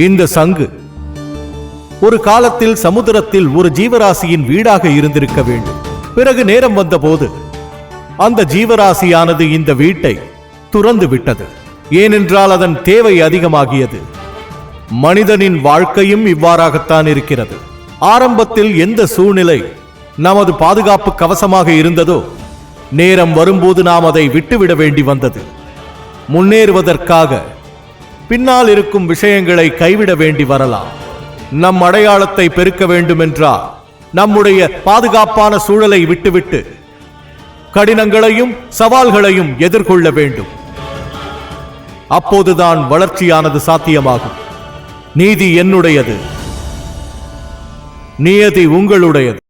இந்த சங்கு ஒரு காலத்தில் சமுத்திரத்தில் ஒரு ஜீவராசியின் வீடாக இருந்திருக்க வேண்டும். பிறகு நேரம் வந்தபோது அந்த ஜீவராசியானது இந்த வீட்டை துறந்து விட்டது. ஏனென்றால் அதன் தேவை அதிகமாகியது. மனிதனின் வாழ்க்கையும் இவ்வாறாகத்தான் இருக்கிறது. ஆரம்பத்தில் எந்த சூழ்நிலை நமது பாதுகாப்பு கவசமாக இருந்ததோ, நேரம் வரும்போது நாம் அதை விட்டுவிட வேண்டி வந்தது. முன்னேறுவதற்காக பின்னால் இருக்கும் விஷயங்களை கைவிட வேண்டி வரலாம். நம் அடையாளத்தை பெருக்க வேண்டுமென்றால் நம்முடைய பாதுகாப்பான சூழலை விட்டுவிட்டு கடினங்களையும் சவால்களையும் எதிர்கொள்ள வேண்டும். அப்போதுதான் வளர்ச்சியானது சாத்தியமாகும். நீதி என்னுடையது, நியதி உங்களுடையது.